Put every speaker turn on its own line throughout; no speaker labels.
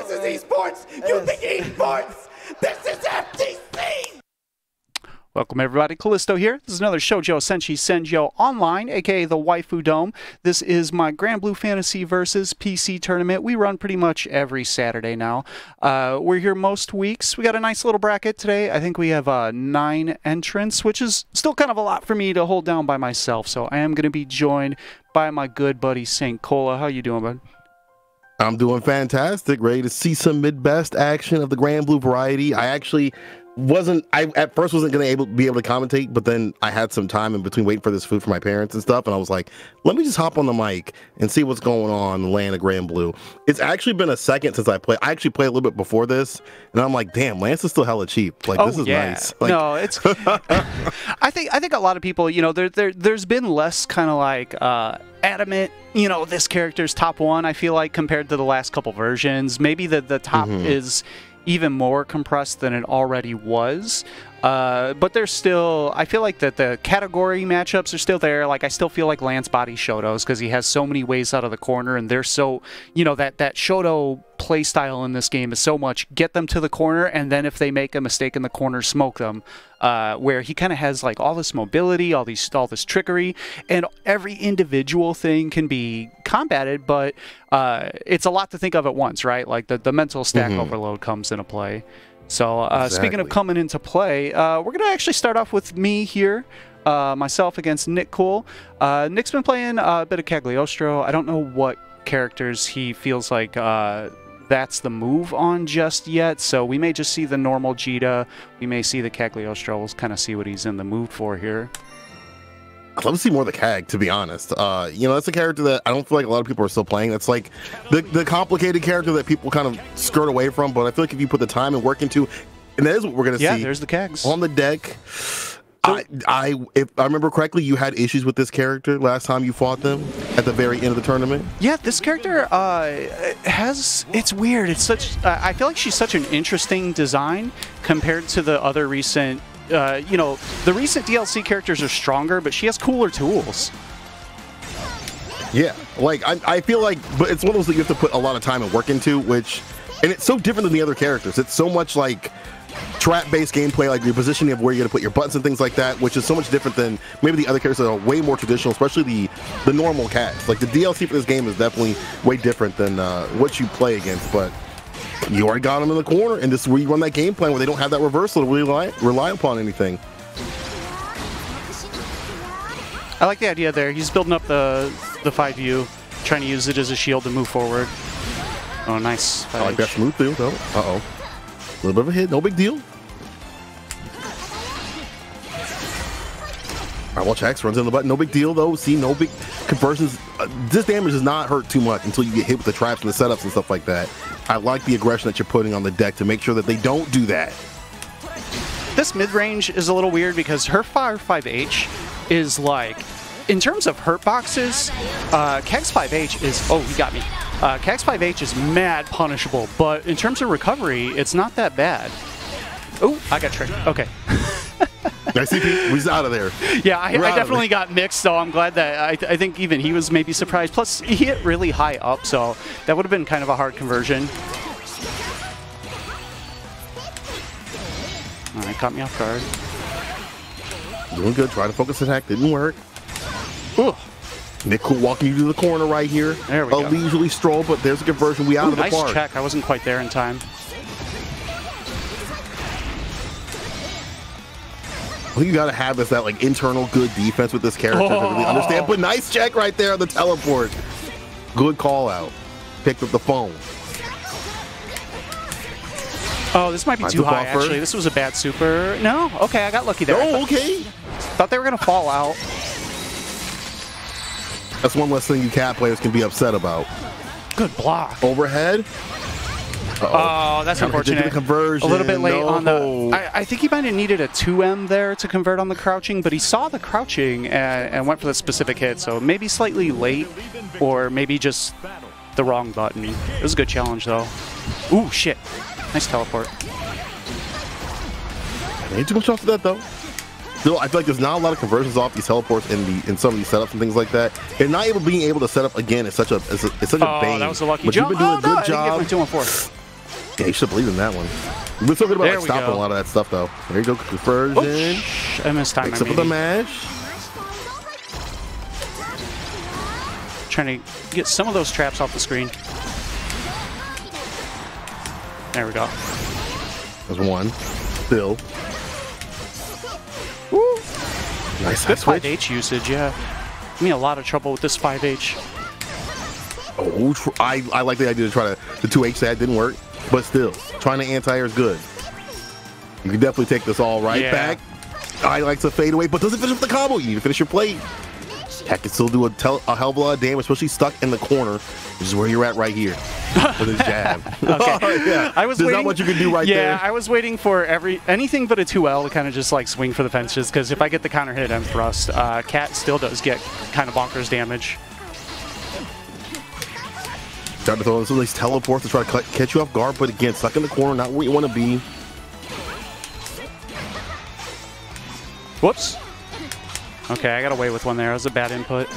this is esports. You think esports? This is FTC.
Welcome everybody, Callisto here. This is another Shoujou Senshi Senjyou online, aka the Waifu Dome. This is my Granblue Fantasy versus PC tournament. We run pretty much every Saturday now. We're here most weeks. We got a nice little bracket today. I think we have 9 entrants, which is still kind of a lot for me to hold down by myself. So I am going to be joined by my good buddy St. Cola. How you doing, bud?
I'm doing fantastic. Ready to see some mid-best action of the Granblue variety. I actually at first wasn't going to be able to commentate, but then I had some time in between waiting for this food for my parents and stuff, and I was like, let me just hop on the mic and see what's going on in the land of Granblue. It's actually been a second since I played. I actually played a little bit before this, and I'm like, damn, Lance is still hella cheap. Like, this is nice. Like,
no, it's I think a lot of people, you know, there's been less kind of like adamant, you know, this character's top one, I feel like, compared to the last couple versions. Maybe the top is even more compressed than it already was, but there's still, I feel like that the category matchups are still there. Like, I still feel like Lance body Shotos because he has so many ways out of the corner, and they're so, you know, that Shoto play style in this game is so much get them to the corner, and then if they make a mistake in the corner, smoke them. Where he kind of has like all this mobility, all this trickery, and every individual thing can be combated, but it's a lot to think of at once, right? Like the mental stack overload comes into play. So speaking of coming into play, we're going to actually start off with me here. Myself against Nick Cool. Nick's been playing a bit of Cagliostro. I don't know what characters he feels like that's the move on just yet, so we may just see the normal Jita, we may see the Cagliostro. We'll kind of see what he's in the mood for here.
I'd love to see more of the Cag, to be honest. You know, that's a character that I don't feel like a lot of people are still playing. That's like the complicated character that people kind of skirt away from, but I feel like if you put the time and work into, and that is what we're going to see.
Yeah, there's the Cags.
On the deck. If I remember correctly, you had issues with this character last time you fought them at the very end of the tournament.
Yeah, this character it's weird. It's such, I feel like she's such an interesting design compared to the other recent, you know, the recent DLC characters are stronger, but she has cooler tools.
Yeah, like I feel like, but it's one of those that you have to put a lot of time and work into, and it's so different than the other characters. It's so much like trap-based gameplay, like your positioning of where you're going to put your buttons and things like that, which is so much different than maybe the other characters that are way more traditional, especially the normal cats. Like, the DLC for this game is definitely way different than what you play against, but you already got them in the corner, and this is where you run that game plan where they don't have that reversal to really rely upon anything.
I like the idea there. He's building up the 5U, trying to use it as a shield to move forward. Oh, nice.
I like that smooth through, though. Uh-oh. A little bit of a hit, no big deal. All right, watch X runs in the button, no big deal though. See, no big conversions. This damage does not hurt too much until you get hit with the traps and the setups and stuff like that. I like the aggression that you're putting on the deck to make sure that they don't do that.
This mid-range is a little weird because her Fire 5H is like, in terms of hurt boxes, Keg's 5H is, oh, he got me. Keg's 5H is mad punishable, but in terms of recovery, it's not that bad. Oh, I got tricked. Okay.
Nice CP. He's out of there.
Yeah, I definitely got mixed, so I'm glad that I think even he was maybe surprised. Plus, he hit really high up, so that would have been kind of a hard conversion. All right, caught me off guard.
Doing good. Try to focus attack. Didn't work.
Ooh.
Nick Cool walking you to the corner right here.
There we go.
A leisurely stroll, but there's a conversion. We out of the park.
Nice check. I wasn't quite there in time.
What you gotta have is that like internal good defense with this character to really understand. But nice check right there on the teleport. Good call out. Picked up the phone.
Oh, this might be too high, actually. This was a bad super. No? Okay, I got lucky there.
Oh, okay.
Thought they were going to fall out.
That's one less thing you cat players can be upset about.
Good block.
Overhead.
Oh, that's unfortunate.
Conversion.
A little bit late on the... I think he might have needed a 2M there to convert on the crouching, but he saw the crouching and went for the specific hit, so maybe slightly late, or maybe just the wrong button. It was a good challenge, though. Ooh, shit. Nice teleport.
Ain't too much off of that, though. Still, I feel like there's not a lot of conversions off these teleports in some of these setups and things like that. And not being able to set up again is such a bane.
That was a lucky
jump. But you've been doing a good job.
I didn't get my 2-1-4.
Yeah, you should believe in that one. We're so good about like, stopping a lot of that stuff, though. There you go, conversion.
Oops. I missed time.
Mix up with the mash.
Trying to get some of those traps off the screen. There we go.
There's one. Still. Woo. Nice.
Good 5H usage, yeah. Give me a lot of trouble with this 5H.
Oh, I like the idea to try to the 2H that didn't work, but still, trying to anti-air is good. You can definitely take this all right back. I like to fade away, but doesn't finish with the combo. You need to finish your plate. Heck, can still do a hell of a lot of damage, especially stuck in the corner, which is where you're at right here with his jab.
Okay.
Yeah.
I was
There's
waiting,
not much you can do right there.
Yeah, I was waiting for anything but a 2L to kind of just like swing for the fences, because if I get the counter hit and thrust, Cat still does get kind of bonkers damage.
Trying to throw some of these teleports to try to catch you off guard, but again, stuck in the corner, not where you want to be.
Whoops. Okay, I got away with one there. That was a bad input.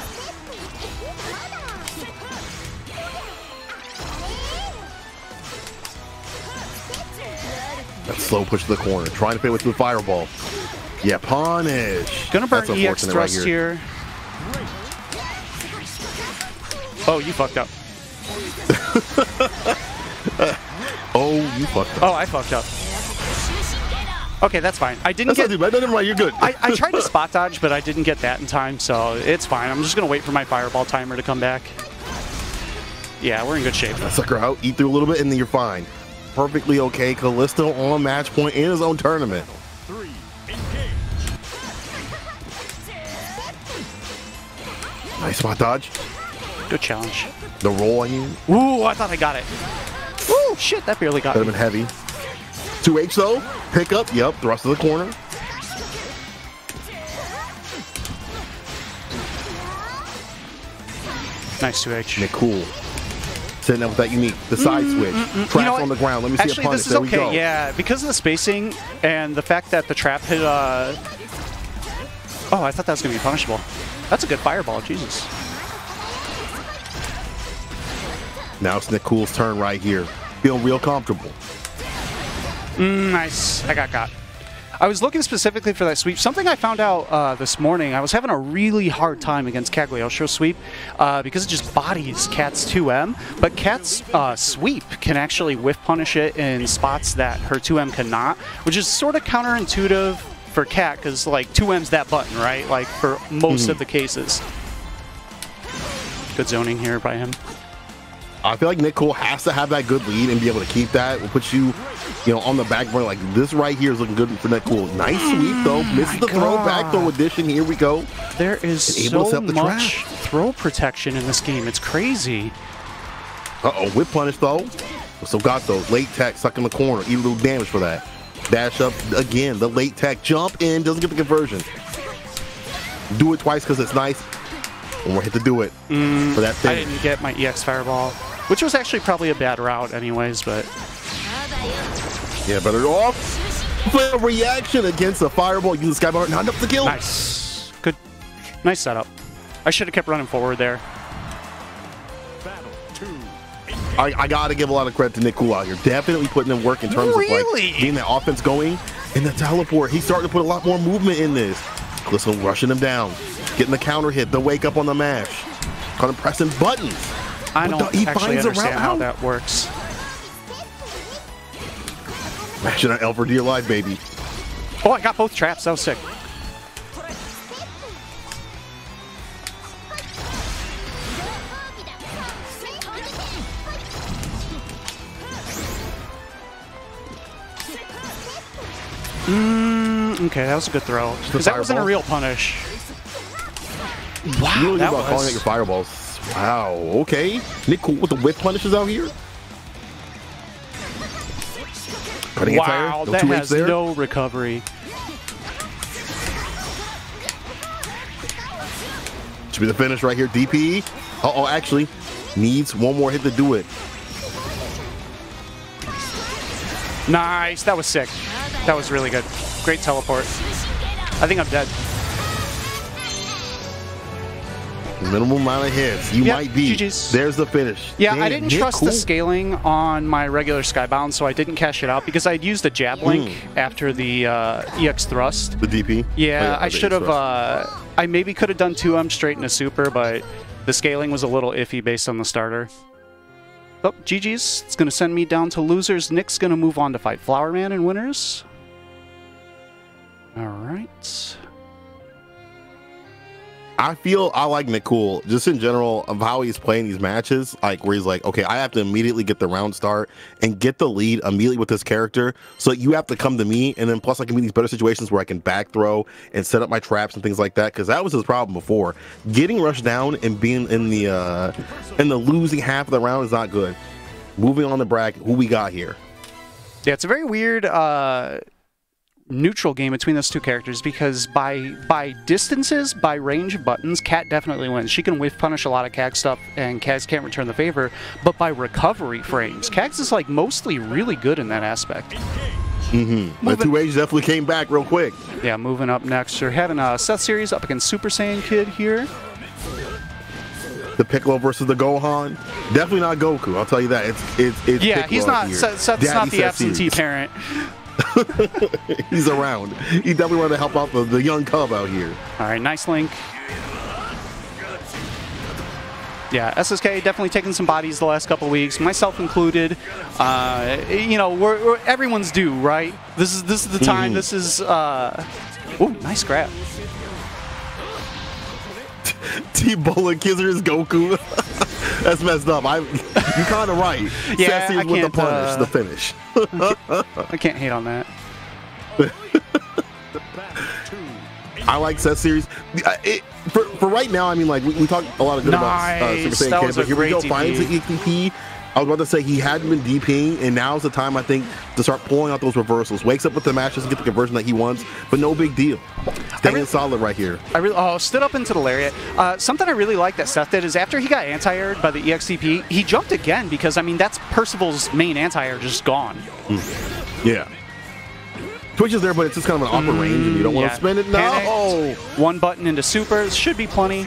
That slow push to the corner, trying to fit with the fireball. Yeah, punish.
Gonna burn EX thrust right here. Oh, you fucked up.
Oh, you fucked up.
Oh, I fucked up. Okay, that's fine. I didn't
get. Never mind. You're good.
I tried to spot dodge, but I didn't get that in time, so it's fine. I'm just gonna wait for my fireball timer to come back. Yeah, we're in good shape.
Sucker out, eat through a little bit, and then you're fine. Perfectly okay. Callisto on match point in his own tournament. Nice spot dodge.
Good challenge.
The roll on you.
Ooh, I thought I got it. Ooh, shit, that barely got me.
Could have been heavy. 2H though. Pick up. Yep. Thrust to the corner.
Nice 2H.
Nick cool. Sitting up with that unique. The side switch. Traps on the ground. Let me see
actually,
a punish.
This is
there
okay.
we go.
Yeah, because of the spacing and the fact that the trap hit. Oh, I thought that was gonna be punishable. That's a good fireball. Jesus.
Now it's Nick Cool's turn right here. Feeling real comfortable.
Nice. I got. I was looking specifically for that sweep. Something I found out this morning, I was having a really hard time against Kaguya-Osho sweep because it just bodies Cat's 2M, but Cat's sweep can actually whiff punish it in spots that her 2M cannot, which is sort of counterintuitive for Cat because like 2M's that button, right? Like for most of the cases. Good zoning here by him.
I feel like Nick Cool has to have that good lead and be able to keep that. Will put you, on the back burner. Like this right here is looking good for Nick Cool. Nice sweep though. Misses the throw, back throw addition. Here we go.
There is so much throw protection in this game. It's crazy.
Uh-oh, whip punish though. So got those. Late tech stuck in the corner. Eat a little damage for that. Dash up again. The late tech jump in. Doesn't get the conversion. Do it twice because it's nice. One more hit to do it for that thing.
I didn't get my EX fireball, which was actually probably a bad route anyways, but...
Yeah, better off. Flare reaction against the fireball. Use the skybar. Not enough to kill.
Nice. Good. Nice setup. I should have kept running forward there.
I got to give a lot of credit to Nick Cool out here. Definitely putting in work in terms of like getting that offense going. And the teleport, he's starting to put a lot more movement in this. Callisto rushing him down. Getting the counter hit, the wake up on the mash. Kind of pressing buttons.
I don't actually understand how that works.
Mashing on L for dear life, baby.
Oh, I got both traps. That was sick. Okay, that was a good throw. Because that wasn't a real punish. Wow,
you really
that
about calling out your fireballs. Wow, okay. Nick Cool with the whip punishes out here.
Wow, that has no recovery.
Should be the finish right here. DP. Uh-oh, actually needs one more hit to do it.
Nice. That was sick. That was really good. Great teleport. I think I'm dead.
Minimum amount of hits. You might be.
GG's.
There's the finish.
Yeah,
Damn,
I didn't trust the scaling on my regular Skybound, so I didn't cash it out because I'd used the jab link after the EX thrust.
The DP?
Yeah, I should have. I maybe could have done 2M straight into super, but the scaling was a little iffy based on the starter. Oh, GG's. It's going to send me down to losers. Nick's going to move on to fight Flower Man in winners. All right.
I feel I like Nick Cool just in general of how he's playing these matches, like where he's like, okay, I have to immediately get the round start and get the lead immediately with this character. So you have to come to me, and then plus I can be in these better situations where I can back throw and set up my traps and things like that. Because that was his problem before. Getting rushed down and being in the losing half of the round is not good. Moving on to bracket, who we got here?
Yeah, it's a very weird neutral game between those two characters because by distances, by range of buttons, Kat definitely wins. She can whiff punish a lot of Kags stuff, and Kags can't return the favor. But by recovery frames, Kags is like mostly really good in that aspect.
The two A's definitely came back real quick.
Yeah, moving up next, we're having a Seth series up against Super Saiyan Kid here.
The Piccolo versus the Gohan. Definitely not Goku. I'll tell you that. It's
yeah,
Piccolo
he's not.
here.
Seth's not the absentee parent.
He's around. He definitely wanted to help out the young cub out here.
All right, nice link. Yeah, SSK definitely taking some bodies the last couple weeks, myself included. You know, everyone's due, right? This is the time. This is. Ooh, nice grab.
T-Bola Kizzer is Goku. That's messed up. You're kind of right.
Yeah,
Sassy with the punish, the finish.
I can't hate on that.
I like Seth series. For right now, I mean, like we talked a lot of good about Super Saiyan Kid, but here we go. Finds the ETP. I was about to say he hadn't been DPing, and now's the time I think to start pulling out those reversals. Wakes up with the matches and get the conversion that he wants, but no big deal. Staying solid right here.
Stood up into the lariat. Something I really like that Seth did is after he got anti-aired by the EXTP, he jumped again because I mean that's Percival's main anti-air just gone.
Yeah. Twitch is there, but it's just kind of an upper range, and you don't want to spend it. No.
Panicked. One button into super should be plenty.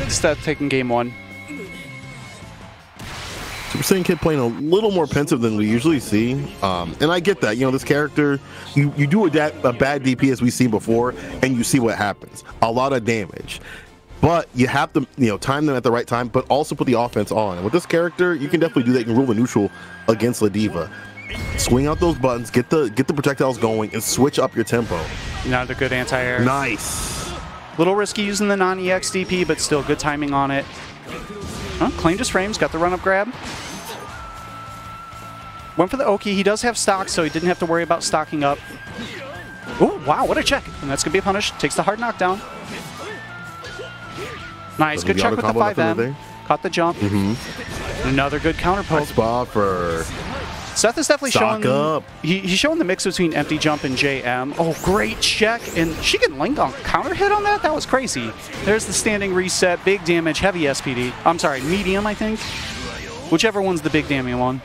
Seth taking game one.
Super Saiyan Kid playing a little more pensive than we usually see, and I get that. You know, this character, you do a bad DP as we've seen before, and you see what happens. A lot of damage. But you have to, time them at the right time, but also put the offense on. And with this character, you can definitely do that. You can rule the neutral against La Diva. Swing out those buttons, get the projectiles going, and switch up your tempo.
Another good anti-air.
Nice.
Little risky using the non-EX DP, but still good timing on it. Claimed his frames, got the run-up grab. Went for the Oki. He does have stock, so he didn't have to worry about stocking up. Ooh, wow, what a check. And that's going to be a punish. Takes the hard knockdown. Nice, good check with the 5M. Caught the jump. Another good counter poke.
Nice spot for...
Seth is definitely showing. He's showing the mix between empty jump and JM. Oh, great check, and she can link on counter hit on that. That was crazy. There's the standing reset, big damage, heavy SPD. I'm sorry, medium, I think. Whichever one's the big damage one.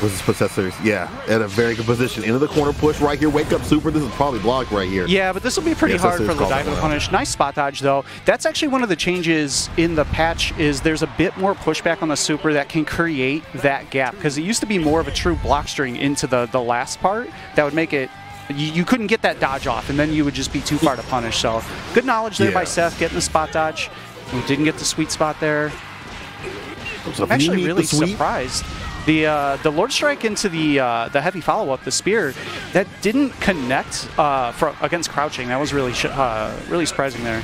Was this possessors? Yeah, at a very good position. Into the corner push right here. Wake up super. This is probably blocked right here.
Yeah, but this will be pretty hard for Ladiva to punish. Nice spot dodge, though. That's actually one of the changes in the patch is there's a bit more pushback on the super that can create that gap. Because it used to be more of a true block string into the last part. That would make it... You couldn't get that dodge off, and then you would just be too far to punish. So good knowledge there by Seth, getting the spot dodge. We didn't get the sweet spot there. I'm actually really surprised. The Lord Strike into the heavy follow-up, the spear, that didn't connect against crouching. That was really really surprising there.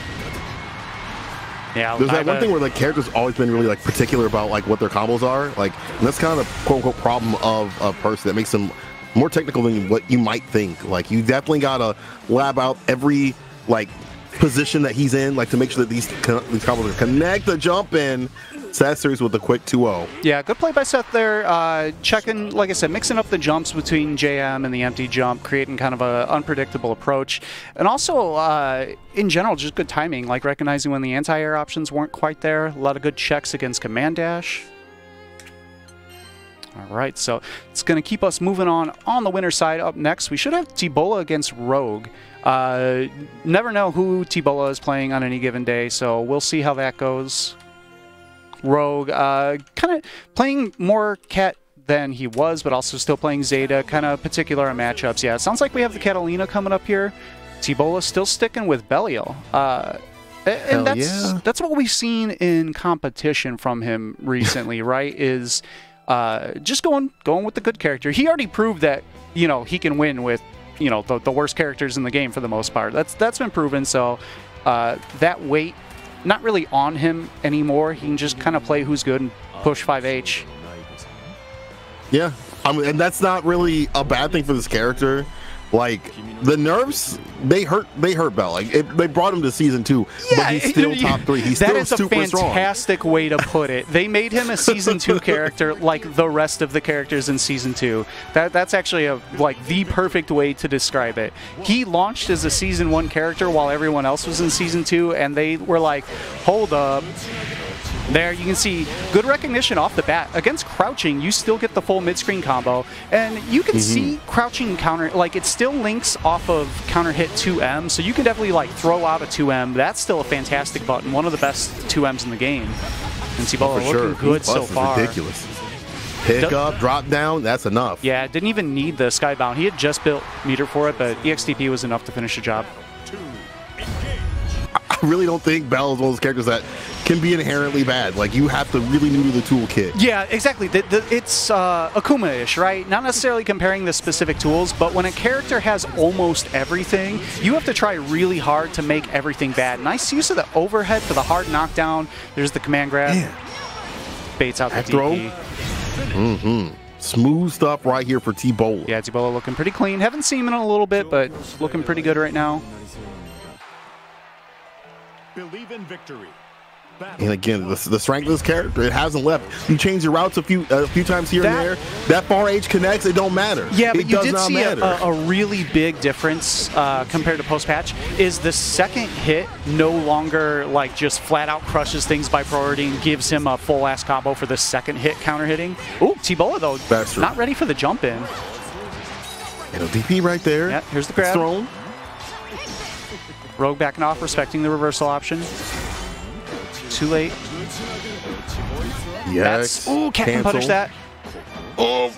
Yeah,
there's that one thing where the character's always been really like particular about like what their combos are. Like, and that's kind of the quote-unquote problem of a person that makes them more technical than what you might think. Like, you definitely gotta lab out every like position that he's in, like to make sure that these combos connect the jump in. Seth series with a quick 2-0.
Yeah, good play by Seth there. Checking, like I said, mixing up the jumps between JM and the empty jump, creating kind of an unpredictable approach. And also, in general, just good timing, like recognizing when the anti-air options weren't quite there. A lot of good checks against command dash. All right, so it's going to keep us moving on the winner side. Up next, we should have Tibola against Rogue. Never know who Tibola is playing on any given day, so we'll see how that goes. Rogue, kind of playing more Cat than he was, but also still playing Zeta, kind of particular on matchups. Yeah, it sounds like we have the Catalina coming up here. Tibola still sticking with Belial. And that's what we've seen in competition from him recently, right? Is just going with the good character. He already proved that, you know, he can win with, you know, the worst characters in the game for the most part. That's been proven. So that weight not really on him anymore. He can just kind of play who's good and push 5H.
Yeah, I mean, and that's not really a bad thing for this character. Like, the nerfs, they hurt Bell. Like, they brought him to Season 2, but he's still top 3. He's still super strong.
That is a fantastic way to put it. They made him a Season 2 character like the rest of the characters in Season 2. That's actually the perfect way to describe it. He launched as a Season 1 character while everyone else was in Season 2, and they were like, hold up. There, you can see good recognition off the bat. Against crouching, you still get the full mid-screen combo. And you can see crouching counter, like, it still links off of counter hit 2M, so you can definitely, like, throw out a 2M. That's still a fantastic button, one of the best 2Ms in the game. And Tibola looking good so far.
Ridiculous. Pick up, drop down, that's enough.
Yeah, didn't even need the Skybound. He had just built meter for it, but EXTP was enough to finish the job.
I really don't think Bell is one of those characters that can be inherently bad. Like, you have to really know the toolkit.
Yeah, exactly. It's Akuma-ish, right? Not necessarily comparing the specific tools, but when a character has almost everything, you have to try really hard to make everything bad. Nice use of the overhead for the hard knockdown. There's the command grab. Man. Baits out the DP.
Smooth stuff right here for Tibola.
Yeah, Tibola looking pretty clean. Haven't seen him in a little bit, but looking pretty good right now.
Believe in victory.
And again, the strength of this character, it hasn't left. You change your routes a few times here and there. That far H connects, it don't matter.
Yeah, but
it
you did see a really big difference compared to post-patch, is the second hit no longer like just flat out crushes things by priority and gives him a full-ass combo for the second hit counter-hitting. Ooh, Tibola, though, not ready for the jump-in.
And a DP right there.
Yeah, here's the grab.
Thrown.
Rogue backing off, respecting the reversal option. Too late.
Yes.
Ooh, can't punish that.
Oh.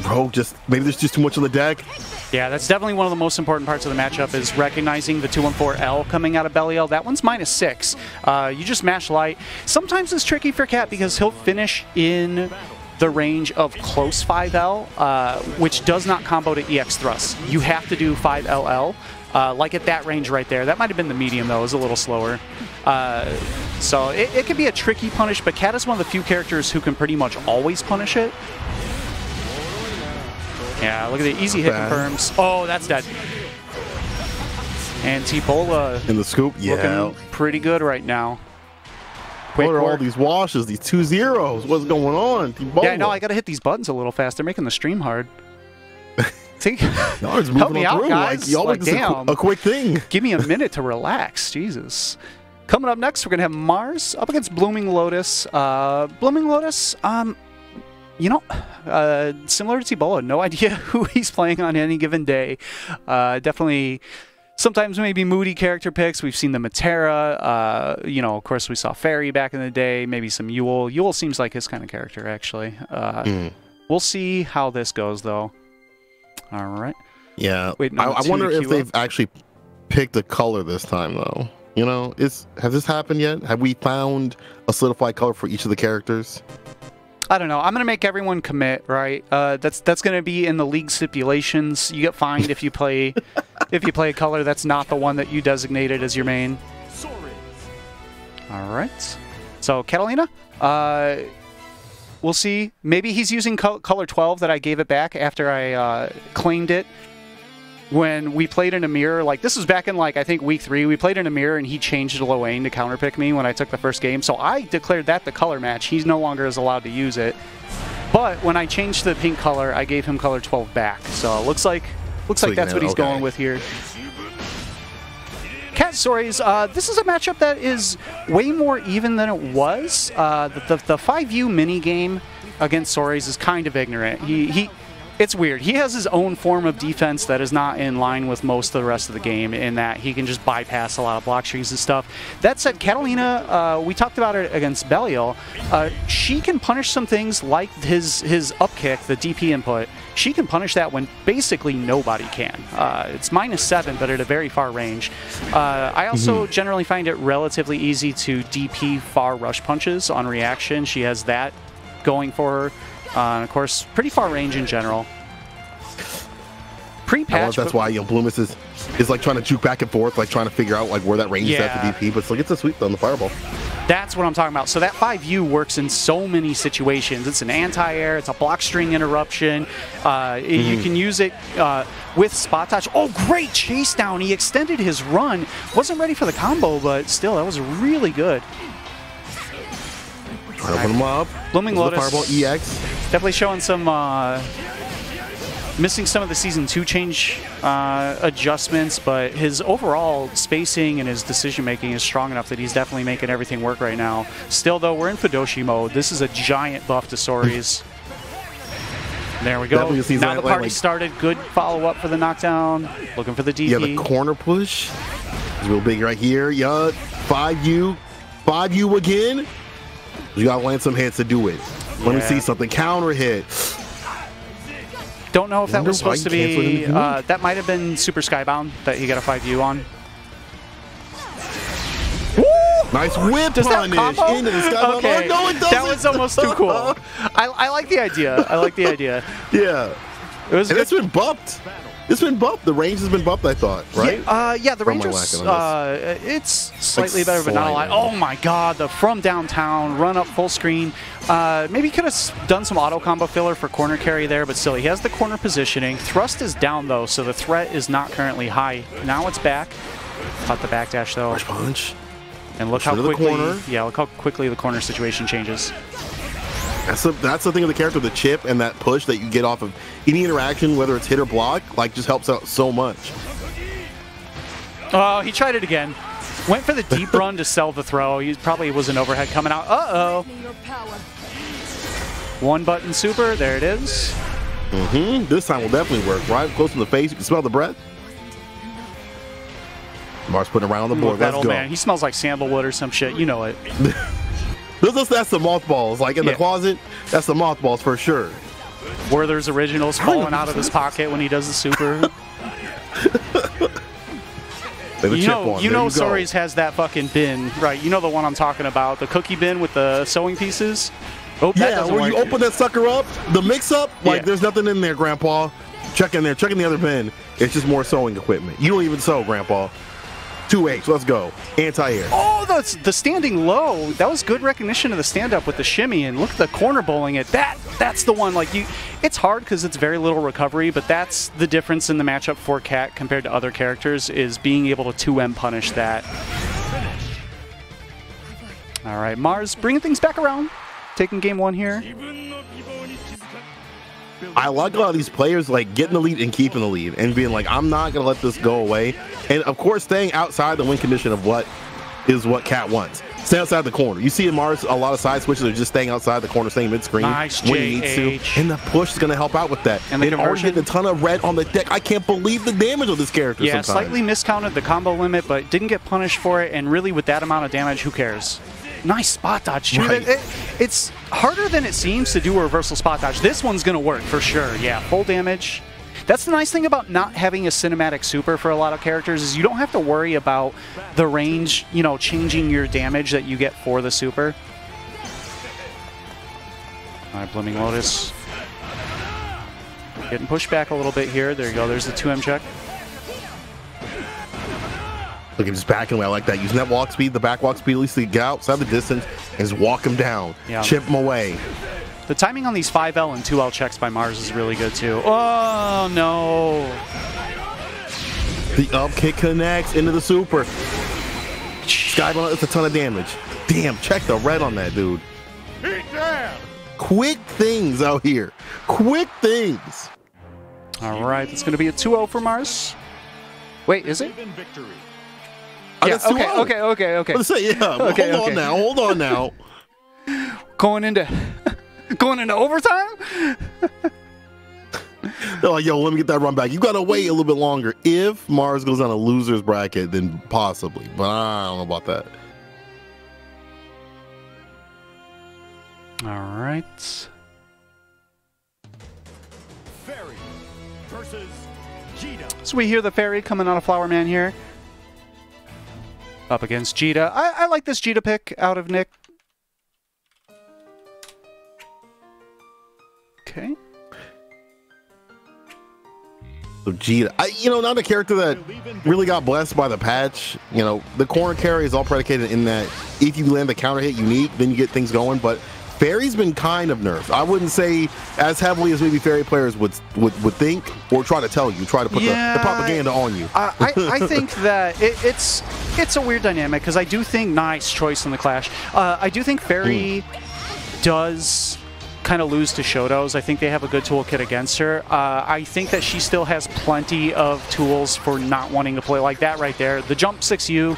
Rogue maybe there's just too much on the deck.
Yeah, that's definitely one of the most important parts of the matchup is recognizing the 214L coming out of Belial. That one's -6. You just mash light. Sometimes it's tricky for Cat because he'll finish in the range of close 5L, which does not combo to EX thrust. You have to do 5LL. Like at that range right there. That might have been the medium, though. It was a little slower. So it can be a tricky punish, but Cat is one of the few characters who can pretty much always punish it. Yeah, look at the easy hit confirms. Oh, that's dead. And Tibola
in the scoop,
looking pretty good right now.
What are all these washes, these 2-0s? What's going on, Tibola?
Yeah, no, I got to hit these buttons a little fast. They're making the stream hard. See?
No, it's
help me out, guys.
Like, y'all make this a quick thing.
Give me a minute to relax. Jesus. Coming up next, we're going to have Mars up against Blooming Lotus. Blooming Lotus, you know, similar to Tibola, no idea who he's playing on any given day. Definitely sometimes maybe moody character picks. We've seen the Matera. You know, of course, we saw Fairy back in the day. Maybe some Yule. Yule seems like his kind of character, actually. We'll see how this goes, though. All right.
Yeah. I wonder if they've actually picked a color this time, though. You know, has this happened yet? Have we found a solidified color for each of the characters?
I don't know. I'm going to make everyone commit, right? That's going to be in the league stipulations. You get fined if you play a color that's not the one that you designated as your main. All right. So, Catalina, we'll see. Maybe he's using color 12 that I gave it back after I claimed it when we played in a mirror. Like, this was back in, like, I think week 3. We played in a mirror, and he changed Loain to counterpick me when I took the first game. So I declared that the color match. He's no longer is allowed to use it. But when I changed the pink color, I gave him color 12 back. So it looks like that's what he's going with here. Cat Stories, this is a matchup that is way more even than it was. The 5U minigame against Soares is kind of ignorant. It's weird. He has his own form of defense that is not in line with most of the rest of the game in that he can just bypass a lot of block strings and stuff. That said, Catalina, we talked about it against Belial. She can punish some things like his up kick, the DP input. She can punish that when basically nobody can. It's -7, but at a very far range. I also generally find it relatively easy to DP far rush punches on reaction. She has that going for her. And of course, pretty far range in general. Pre-patch.
I love that's why Bloomis is like trying to juke back and forth, like trying to figure out like where that range is at the DP, but still gets a sweep on the fireball.
That's what I'm talking about. So that 5U works in so many situations. It's an anti-air, it's a block string interruption. You can use it with spot touch. Oh, great chase down. He extended his run. Wasn't ready for the combo, but still, that was really good.
Trying to open him up.
Blooming Lotus.
Fireball EX.
Definitely showing some missing some of the Season 2 change adjustments, but his overall spacing and his decision-making is strong enough that he's definitely making everything work right now. Still, though, we're in Fudoshi mode. This is a giant buff to Soares. There we go. Now the party started. Good follow-up for the knockdown. Looking for the DP.
Yeah, the corner push. It's real big right here. Yeah, 5U. 5U again. You got to land some hits to do it. Let me see something. Counter hit.
Don't know if that was supposed to be. That might have been Super Skybound that he got a 5U on.
Woo! Nice whip punish into the Skybound.
Okay.
Oh, no, it doesn't.
That was almost too cool. I like the idea. I like the idea.
Yeah.
It was.
It's been bumped. It's been bumped. The range has been bumped, I thought, right?
Yeah, the range was, it's slightly better, but not a lot. Oh my god, the from downtown, run up full screen. Maybe could have done some auto combo filler for corner carry there, but still, he has the corner positioning. Thrust is down, though, so the threat is not currently high. Now it's back. Caught the backdash, though.
Rush punch.
And look how quickly, look how quickly the corner situation changes.
That's the thing of the character, the chip and that push that you get off of any interaction, whether it's hit or block, like just helps out so much.
Oh, he tried it again. Went for the deep run to sell the throw. He probably was an overhead coming out. Uh-oh. One button super. There it is.
This time will definitely work. Right close to the face. You can smell the breath. Mars putting around on the board.
That old man. He smells like sandalwood or some shit. You know it.
That's the mothballs. Like in the closet, that's the mothballs for sure.
Werther's originals falling out of his pocket when he does the super. You know Soares has that fucking bin, right? You know the one I'm talking about, the cookie bin with the sewing pieces? Oh,
yeah, where you open that sucker up, the mix-up, like there's nothing in there, Grandpa. Check in there, check in the other bin. It's just more sewing equipment. You don't even sew, Grandpa. 2H, let's go. Anti-air.
Oh, that's the standing low. That was good recognition of the stand-up with the shimmy, and look at the corner bowling it. That's the one. Like it's hard because it's very little recovery, but that's the difference in the matchup for Cat compared to other characters is being able to 2M punish that. All right, Mars bringing things back around, taking game one here.
I like a lot of these players like getting the lead and keeping the lead and being like, I'm not gonna let this go away. And of course, staying outside the win condition of what Cat wants. Stay outside the corner. You see in Mars a lot of side switches are just staying outside the corner, staying mid-screen when he needs to. And the push is gonna help out with that. And they already hit a ton of red on the deck. I can't believe the damage of this character.
Yeah, slightly miscounted the combo limit, but didn't get punished for it. And really, with that amount of damage, who cares? Nice spot dodge, too. Right. It's harder than it seems to do a reversal spot dodge. This one's going to work for sure. Yeah, full damage. That's the nice thing about not having a cinematic super for a lot of characters is you don't have to worry about the range, changing your damage that you get for the super. All right, Blooming Lotus. Getting pushed back a little bit here. There you go. There's the 2M check.
Look at just backing away. I like that. Using that walk speed, the back walk speed, at least to get outside the distance and just walk him down. Yeah. Chip him away.
The timing on these 5L and 2L checks by Mars is really good too. Oh, no.
The up kick connects into the super. Skybound, it's a ton of damage. Damn, check the red on that, dude. Quick things out here. Quick things.
All right, it's going to be a 2-0 for Mars. Wait, is it? Yeah, okay.
Let's say, hold on now.
Going into Going into overtime?
They're like, yo, let me get that run back. You got to wait a little bit longer. If Mars goes on a loser's bracket, then possibly. But I don't know about that.
All right.
Fairy versus Jita.
So we hear the Fairy coming out of Flower Man here. Up against Jita. I like this Jita pick out of Nick. Okay.
So Jita, not a character that really got blessed by the patch. You know, the corner carry is all predicated in that if you land the counter hit unique, then you get things going. But Fairy's been kind of nerfed. I wouldn't say as heavily as maybe Fairy players would think or try to tell you, try to put the propaganda on you.
I think that it's a weird dynamic because I do think nice choice in the Clash. I do think Fairy does kind of lose to Shotos. I think they have a good toolkit against her. I think that she still has plenty of tools for not wanting to play like that right there. The jump 6U,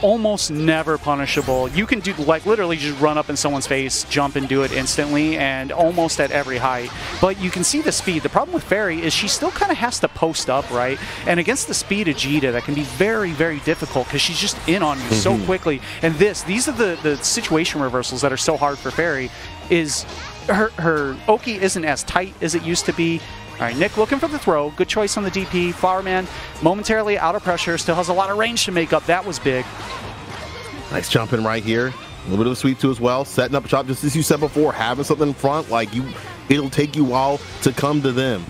almost never punishable. You can do like literally just run up in someone's face, jump and do it instantly and almost at every height. But you can see the speed. The problem with Fairy is she still kind of has to post up, right? And against the speed of Jita, that can be very, very difficult because she's just in on you so quickly. And these are the situation reversals that are so hard for Fairy. Is her Oki isn't as tight as it used to be. All right, Nick looking for the throw. Good choice on the DP. Flower Man momentarily out of pressure. Still has a lot of range to make up. That was big.
Nice jumping right here. A little bit of a sweep too as well. Setting up a shot just as you said before. Having something in front, like it'll take you a while to come to them.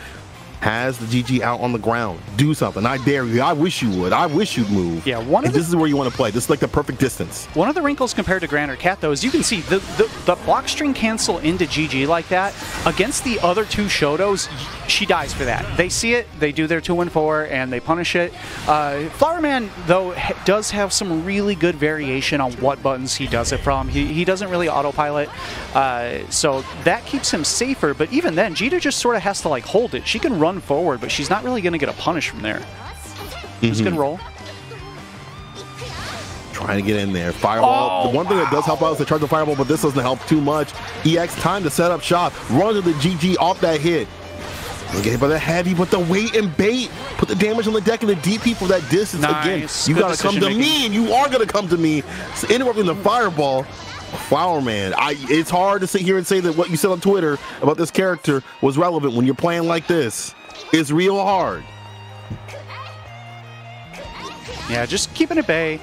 Has the GG out on the ground. Do something. I dare you. I wish you would. I wish you'd move.
Yeah,
this is where you want to play. This is like the perfect distance.
One of the wrinkles compared to Gran or Cat, though, is you can see the block string cancel into GG like that. Against the other two Shotos, she dies for that. They see it, they do their 2-1-4, and they punish it. Flower Man, though, does have some really good variation on what buttons he does it from. He doesn't really autopilot, so that keeps him safer. But even then, Jita just sort of has to like hold it. She can run forward, but she's not really going to get a punish from there. Just gonna roll.
Trying to get in there. Fireball. The one thing that does help out is the charge of fireball, but this doesn't help too much. EX time to set up shot. Run to the GG off that hit. Don't get hit by the heavy, but the weight and bait. Put the damage on the deck and the DP for that distance.
Nice.
Again, you gotta come to me, and you are gonna come to me. So interrupting the fireball. Flower Man. It's hard to sit here and say that what you said on Twitter about this character was relevant when you're playing like this. It's real hard.
Yeah, just keeping it bay.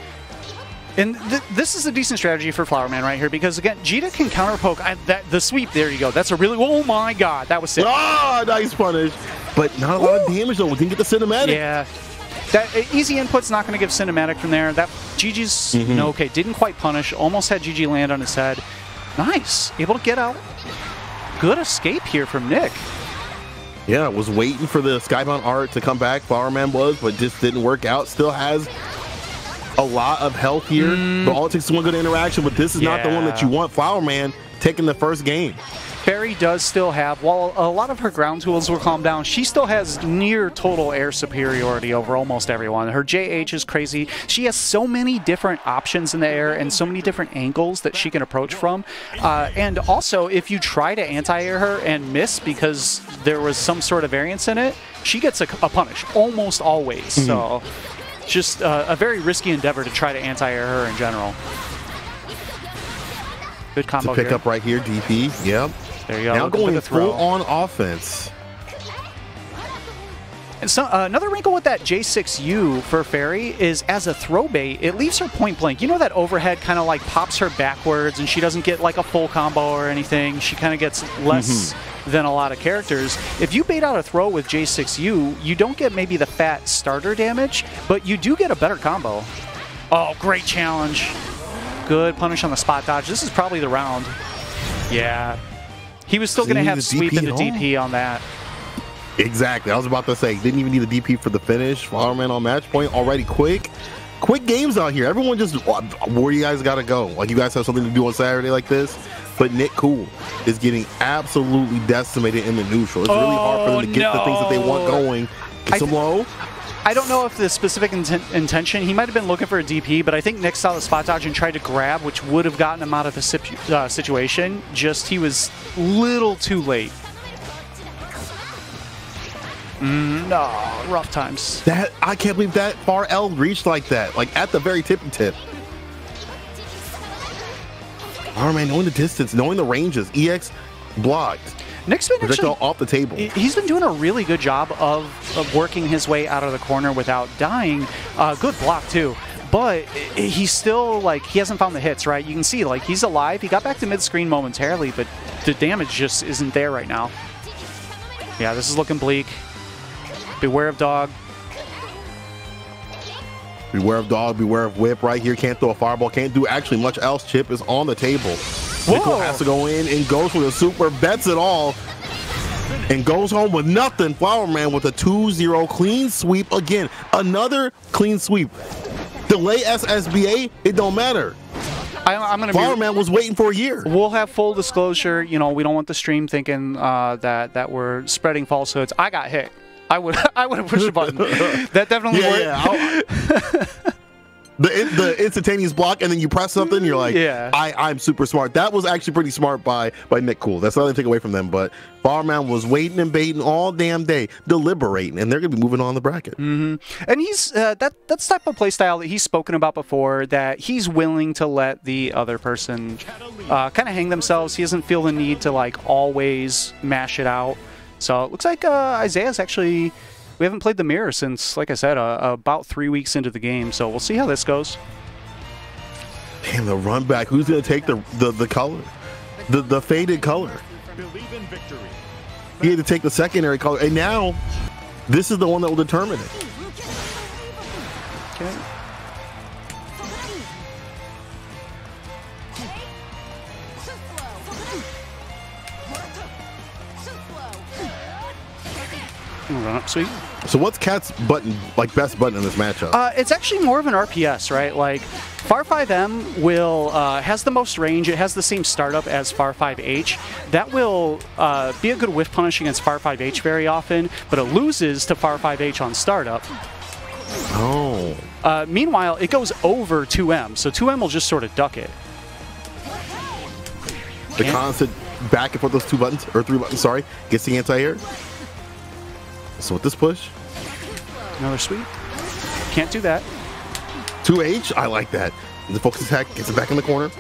And this is a decent strategy for Flower Man right here because, again, Jita can counter poke. The sweep, there you go. That's a really, oh my god, that was sick.
Ah, nice punish. But not a lot of damage, though. We didn't get the cinematic.
Yeah. That easy input's not going to give cinematic from there. That GG's, no, okay, didn't quite punish. Almost had GG land on his head. Nice. Able to get out. Good escape here from Nick.
Yeah, was waiting for the Skybound art to come back. Flower Man was, but just didn't work out. Still has a lot of health here, but all it takes is one good interaction. But this is not the one that you want. Flower Man taking the first game.
Fairy does still have, while a lot of her ground tools will calm down, she still has near total air superiority over almost everyone. Her JH is crazy. She has so many different options in the air and so many different angles that she can approach from. And also, if you try to anti-air her and miss because there was some sort of variance in it, she gets a punish almost always. So just a very risky endeavor to try to anti-air her in general. Good combo
to pick up right here, DP. Yep.
There you go.
Now going full on offense.
And so another wrinkle with that J6U for Fairy is as a throw bait, it leaves her point blank. You know that overhead kind of like pops her backwards and she doesn't get like a full combo or anything. She kind of gets less than a lot of characters. If you bait out a throw with J6U, you don't get maybe the fat starter damage, but you do get a better combo. Oh, great challenge. Good punish on the spot dodge. This is probably the round. Yeah. He was still going to have sweep into DP on that.
Exactly. I was about to say, didn't even need the DP for the finish. Flower Man on match point already. Quick games out here. Everyone just, where you guys got to go? Like, you guys have something to do on Saturday like this? But Nick Cool is getting absolutely decimated in the neutral. It's really hard for them to get the things that they want going. Get some low.
I don't know if the specific intention, he might have been looking for a DP, but I think Nick saw the spot dodge and tried to grab, which would have gotten him out of the situation. Just he was a little too late. No, rough times.
That I can't believe that far L reached like that, like at the very tippy tip. All right, man, knowing the distance, knowing the ranges, EX blocked.
Nick's been actually
off the table.
He's been doing a really good job of working his way out of the corner without dying. Good block too, but he's still like he hasn't found the hits. Right, you can see like he's alive. He got back to mid screen momentarily, but the damage just isn't there right now. Yeah, this is looking bleak. Beware of dog.
Beware of dog. Beware of whip. Right here, can't throw a fireball. Can't do actually much else. Chip is on the table. Nickel has to go in and goes for the super, bets it all, and goes home with nothing. Flower Man with a 2-0 clean sweep again. Another clean sweep. Delay SSBA, it don't matter.
I'm gonna
Flower Man was waiting for a year.
We'll have full disclosure. You know, we don't want the stream thinking that we're spreading falsehoods. I got hit. I would have pushed the button. That definitely worked. The
instantaneous block, and then you press something, you're like,
yeah.
I'm super smart. That was actually pretty smart by Nick Cool. That's not to take away from them, but Farman was waiting and baiting all damn day, deliberating, and they're going to be moving on the bracket.
And he's that's type of play style that he's spoken about before, that he's willing to let the other person kind of hang themselves. He doesn't feel the need to like always mash it out. So it looks like Isaiah's actually... We haven't played the mirror since, like I said, about 3 weeks into the game, so we'll see how this goes.
Damn, the run back. Who's going to take the color? The faded color. He had to take the secondary color, and now this is the one that will determine it.
Okay. Run up sweep.
So what's Cat's button, like best button in this matchup?
It's actually more of an RPS, right? Like Far 5M will has the most range. It has the same startup as Far 5H. That will be a good whiff punish against Far 5H very often, but it loses to Far 5H on startup.
Oh.
Meanwhile, it goes over 2M, so 2M will just sort of duck it.
The constant back and forth those 2 buttons, or 3 buttons, sorry, gets the anti-air. So with this push,
another sweep. Can't do that.
2H, I like that. The focus attack gets it back in the corner.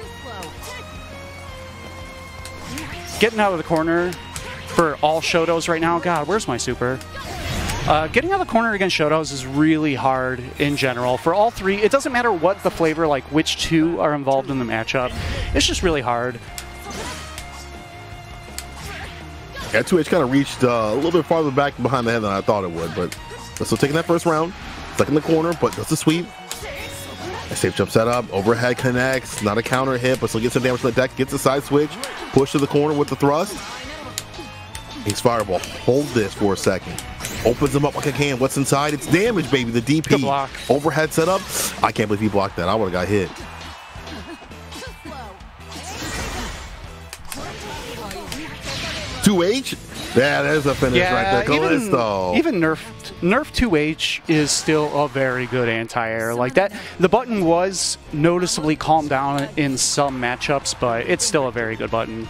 Getting out of the corner for all Shotos right now. God, where's my super? Getting out of the corner against Shotos is really hard in general. For all 3, it doesn't matter what the flavor, like which 2 are involved in the matchup. It's just really hard.
Yeah, 2H kind of reached a little bit farther back behind the head than I thought it would, but still taking that first round. Stuck in the corner, but does the sweep. A safe jump setup, overhead connects, not a counter hit, but still gets some damage to the deck, gets a side switch, push to the corner with the thrust. He's fireball. Hold this for a second. Opens him up like a can. What's inside? It's damage, baby. The DP.
Good block.
Overhead setup. I can't believe he blocked that. I would have got hit. $2H? Yeah, there's a finish right there. Callisto.
Even Nerf 2H is still a very good anti-air. Like that, the button was noticeably calmed down in some matchups, but it's still a very good button.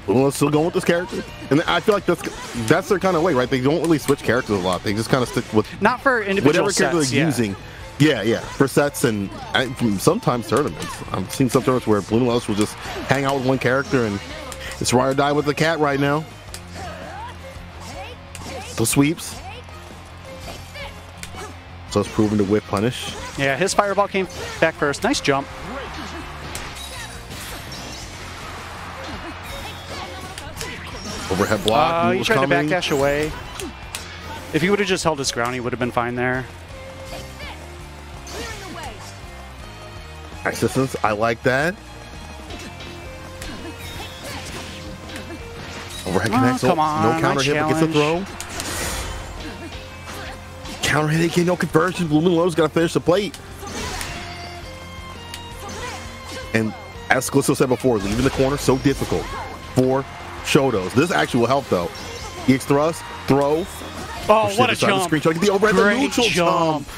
Well, let's still go with this character, and I feel like that's their kind of way, right? They don't really switch characters a lot. They just kind of stick with
not for individual
whatever character
sets,
they're using. Yeah, for sets and sometimes tournaments. I've seen some tournaments where Blue Lotus will just hang out with one character, and it's ride or die with the cat right now. So sweeps. So it's proven to whip punish.
Yeah, his fireball came back first. Nice jump.
Overhead block.
He tried to backdash away. If he would have just held his ground, he would have been fine there.
Assistance, I like that. Overhead connects.
Come on,
no counter hit, but gets a throw. Counter hit again, no conversion. Blue Lowe's got to finish the plate. And as Callisto said before, leaving the corner so difficult for Shotos. This actually will help though. EX thrust, throw.
Oh, what a jump.
Screenshot. Get the overhead, the neutral jump.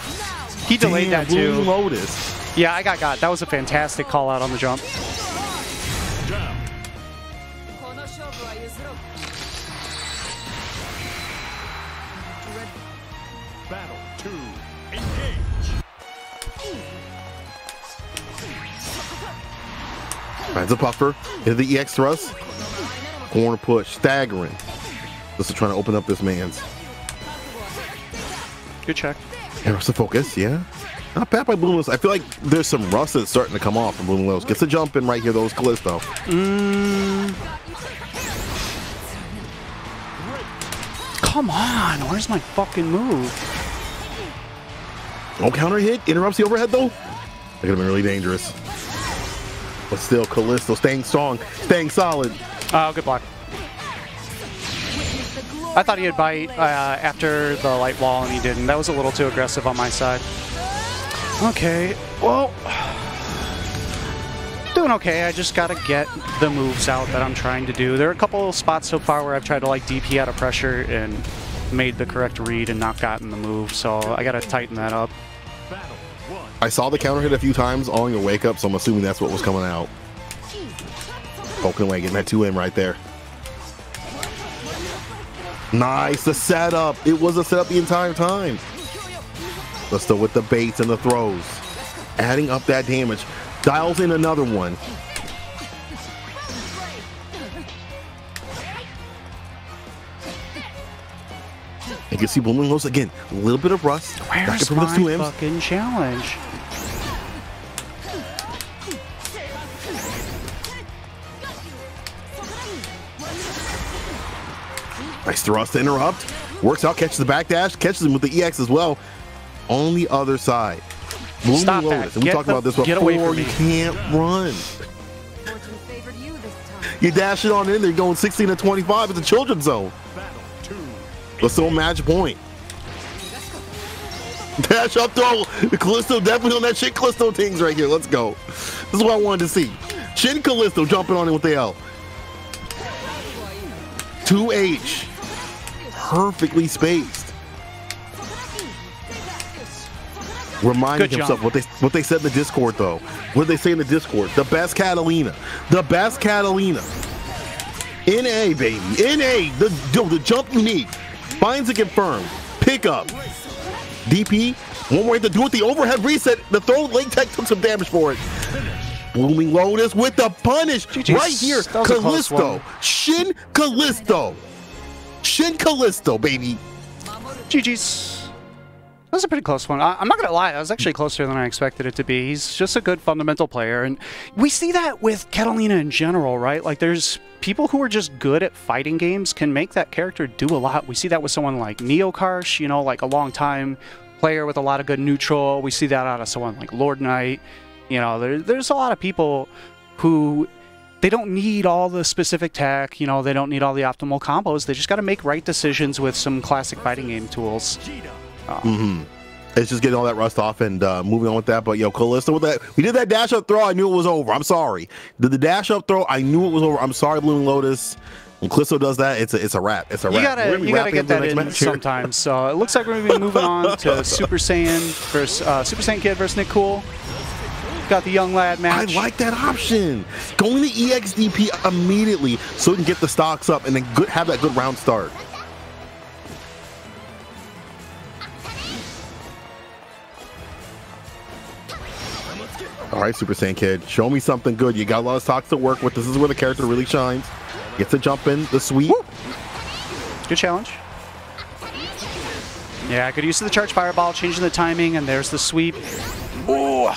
He delayed that too.
Blue Lotus.
Yeah, I got. That was a fantastic call out on the jump.
Battle 2, engage.
Finds a puffer. Into the EX thrust. Corner push. Staggering. This is trying to open up this man's.
Good check.
Arrows to focus, yeah. Not bad by Blue Lotus. I feel like there's some rust that's starting to come off from Blue Lotus. Gets a jump in right here, though. It's Callisto.
Come on, where's my fucking move?
No counter hit. Interrupts the overhead, though. That could have been really dangerous. But still, Callisto staying strong, staying solid.
Oh, good block. I thought he'd bite after the light wall, and he didn't. That was a little too aggressive on my side. Okay, well, doing okay. I just gotta get the moves out that I'm trying to do. There are a couple of spots so far where I've tried to like DP out of pressure and made the correct read and not gotten the move, so I gotta tighten that up.
I saw the counter hit a few times on your wake up, so I'm assuming that's what was coming out. Poking away, getting that 2M right there. Nice, the setup. It was a setup the entire time. But still with the baits and the throws. Adding up that damage. Dials in another one. You can see Blooming Lows again. A little bit of rust.
Where's my fucking challenge?
Nice thrust to interrupt. Works out, catches the backdash, catches him with the EX as well. On the other side.
Stop
Lotus.
that.
And we talked about this before.
Get away from me.
You can't run. You dash it on in there, going 16 to 25 at the children's zone. Let's still match point. Dash up throw. Callisto definitely on that shit Callisto things right here. Let's go. This is what I wanted to see. Shin Callisto jumping on it with the L. 2H. Perfectly spaced. Reminding himself what they said in the Discord though. What did they say in the Discord? The best Catalina. The best Catalina. NA, baby. NA. The jump you need. Finds it confirmed. Pick up. DP. One more hit to do it. The overhead reset. The throw late tech took some damage for it. Blooming Lotus with the punish. Right here. Callisto. Shin Callisto. Shin Callisto, baby.
GG's. That was a pretty close one. I'm not going to lie, that was actually closer than I expected it to be. He's just a good fundamental player. And we see that with Catalina in general, right? Like, there's people who are just good at fighting games can make that character do a lot. We see that with someone like Neokarsh, you know, like a long-time player with a lot of good neutral. We see that out of someone like Lord Knight. You know, there's a lot of people who... They don't need all the specific tech, you know, they don't need all the optimal combos. They just got to make right decisions with some classic fighting game tools.
It's just getting all that rust off and moving on with that. But yo, Callisto with that, we did that dash up throw. I knew it was over. I'm sorry. Did the dash up throw? I knew it was over. I'm sorry, Blooming Lotus. When Callisto does that, it's a wrap. It's a wrap.
You gotta get that in sometimes. So it looks like we're gonna be moving on to Super Saiyan versus Super Saiyan Kid versus Nick Cool. Got the young lad match.
I like that option. Going to EXDP immediately so we can get the stocks up and then have that good round start. All right, Super Saiyan Kid, show me something good. You got a lot of stocks to work with. This is where the character really shines. Gets to jump in, the sweep.
Woo. Good challenge. Yeah, good use of the charge fireball, changing the timing, and there's the sweep. Ooh.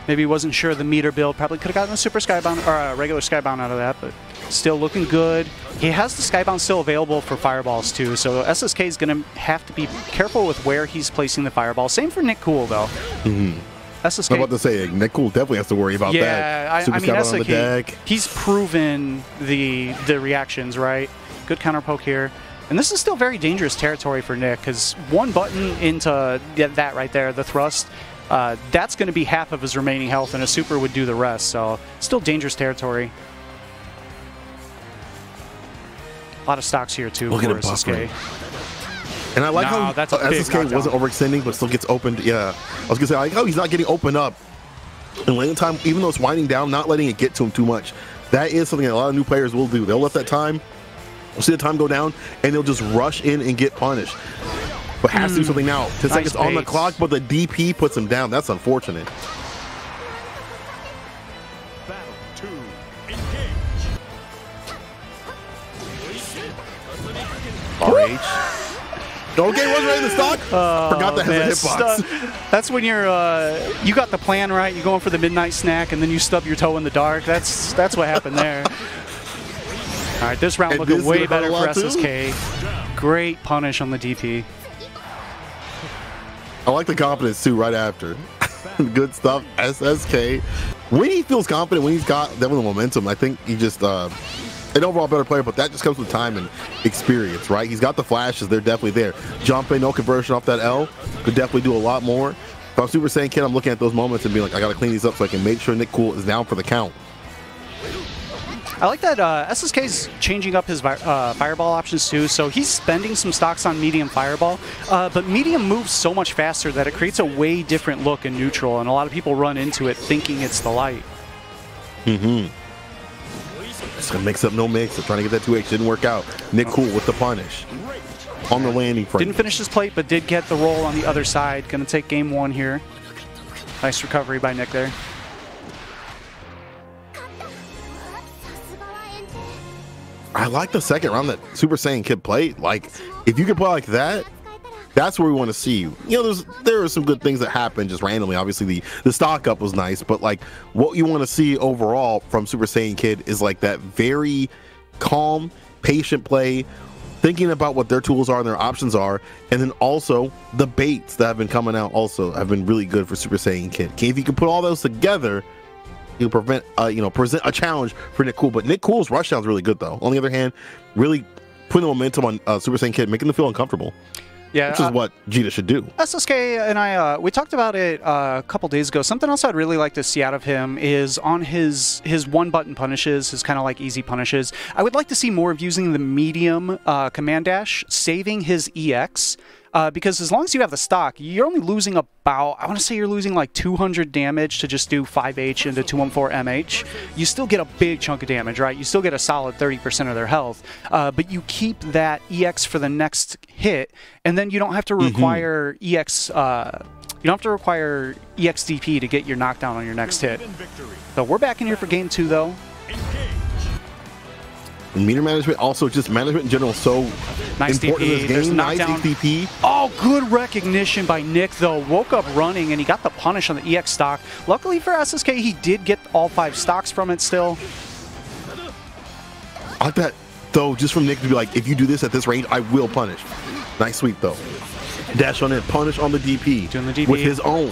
Maybe he wasn't sure of the meter build. Probably could have gotten a super skybound or a regular skybound out of that, but still looking good. He has the skybound still available for fireballs too, so SSK is going to have to be careful with where he's placing the fireball. Same for Nick Cool though. SSK.
I'm about to say Nick Cool definitely has to worry about that.
Yeah, I mean SSK. He's proven the reactions right. Good counter poke here. And this is still very dangerous territory for Nick because one button into that right there, the thrust, that's going to be half of his remaining health, and a super would do the rest. So still dangerous territory. A lot of stocks here too
Look
for
at him
SSK.
buffering. And I like how
that's a big
SSK wasn't overextending, but still gets opened. Yeah, I was gonna say I like how he's not getting opened up and letting time, even though it's winding down, not letting it get to him too much. That is something that a lot of new players will do. They'll let that time, we'll see the time go down, and they'll just rush in and get punished. But has to do something now. 10 seconds on the clock, but the DP puts him down. That's unfortunate. RH. Okay, wasn't ready to stock. Forgot that has a hitbox.
That's when you're you got the plan right. You're going for the midnight snack, and then you stub your toe in the dark. That's what happened there. All right, this round looking way better for SSK. Great punish on the DP.
I like the confidence too. Right after, good stuff. SSK. When he feels confident, when he's got definitely momentum, I think he just. An overall better player, but that just comes with time and experience, right? He's got the flashes, they're definitely there. Jumping, no conversion off that L, could definitely do a lot more. If I'm Super Saiyan Kid, I'm looking at those moments and being like, I gotta clean these up so I can make sure Nick Cool is down for the count.
I like that SSK's changing up his fireball options too, so he's spending some stocks on medium fireball, but medium moves so much faster that it creates a way different look in neutral, and a lot of people run into it thinking it's the light.
Just gonna mix up no mix. They're trying to get that 2H. Didn't work out. Nick Cool with the punish on the landing frame.
Didn't finish his plate, but did get the roll on the other side. Gonna take game one here. Nice recovery by Nick there.
I like the second round that Super Saiyan Kid played. Like, if you could play like that, that's where we want to see you. You know, there are some good things that happen just randomly. Obviously, the stock up was nice, but like what you want to see overall from Super Saiyan Kid is like that very calm, patient play, thinking about what their tools are and their options are, and then also the baits that have been coming out also have been really good for Super Saiyan Kid. If you can put all those together, you present a challenge for Nick Cool. But Nick Cool's rushdown is really good though. On the other hand, really putting the momentum on Super Saiyan Kid, making them feel uncomfortable.
Yeah,
which is what Gita should do.
SSK and I, we talked about it a couple days ago. Something else I'd really like to see out of him is on his one-button punishes, his kind of like easy punishes. I would like to see more of using the medium command dash, saving his EX, because as long as you have the stock, you're only losing about, I want to say you're losing like 200 damage to just do 5H into 214 MH. You still get a big chunk of damage, right? You still get a solid 30% of their health, but you keep that EX for the next hit, and then you don't have to require EX. You don't have to require EXDP to get your knockdown on your next hit. So we're back in here for game two, though.
And meter management, also just management in general, so
nice
important
DP.
in this game. Nice DP.
Oh, good recognition by Nick, though. Woke up running, and he got the punish on the EX stock. Luckily for SSK, he did get all 5 stocks from it still.
I like that, though, just from Nick to be like, if you do this at this range, I will punish. Nice sweep, though. Dash on in, punish on the DP.
Doing the DP.
With his own.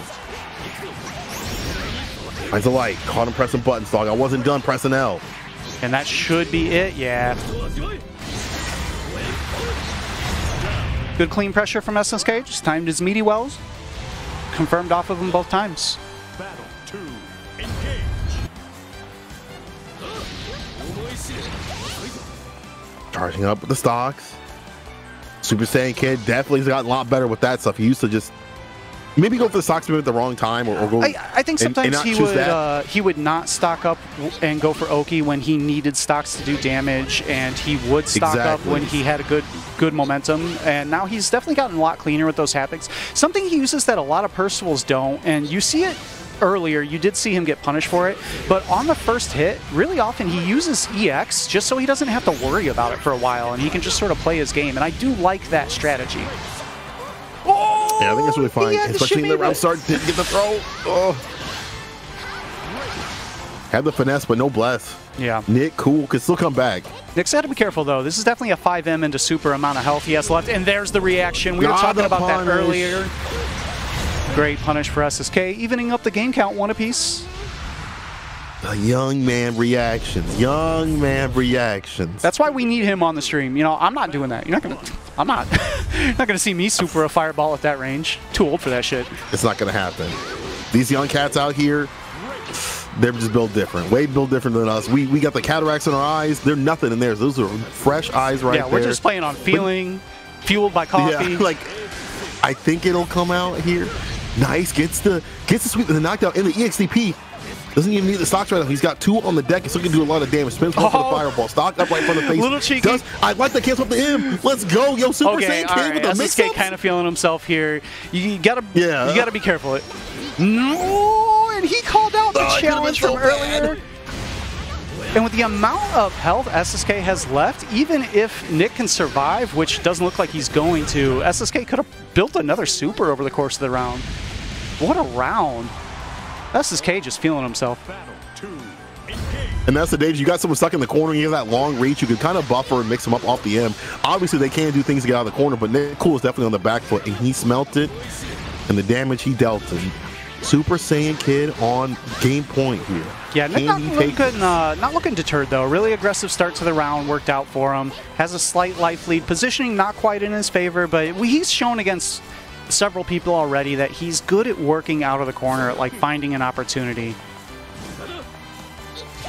Nice a light. Caught him pressing buttons, dog. I wasn't done pressing L.
And that should be it, yeah. Good clean pressure from SSK, just timed his meaty wells. Confirmed off of him both times.
Battle 2, engage.
Charging up with the stocks. Super Saiyan Kid definitely has gotten a lot better with that stuff. He used to just maybe go for the stocks at the wrong time, or go.
I think sometimes and he would not stock up and go for Oki when he needed stocks to do damage, and he would stock up when he had a good momentum. And now he's definitely gotten a lot cleaner with those haptics. Something he uses that a lot of Percivals don't, and you see it earlier. You did see him get punished for it, but on the first hit, really often he uses EX just so he doesn't have to worry about it for a while, and he can just sort of play his game. And I do like that strategy.
Yeah, I think it's really fine, especially in the round start. Didn't get the throw. Oh. Had the finesse, but no bless.
Yeah.
Nick Cool could still come back.
Nick's got to be careful, though. This is definitely a 5M into super amount of health he has left. And there's the reaction. We were talking about that earlier. Great punish for SSK, evening up the game count 1 apiece.
The young man reactions. Young man reactions.
That's why we need him on the stream. You know, I'm not doing that. You're not gonna. I'm not. You're not gonna see me super a fireball at that range. Too old for that shit.
It's not gonna happen. These young cats out here, They're just built different. Way built different than us. We got the cataracts in our eyes. They're nothing in theirs. Those are fresh eyes right there.
Yeah, we're just playing on feeling, fueled by coffee.
Yeah, like, I think it'll come out here. Nice. Gets the sweep and the knockdown in the EXDP. Doesn't even need the stocks right now. He's got 2 on the deck. He's still going to do a lot of damage. Spins one for the fireball. Stock up right in front of the face.
Little cheeky.
I like the cancel up to him. Let's go. Yo, Super Saiyan Kid with the mix-ups.
kind of feeling himself here. You gotta be careful. No, and he called out the challenge from earlier. And with the amount of health SSK has left, even if Nick can survive, which doesn't look like he's going to, SSK could have built another super over the course of the round. What a round. SSK just feeling himself.
And that's the danger. You got someone stuck in the corner. You have that long reach. You can kind of buffer and mix them up off the M. Obviously, they can do things to get out of the corner, but Nick Cool is definitely on the back foot, and he smelt it. And the damage he dealt him. Super Saiyan Kid on game point here.
Yeah, Nick not looking deterred, though. Really aggressive start to the round. Worked out for him. Has a slight life lead. Positioning not quite in his favor, but he's shown against several people already that he's good at working out of the corner, at like finding an opportunity.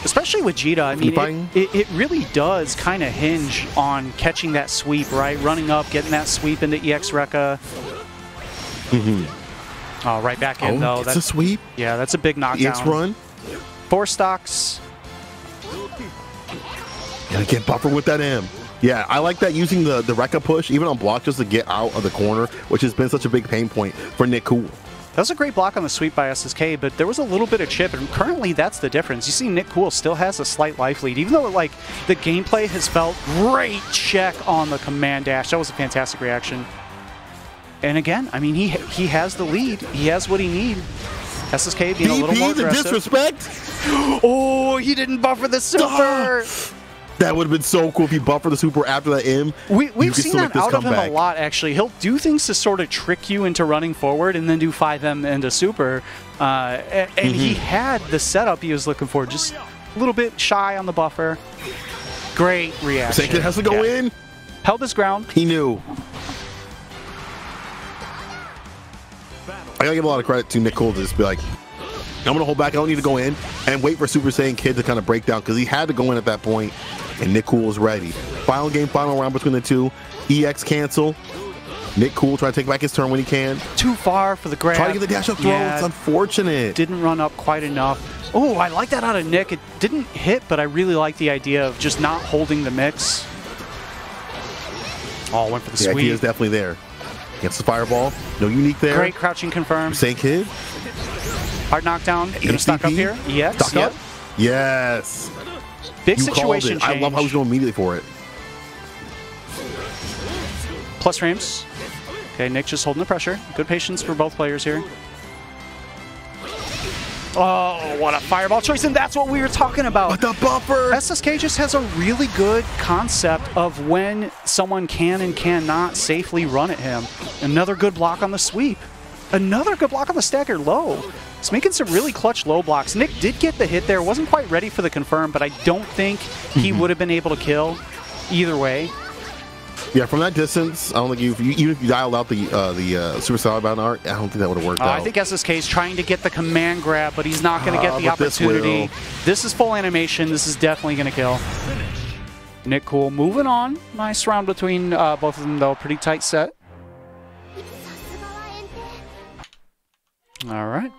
Especially with Jita, I mean, it really does kind of hinge on catching that sweep, right? Running up, getting that sweep into EX Rekka. Oh, right back in, though.
That's a sweep?
Yeah, that's a big knockdown.
EX run?
4 stocks.
Gotta get buffer with that M. Yeah, I like that, using the Rekka push, even on block, just to get out of the corner, which has been such a big pain point for Nick Cool.
That was a great block on the sweep by SSK, but there was a little bit of chip, and currently that's the difference. You see Nick Cool still has a slight life lead, even though like the gameplay has felt great check on the command dash. That was a fantastic reaction. And again, I mean, he has the lead. He has what he needs. SSK being a little more aggressive.
The disrespect?
Oh, he didn't buffer the super.
That would have been so cool if he buffered the super after that M.
We've seen that out of him a lot, actually. He'll do things to sort of trick you into running forward and then do 5M into super. And he had the setup he was looking for, just a little bit shy on the buffer. Great reaction.
Saiyan has to go in.
Held his ground.
He knew. I gotta give a lot of credit to Nick Cole to just be like, I'm gonna hold back, I don't need to go in, and wait for Super Saiyan Kid to kind of break down, because he had to go in at that point, and Nick Cool was ready. Final game, final round between the two. EX cancel. Nick Cool trying to take back his turn when he can.
Too far for the grab.
Try to get the dash up throw. Yeah, it's unfortunate.
Didn't run up quite enough. Oh, I like that out of Nick. It didn't hit, but I really like the idea of just not holding the mix. Oh, went for the sweep.
The idea is definitely there. Gets the fireball. No unique there.
Great crouching confirmed.
Saiyan Kid.
Hard knockdown. Gonna stock up here. EX.
Stock up. Yes.
Big situation change.
I love how he's going immediately for it.
Plus frames. Okay, Nick just holding the pressure. Good patience for both players here. Oh, what a fireball choice, and that's what we were talking about.
But the buffer!
SSK just has a really good concept of when someone can and cannot safely run at him. Another good block on the sweep. Another good block on the stagger low. He's making some really clutch low blocks. Nick did get the hit there. Wasn't quite ready for the confirm, but I don't think he would have been able to kill either way.
Yeah, from that distance, I don't think even if you dialed out the Super Saiyan art, I don't think that would have worked out.
I think SSK is trying to get the command grab, but he's not going to get the opportunity. This is full animation. This is definitely going to kill. Nick Cool moving on. Nice round between both of them, though. Pretty tight set. All right.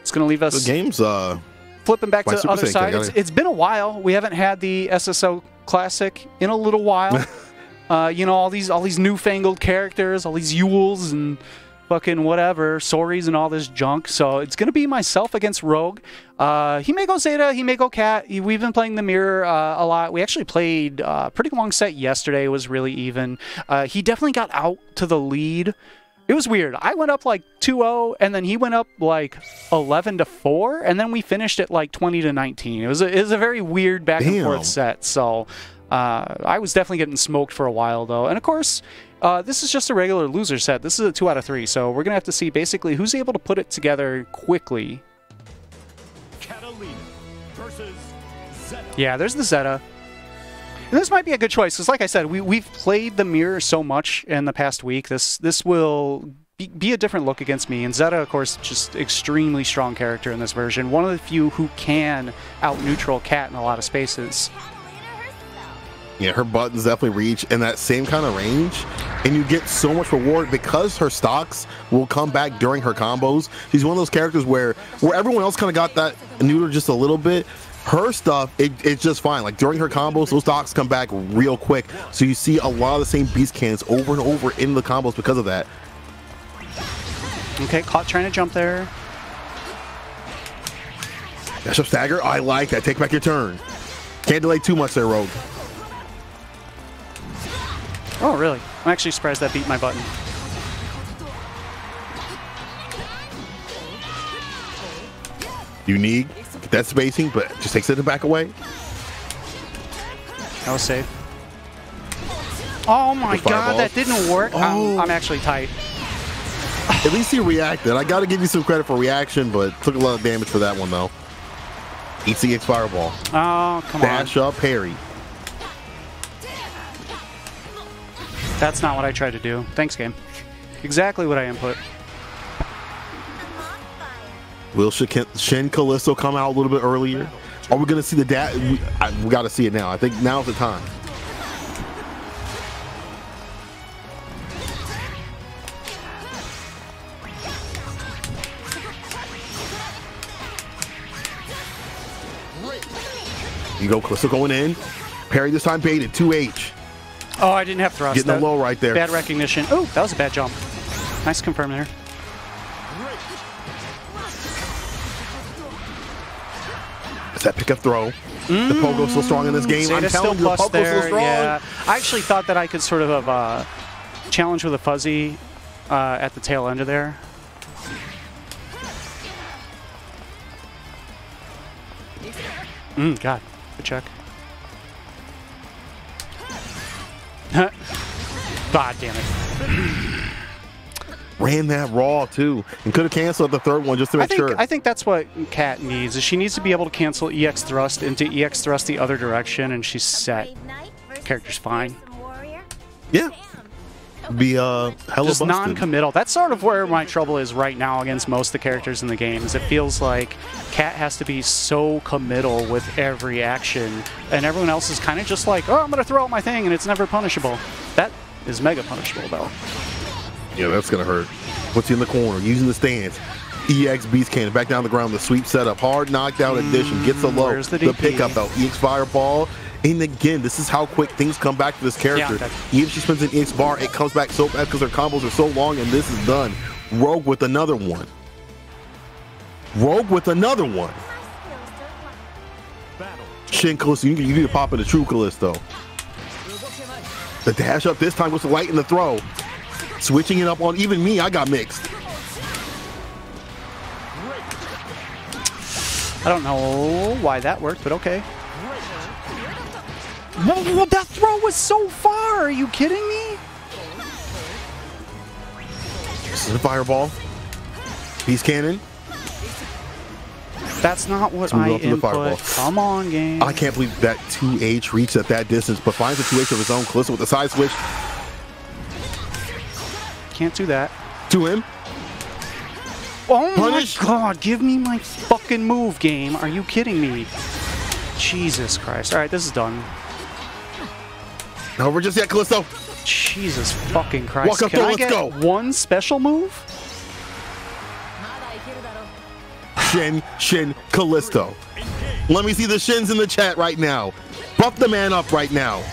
It's going to leave us...
The game's...
flipping back to the other side. It's been a while. We haven't had the SSO Classic in a little while. You know, all these newfangled characters, all these Yules and fucking whatever, Soris and all this junk. So it's going to be myself against Rogue. He may go Zeta, he may go Cat. We've been playing the mirror a lot. We actually played a pretty long set yesterday. It was really even. He definitely got out to the lead. It was weird. I went up like 2-0, and then he went up like 11-4, and then we finished at like 20-19. It was a very weird back and forth set. So I was definitely getting smoked for a while though. And of course, this is just a regular loser set. This is a 2 out of 3. So we're gonna have to see basically who's able to put it together quickly. Yeah, there's the Zeta. And this might be a good choice, because like I said, we've played the mirror so much in the past week. This will be a different look against me. And Zeta, of course, just extremely strong character in this version. One of the few who can out-neutral Cat in a lot of spaces.
Yeah, her buttons definitely reach in that same kind of range, and you get so much reward because her stocks will come back during her combos. She's one of those characters where everyone else kind of got that neuter just a little bit. Her stuff, it's just fine. Like during her combos, those stocks come back real quick. So you see a lot of the same beast cannons over and over in the combos because of that.
Okay, caught trying to jump there.
Dash up stagger. I like that. Take back your turn. Can't delay too much there, Rogue.
Oh, really? I'm actually surprised that beat my button.
Unique. Get that spacing, but just takes it back away.
That was safe. Oh my god, that didn't work.
Oh.
I'm actually tight.
At least he reacted. I got to give you some credit for reaction, but took a lot of damage for that one, though. Eats the X Fireball.
Oh, come on.
Dash up, parry.
That's not what I tried to do. Thanks, game. Exactly what I input.
Will Shin Callisto come out a little bit earlier? Are we going to see the dash? We got to see it now. I think now's the time. You go, Callisto going in. Parry this time baited, 2H.
Oh, I didn't have thrust.
Getting a low right there.
Bad recognition. Oh, that was a bad jump. Nice confirm there.
It's that pickup throw. The Pogo's still strong in this game. I'm telling you, the Pogo's still strong.
Yeah. I actually thought that I could sort of challenge with a fuzzy at the tail end of there. God. Good check. God damn it.
Ran that raw too, and could have canceled the third one just to make sure.
I think that's what Cat needs. Is she needs to be able to cancel EX thrust into EX thrust the other direction, and she's set. Character's fine.
Yeah. Be hella
just
busted.
non-committal. That's sort of where my trouble is right now against most of the characters in the game. Is it feels like Cat has to be so committal with every action, and everyone else is kind of just like, oh, I'm gonna throw out my thing, and it's never punishable. That is mega punishable though.
Yeah, that's gonna hurt. Puts you in the corner, using the stance. EX Beast Cannon back down the ground. The sweep setup, hard knockdown addition, gets a low.
Where's the
pickup though. EX Fireball. And again, this is how quick things come back to this character.
Yeah,
even if she spends an EX bar, it comes back so fast because her combos are so long, and this is done. Rogue with another one. Rogue with another one. Shin Callisto, you need to pop in the true Callisto. The dash up this time was the light in the throw. Switching it up on even me, I got mixed.
I don't know why that worked, but okay. Whoa, that throw was so far! Are you kidding me?
This is a fireball. Beast Cannon.
That's not what I input. Come on, game.
I can't believe that 2H reached at that distance, but finds a 2H of his own. Callisto with the side switch.
Can't do that.
To him.
Oh
Punish.
My god, give me my fucking move, game. Are you kidding me? Jesus Christ. Alright, this is done.
No, we're just yet, Callisto.
Jesus fucking Christ.
Walk up
Can
there,
I
let's
get
go.
one special move?
Shin, Callisto. Let me see the shins in the chat right now. Buff the man up right now.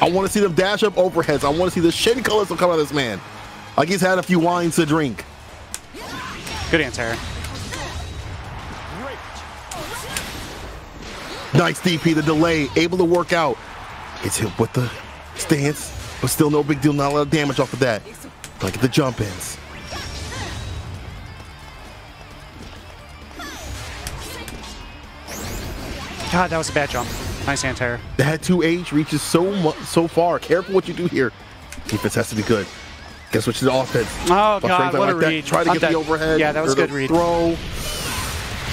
I want to see them dash up overheads. I want to see the Shin Callisto come out of this man. Like he's had a few wines to drink.
Good answer.
Nice DP, the delay, able to work out. Gets hit with the stance, but still no big deal, not a lot of damage off of that. Like the jump ins.
God, that was a bad jump. Nice anti-air.
That 2H reaches so far. Careful what you do here. Defense has to be good. Guess what? She's offense.
Oh god, what a read.
Try to get the overhead.
Yeah, that was a good read.
Throw.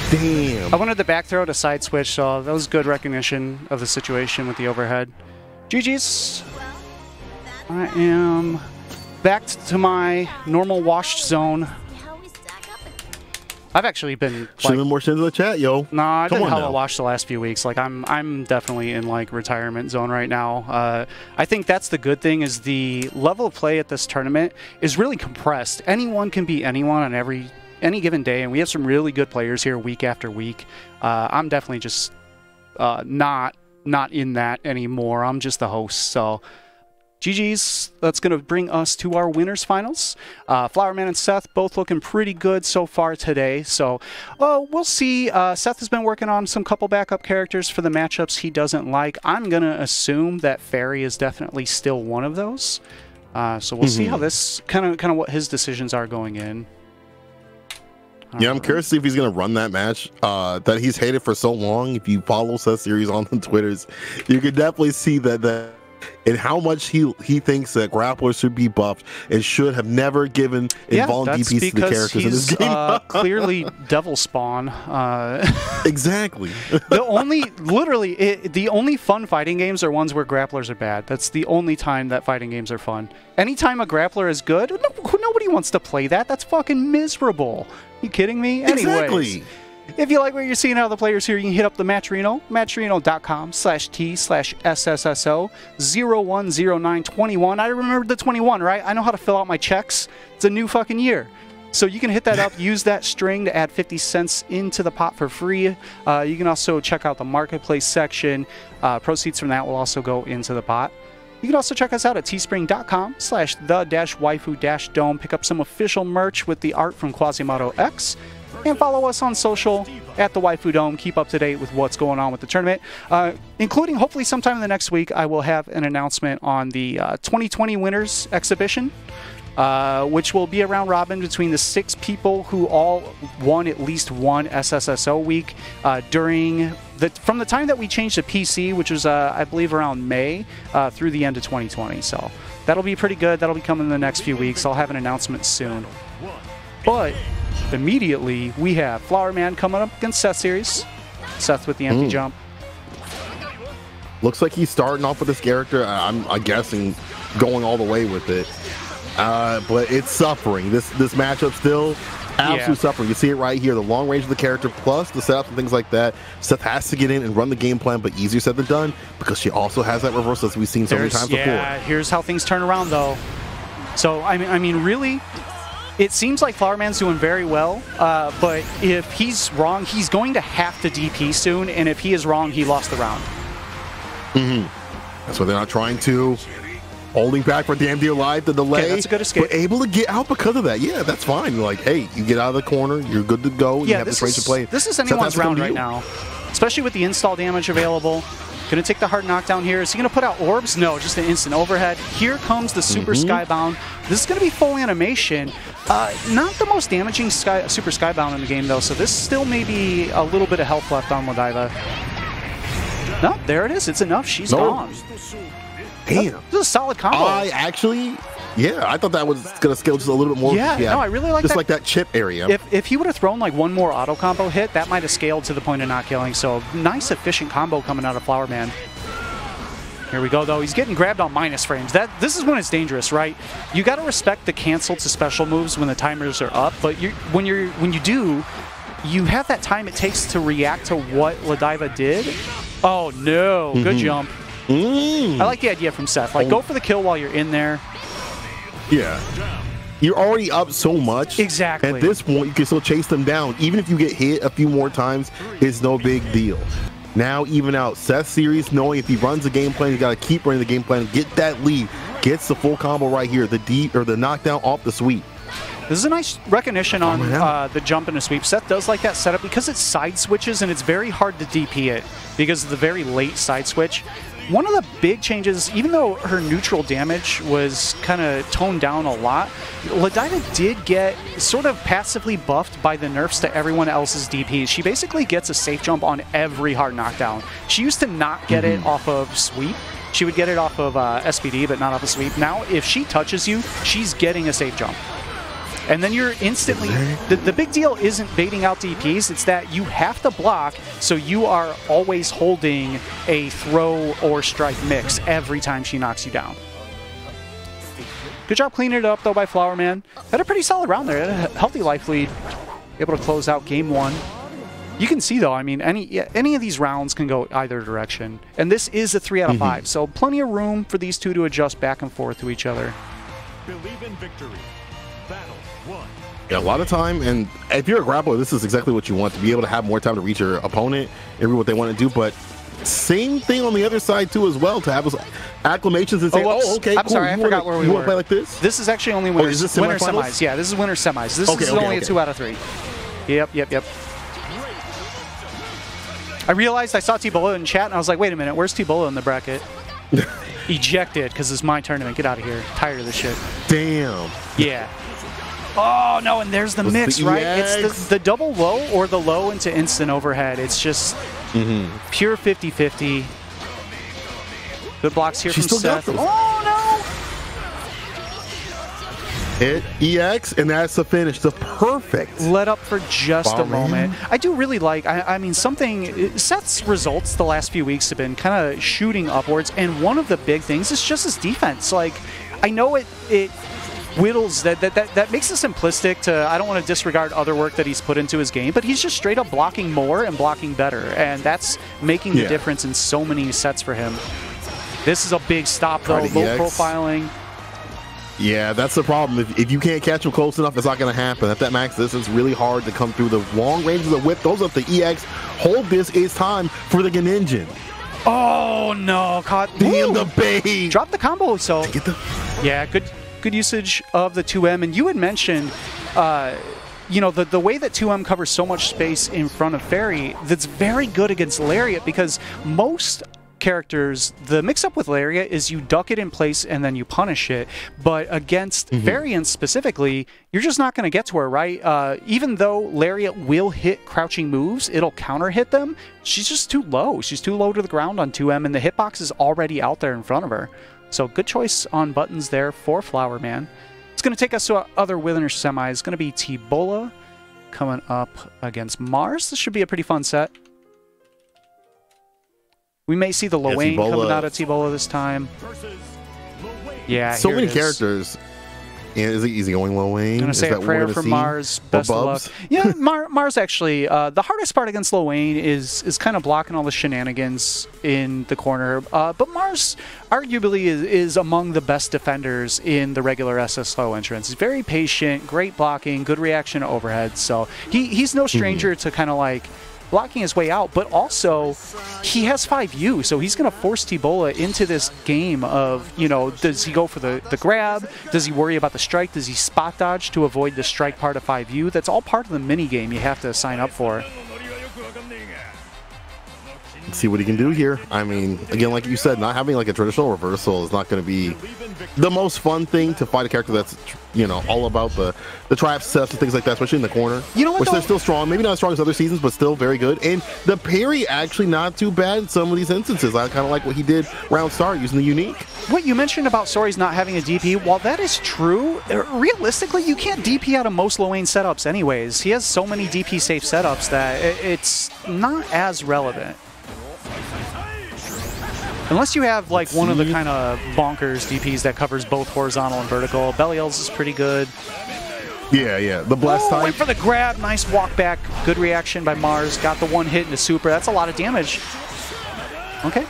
Damn.
I wanted the back throw to side switch, so that was good recognition of the situation with the overhead. GG's. I am back to my normal washed zone. I've actually been
Should've been more shit in the chat, yo.
Nah, I've been hella
now.
washed the last few weeks. Like I'm definitely in like retirement zone right now. I think that's the good thing is the level of play at this tournament is really compressed. Anyone can beat anyone on any given day, and we have some really good players here week after week. I'm definitely just not in that anymore. I'm just the host, so. GG's, that's going to bring us to our winners finals. Flowerman and Seth both looking pretty good so far today. So we'll see. Seth has been working on some couple backup characters for the matchups he doesn't like. I'm going to assume that Fairy is definitely still one of those. So we'll see how this kind of what his decisions are going in.
Yeah, I'm curious to see if he's going to run that match that he's hated for so long. If you follow Seth series on the Twitters, you can definitely see that and how much he thinks that grapplers should be buffed and should have never given involved DPs to the characters in this game.
Clearly devil spawn.
Exactly.
The only fun fighting games are ones where grapplers are bad. That's the only time that fighting games are fun. Anytime a grappler is good, nobody wants to play that. That's fucking miserable. You kidding me?
Exactly.
Anyways, if you like what you're seeing out of the players here, you can hit up the Matcherino, matcherino.com/T/SSSO010921. I remembered the 21, right? I know how to fill out my checks. It's a new fucking year. So you can hit that up, use that string to add 50 cents into the pot for free. You can also check out the marketplace section. Proceeds from that will also go into the pot. You can also check us out at teespring.com/the-waifu-dome. Pick up some official merch with the art from Quasimodo X. And follow us on social at the Waifu Dome. Keep up to date with what's going on with the tournament, including hopefully sometime in the next week, I will have an announcement on the 2020 Winners Exhibition, which will be a round robin between the 6 people who all won at least one SSSO week from the time that we changed to PC, which was, I believe, around May, through the end of 2020. So that'll be pretty good. That'll be coming in the next few weeks. I'll have an announcement soon. But immediately, we have Flowerman coming up against Seth series. Seth with the empty jump.
Looks like he's starting off with this character. I'm guessing going all the way with it. But it's suffering. This matchup still absolute suffering. You see it right here. The long range of the character plus the setup and things like that. Seth has to get in and run the game plan, but easier said than done because she also has that reversal as we've seen so many times before.
Yeah, here's how things turn around though. So I mean, really. It seems like Flowerman's doing very well, but if he's wrong, he's going to have to DP soon, and if he is wrong, he lost the round.
That's why they're not trying to. Holding back for damn dear life, the delay.
Okay, that's a good escape.
But able to get out because of that. Yeah, that's fine. Like, hey, you get out of the corner, you're good to go. You have this range to play.
This is anyone's round right now, especially with the install damage available. Going to take the hard knockdown here. Is he going to put out orbs? No, just an instant overhead. Here comes the Super Skybound. This is going to be full animation. Not the most damaging Super Skybound in the game, though, so this still may be a little bit of health left on Godiva. No, there it is. It's enough. She's gone.
Damn.
This is a solid combo.
I thought that was going to scale just a little bit more.
Yeah, no, I really like that.
Just like that chip area.
If he would have thrown like one more auto combo hit, that might have scaled to the point of not killing. So nice, efficient combo coming out of Flowerman. Here we go, though. He's getting grabbed on minus frames. This is when it's dangerous, right? You got to respect the cancel to special moves when the timers are up, but when you do, you have that time it takes to react to what Godiva did. Oh no, good jump. I like the idea from Seth. Like, go for the kill while you're in there.
Yeah. You're already up so much.
Exactly.
At this point, you can still chase them down. Even if you get hit a few more times, it's no big deal. Now, even out Seth series, knowing if he runs the game plan, you got to keep running the game plan and get that lead. Gets the full combo right here, the knockdown off the sweep.
This is a nice recognition on the jump and a sweep. Seth does like that setup because it side switches and it's very hard to DP it because of the very late side switch. One of the big changes, even though her neutral damage was kind of toned down a lot, Godiva did get sort of passively buffed by the nerfs to everyone else's DPs. She basically gets a safe jump on every hard knockdown. She used to not get it off of sweep. She would get it off of SPD, but not off of sweep. Now, if she touches you, she's getting a safe jump. And then you're instantly... The big deal isn't baiting out DPs, it's that you have to block, so you are always holding a throw or strike mix every time she knocks you down. Good job cleaning it up, though, by Flower Man. Had a pretty solid round there. Had a healthy life lead. Able to close out game 1. You can see, though, I mean, any of these rounds can go either direction. And this is a 3 out of 5, so plenty of room for these two to adjust back and forth to each other.
Believe in victory. Battle 1.
Yeah, a lot of time, and if you're a grappler, this is exactly what you want, to be able to have more time to reach your opponent and read what they want to do, but same thing on the other side, too, as well, to have those acclamations and say, oh okay,
I'm
cool.
sorry, I forgot where we were.
You want to play like this?
This is actually only winner semis. Yeah, this is winner semis. This is only a 2 out of 3. Yep. I realized I saw T-Bolo in chat, and I was like, wait a minute, where's T-Bolo in the bracket? Ejected, because it's my tournament. Get out of here. Tired of this shit.
Damn.
Yeah. Oh, no, and there's the mix, right? It's the double low or the low into instant overhead. It's just pure 50-50. Good blocks here from Seth. Oh, no!
Hit EX, and that's the finish. The perfect.
Let up for just a moment. I do really like, I mean, Seth's results the last few weeks have been kind of shooting upwards, and one of the big things is just his defense. Like, I know it whittles, that makes it simplistic to, I don't want to disregard other work that he's put into his game, but he's just straight up blocking more and blocking better, and that's making the difference in so many sets for him. This is a big stop, though. Low profiling.
Yeah, that's the problem. If you can't catch him close enough, it's not going to happen. At that max distance, it's really hard to come through the long range of the whip. Those up the EX. Hold this. It's time for the Greninja.
Oh, no. Caught.
Damn, the bait.
Dropped the combo, so. Yeah, good usage of the 2M. And you had mentioned, you know, the way that 2M covers so much space in front of Fairy, that's very good against Lariat, because most characters, the mix-up with Lariat is you duck it in place and then you punish it, but against variants specifically, you're just not going to get to her, right? Even though Lariat will hit crouching moves, it'll counter-hit them. She's just too low. She's too low to the ground on 2M, and the hitbox is already out there in front of her. So good choice on buttons there for Flower Man. It's going to take us to our other winner semi. It's going to be T-Bola coming up against Mars. This should be a pretty fun set. We may see the Lowain coming out of T-Bola this time. Yeah,
so many characters. Yeah, is he going Lowain?
I'm going to say a prayer for Mars. Best of luck. Yeah, Mars actually, the hardest part against Lowain is kind of blocking all the shenanigans in the corner. But Mars arguably is among the best defenders in the regular SSO entrance. He's very patient, great blocking, good reaction to overhead. So he's no stranger to kind of like blocking his way out, but also he has 5U, so he's going to force T-Bola into this game of, you know, does he go for the grab? Does he worry about the strike? Does he spot dodge to avoid the strike part of 5U? That's all part of the mini game you have to sign up for.
Let's see what he can do here. I mean, again, like you said, not having like a traditional reversal is not going to be the most fun thing to fight a character that's, you know, all about the trap sets and things like that, especially in the corner. You know what, which they're still strong. Maybe not as strong as other seasons, but still very good. And the parry actually not too bad in some of these instances. I kind of like what he did round start using the unique. What you mentioned about Sori's not having a DP, while that is true, realistically, you can't DP out of most Lowain setups anyways. He has so many DP safe setups that it's not as relevant. Unless you have like one of the kind of bonkers DPs that covers both horizontal and vertical. Belial's is pretty good. Yeah. The blast type. Wait for the grab. Nice walk back. Good reaction by Mars. Got the one hit into super. That's a lot of damage. Okay.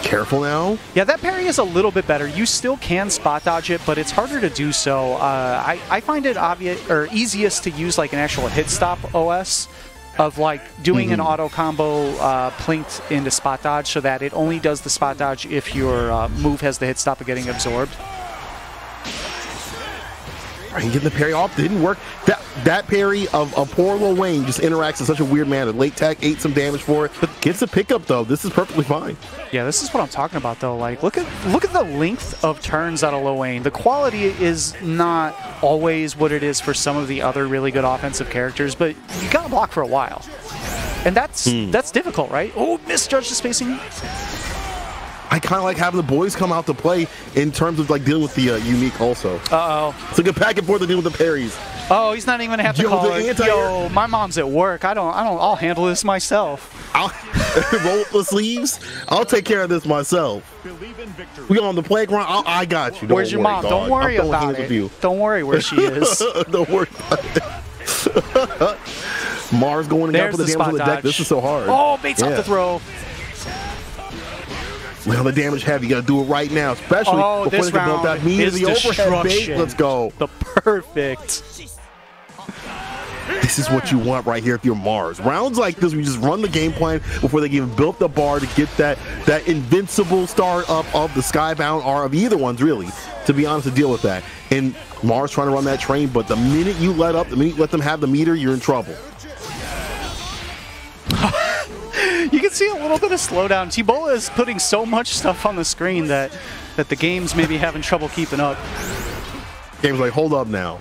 Careful now. Yeah, that parry is a little bit better. You still can spot dodge it, but it's harder to do so. I find it obvious or easiest to use like an actual hit stop OS. Of like doing an auto combo plinked into spot dodge so that it only does the spot dodge if your move has the hit stop of getting absorbed. Right, getting the parry off didn't work. That parry of poor Lowain just interacts in such a weird manner. Late tech ate some damage for it, but gets a pickup though. This is perfectly fine. Yeah, this is what I'm talking about though. Like, look at the length of turns out of Lowain. The quality is not always what it is for some of the other really good offensive characters, but you gotta block for a while, and that's difficult, right? Oh, misjudged the spacing. I kind of like having the boys come out to play in terms of like dealing with the unique also. Uh-oh. It's like a back and forth to deal with the parries. Oh, he's not even gonna have to call it. Yo, my mom's at work. I'll handle this myself. I'll roll up the sleeves. I'll take care of this myself.
victory.
We on the playground. I got you. Don't
Where's your
worry,
mom?
dog.
Don't worry
I'm throwing
about
hands with you.
it. Don't worry where she is.
Don't worry about it. Mars going down
There's
for the
the
damage on the
spot
deck.
dodge.
This is so hard.
Oh, baits off the throw.
Well, the damage heavy. You got to do it right now, especially before
this
they can build that
round
meat.
is
The overhead bait.
destruction.
Let's go.
The perfect.
This is what you want right here if you're Mars. Rounds like this, we just run the game plan before they even built the bar to get that invincible start up of the Skybound or of either ones, really, to be honest, to deal with that. And Mars trying to run that train, but the minute you let up, the minute you let them have the meter, you're in trouble.
You can see a little bit of slowdown. T-Bola is putting so much stuff on the screen that the game's maybe having trouble keeping up.
Game's like, hold up now.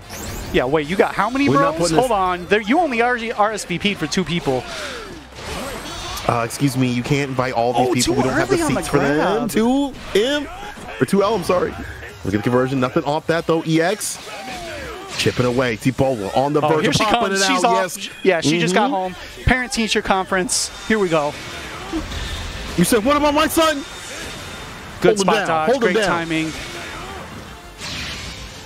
Yeah, wait, you got how many
We're not
bros?
putting
Hold on. There, you only RSVP'd for 2 people.
Excuse me, you can't invite all these people. We don't have the
early on the
seats for them.
grab.
2M or 2L, I'm sorry. Look at the conversion. Nothing off that though. EX chipping away. T-Bola on the verge
Here
of
she
popping
comes.
it
She's
out.
off.
Yes.
Yeah, she just got home. Parent-teacher conference. Here we go.
You said, what about my son?
Good
Hold him
spot
down.
dodge.
Hold him
Great
down.
timing.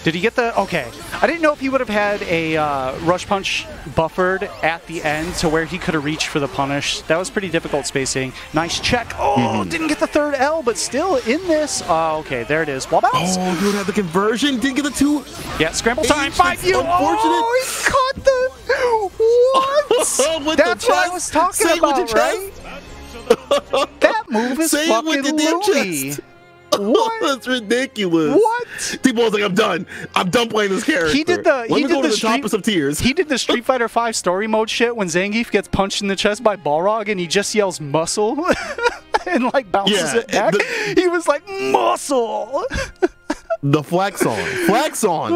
Did he get the... Okay. I didn't know if he would have had a rush punch buffered at the end to where he could have reached for the punish. That was pretty difficult spacing. Nice check. Oh, didn't get the third L, but still in this. Okay, there it is. Wall bounce.
Oh, dude, had the conversion. Didn't get the 2.
Yeah, scramble time.
H,
5 U.
unfortunate.
Oh, he caught the... What?
With
That's
the
what I
chest.
was talking
Say it with
about,
your
right? That move is
Say it with
fucking
your damn
loony.
chest.
What?
That's ridiculous.
What?
T-Ball's like, I'm done. I'm done playing this character.
He did the
Let me go to the topless of tears.
He did the Street Fighter V story mode shit when Zangief gets punched in the chest by Balrog and he just yells muscle and like bounces it back. He was like muscle.
The flex on. Flex on.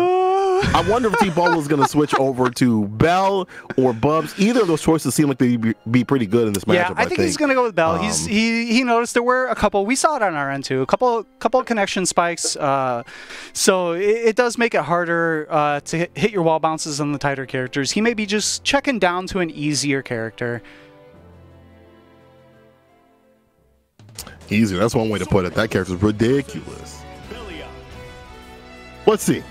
I wonder if T-Ball was going to switch over to Bell or Bubs. Either of those choices seem like they'd be pretty good in this matchup.
Yeah, I think he's going to go with Bell. He noticed there were a couple. We saw it on our end too. A couple of connection spikes. So it does make it harder to hit your wall bounces on the tighter characters. He may be just checking down to an easier character.
Easier. That's one way to put it. That character's ridiculous. Let's see.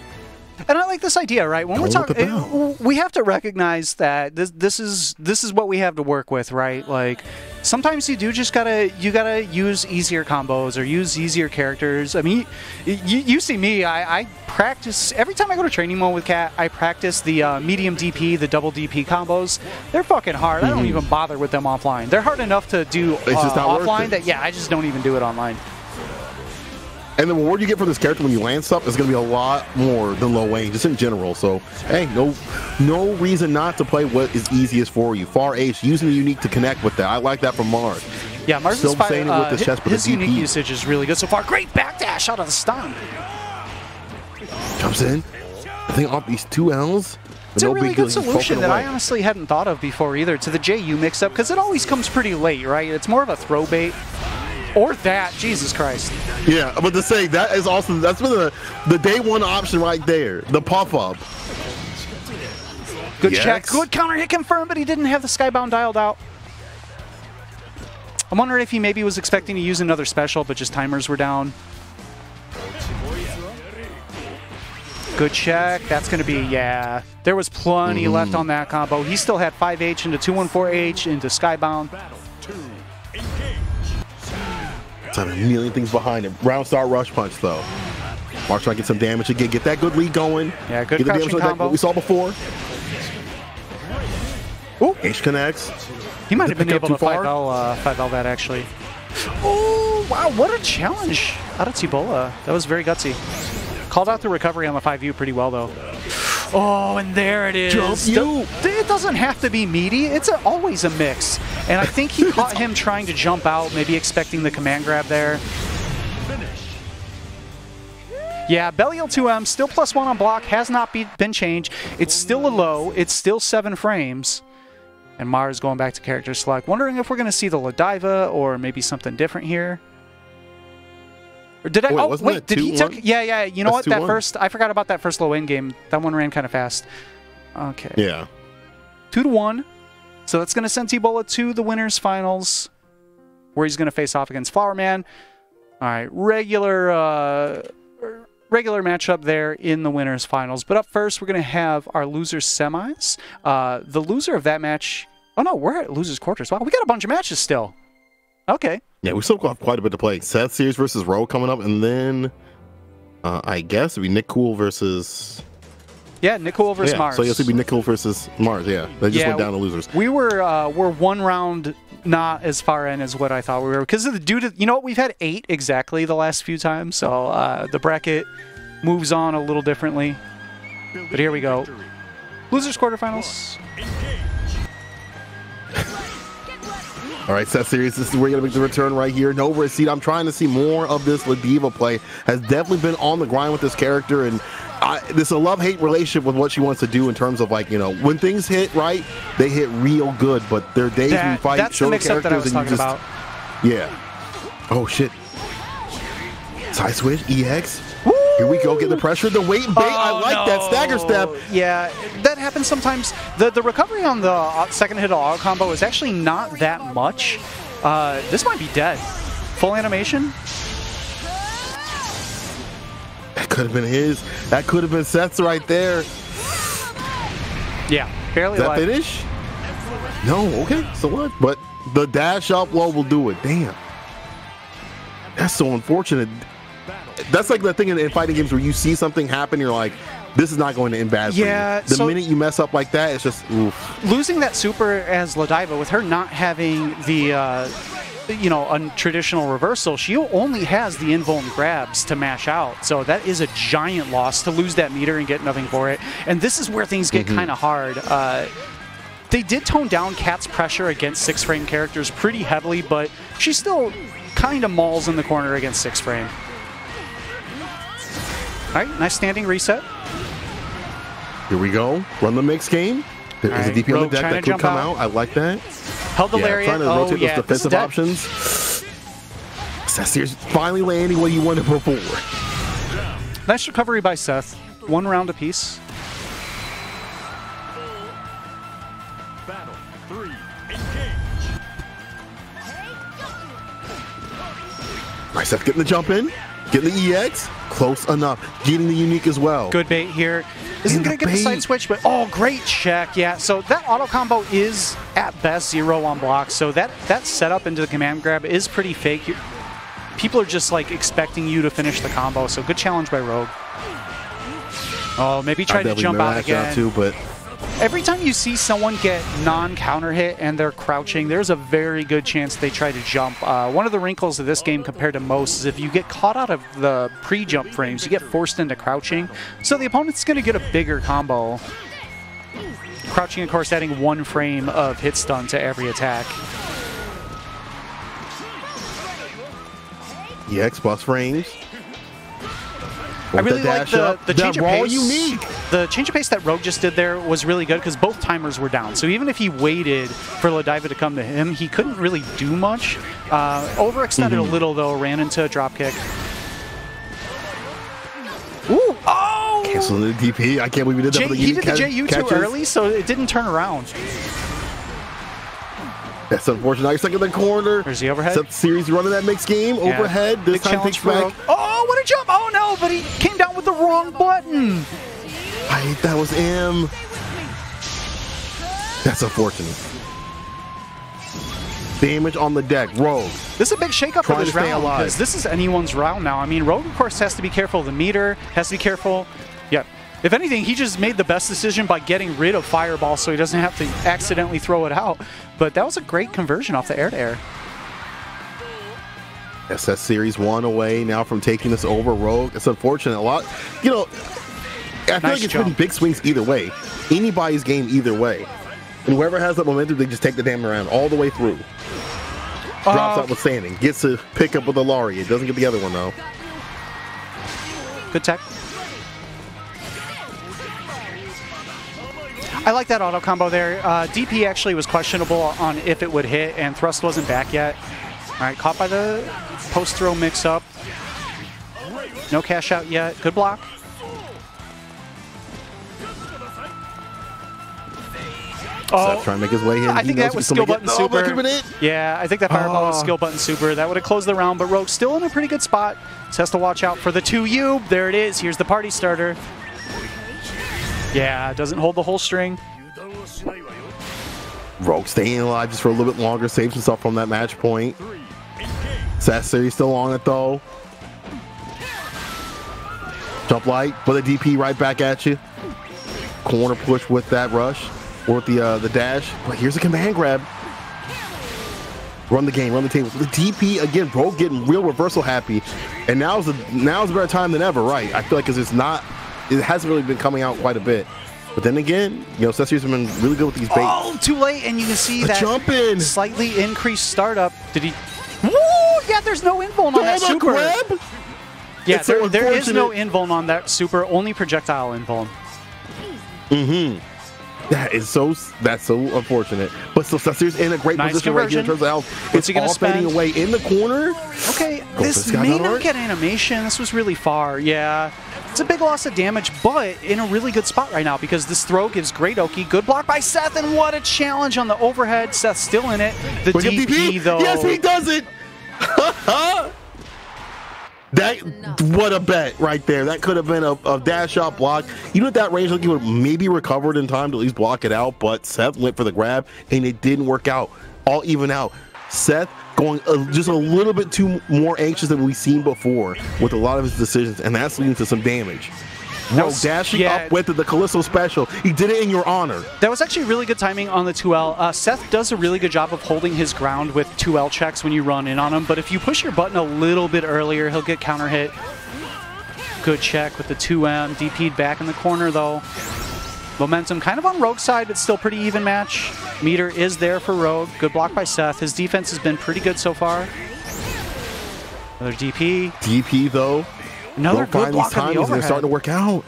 And I like this idea, right? When we're talking, we have to recognize that this is what we have to work with, right? Like sometimes you gotta use easier combos or use easier characters. I mean, you see me, I practice every time I go to training mode with Cat. I practice the medium DP, the double DP combos. They're fucking hard. I don't even bother with them offline. They're hard enough to do offline that I just don't even do it online.
And the reward you get for this character when you land stuff is going to be a lot more than low range, just in general. So, hey, no reason not to play what is easiest for you. Far H, using the unique to connect with that. I like that from Mars.
Yeah, Mars
still
is
saying it with the chest, but
his
the
unique
DP
usage is really good so far. Great backdash out of the stun.
Jumps in. I think off these 2 L's.
It's a really good solution that I honestly hadn't thought of before either to the JU mix-up, because it always comes pretty late, right? It's more of a throw bait. Or that, Jesus Christ.
Yeah, but to say that is also, that's been the day one option right there. The pop-up.
Good check. Good counter hit confirmed, but he didn't have the Skybound dialed out. I'm wondering if he maybe was expecting to use another special, but just timers were down. Good check. That's going to be, yeah. There was plenty left on that combo. He still had 5H into 214H into Skybound.
Time a million things behind him. Round start rush punch though. Mark trying to get some damage again. Get that good lead going.
Yeah, good
get the
crouching
damage
combo.
What we saw before.
Ooh.
H connects.
He might have been able to 5L that actually. Oh, wow, what a challenge out of T-Bola. That was very gutsy. Called out the recovery on the 5U pretty well though. Oh, and there it is. It doesn't have to be meaty. It's always a mix. And I think he caught him trying to jump out, maybe expecting the command grab there. Yeah, Belial 2M, still +1 on block, has not been changed. It's still a low. It's still 7 frames. And Mars going back to character select. Wondering if we're going to see the Ladiva or maybe something different here. Or did I?
Wait,
oh, wait, did he took? Yeah. You know what? That
2-1.
first, I forgot about that first low end game. That one ran kind of fast. Okay.
Yeah.
2-1. So that's going to send T-Bola to the winners finals, where he's going to face off against Flower Man. All right, regular matchup there in the winners finals. But up first, we're going to have our losers semis. The loser of that match. Oh no, we're at losers quarters. Wow, we got a bunch of matches still. Okay.
Yeah, we still got quite a bit to play. Seth series versus Rogue coming up, and then I guess it'd be Nick Cool versus.
Yeah, Nick Cool versus Mars.
So yes, it'd be Nick Cool versus Mars. Yeah, they just went down to losers.
We were one round not as far in as what I thought we were because of the due to you know what, we've had 8 exactly the last few times, so the bracket moves on a little differently. But here we go, losers quarterfinals.
All right, Seth series, this is where you're going to make the return right here. Nova Seed, I'm trying to see more of this Ladiva play. Has definitely been on the grind with this character, and this is a love-hate relationship with what she wants to do in terms of, like, you know, when things hit right, they hit real good, but there are days when you fight, show the characters, and you just... Yeah. Oh, shit. Side switch, EX. Woo! Here we go, get the pressure, the weight bait. I like that stagger step.
Yeah, that happens sometimes. The recovery on the second hit of auto combo is actually not that much. This might be dead. Full animation.
That could have been his. That could have been Seth's right there.
Yeah, barely alive.
Is that finish? No, okay, so what? But the dash up low will do it. Damn. That's so unfortunate. That's like the thing in fighting games where you see something happen, you're like, this is not going to end bad for you. The minute you mess up like that, it's just oof.
Losing that super as Ladiva, with her not having the you know, a traditional reversal, she only has the invuln grabs to mash out. So that is a giant loss to lose that meter and get nothing for it. And this is where things get kind of hard. They did tone down Kat's pressure against 6-frame characters pretty heavily, but she still kind of mauls in the corner against 6-frame. All right, nice standing reset.
Here we go. Run the mix game. There is a DP on the deck that could come out. I like that.
Held the lariat.
Trying to rotate those defensive options. Seth's finally landing what he wanted before.
Nice recovery by Seth. 1 round apiece.
Battle 3, engage.
All right, Seth getting the jump in. Getting the EX. Close enough. Getting the unique as well.
Good bait here. Isn't going to get the side switch, but oh, great check. Yeah, so that auto combo is at best 0 on block. So that setup into the command grab is pretty fake. People are just like expecting you to finish the combo. So good challenge by Rogue. Oh, maybe try to jump out again.
Too, but
every time you see someone get non-counter hit and they're crouching, there's a very good chance they try to jump. One of the wrinkles of this game compared to most is if you get caught out of the pre-jump frames, you get forced into crouching. So the opponent's going to get a bigger combo. Crouching, of course, adding 1 frame of hit stun to every attack.
EX plus frames.
I really like the change of pace.
Unique.
The change of pace that Rogue just did there was really good because both timers were down. So even if he waited for Ladiva to come to him, he couldn't really do much. Overextended a little though, ran into a dropkick. Ooh! Oh!
Canceling the DP. I can't believe he did that.
He did the JU too early, so it didn't turn around.
That's unfortunate. Now you're stuck in the corner.
There's the overhead.
Seth series running that mixed game. Yeah. Overhead. This time takes back.
Oh, what a jump! Oh no, but he came down with the wrong button.
I hate that was him. That's unfortunate. Damage on the deck. Rogue.
This is a big shakeup for this round because this is anyone's round now. I mean, Rogue, of course, has to be careful of the meter, has to be careful. Yeah. If anything, he just made the best decision by getting rid of Fireball so he doesn't have to accidentally throw it out. But that was a great conversion off the air-to-air.
SS Series 1 away now from taking this over. Rogue. It's unfortunate. A lot, you know, I feel like it's been big swings either way. Anybody's game either way. And whoever has that momentum, they just take the damn around all the way through. Drops out with standing. Gets to pick up with a Lariat. Doesn't get the other one, though.
Good tech. I like that auto combo there. DP actually was questionable on if it would hit, and thrust wasn't back yet. All right, caught by the post-throw mix-up. No cash out yet. Good block.
Seth trying to make his way in.
I think that was skill button super.
That could've been it.
Yeah, I think that fireball was skill button super. That would have closed the round, but Rogue's still in a pretty good spot. Just has to watch out for the 2U. There it is. Here's the party starter. Yeah, doesn't hold the whole string.
Rogue staying alive just for a little bit longer, saves himself from that match point. Seth series still on it though. Jump light, but the DP right back at you. Corner push with that rush, or with the dash. But here's a command grab. Run the game, run the table. The DP again, Rogue getting real reversal happy, and now's a better time than ever, right? I feel like because it hasn't really been coming out quite a bit. But then again, you know, Sessions have been really good with these baits.
Oh, too late, and you can see that
jump in.
Slightly increased startup. Did he? Woo! Yeah, there's no invuln on that super.
Grab?
Yeah, there is no invuln on that super. Only projectile invuln.
That's so unfortunate. But still, Sessions in a great position right here in terms of health. It's all fading away in the corner.
Okay, this may not get animation. This was really far. Yeah. It's a big loss of damage, but in a really good spot right now because this throw gives great Oki. Good block by Seth, and what a challenge on the overhead. Seth's still in it. The DP, though.
Yes, he does it! What a bet right there. That could have been a dash shot block. Even at that range, like he would maybe recovered in time to at least block it out, but Seth went for the grab, and it didn't work out. All even out. Seth going just a little bit too more anxious than we've seen before with a lot of his decisions, and that's leading to some damage. Dashing up with the Callisto special. He did it in your honor.
That was actually really good timing on the 2L. Seth does a really good job of holding his ground with 2L checks when you run in on him, but if you push your button a little bit earlier, he'll get counter hit. Good check with the 2M. DP'd back in the corner, though. Momentum kind of on Rogue's side, but still pretty even match. Meter is there for Rogue. Good block by Seth. His defense has been pretty good so far. Another DP.
DP, though.
Another good block on the overhead.
They're starting to work out.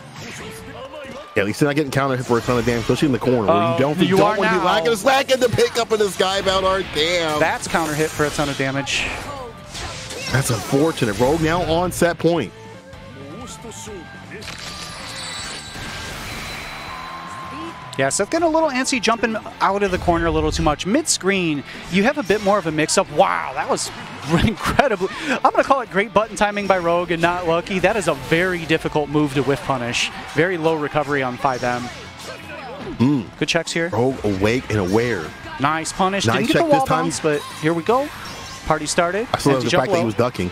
Yeah, at least they're not getting counter hit for a ton of damage, especially in the corner. Where you don't want to be lacking a slack in the pickup of the Skybound art. Damn.
That's counter hit for a ton of damage.
That's unfortunate. Rogue now on set point.
Yeah, Seth getting a little antsy, jumping out of the corner a little too much. Mid-screen, you have a bit more of a mix-up. Wow, that was incredibly... I'm going to call it great button timing by Rogue and not lucky. That is a very difficult move to whiff punish. Very low recovery on 5M. Good checks here.
Rogue awake and aware.
Nice punish. Didn't get the wall bounce, but here we go. Party started.
I still love the fact that he was ducking.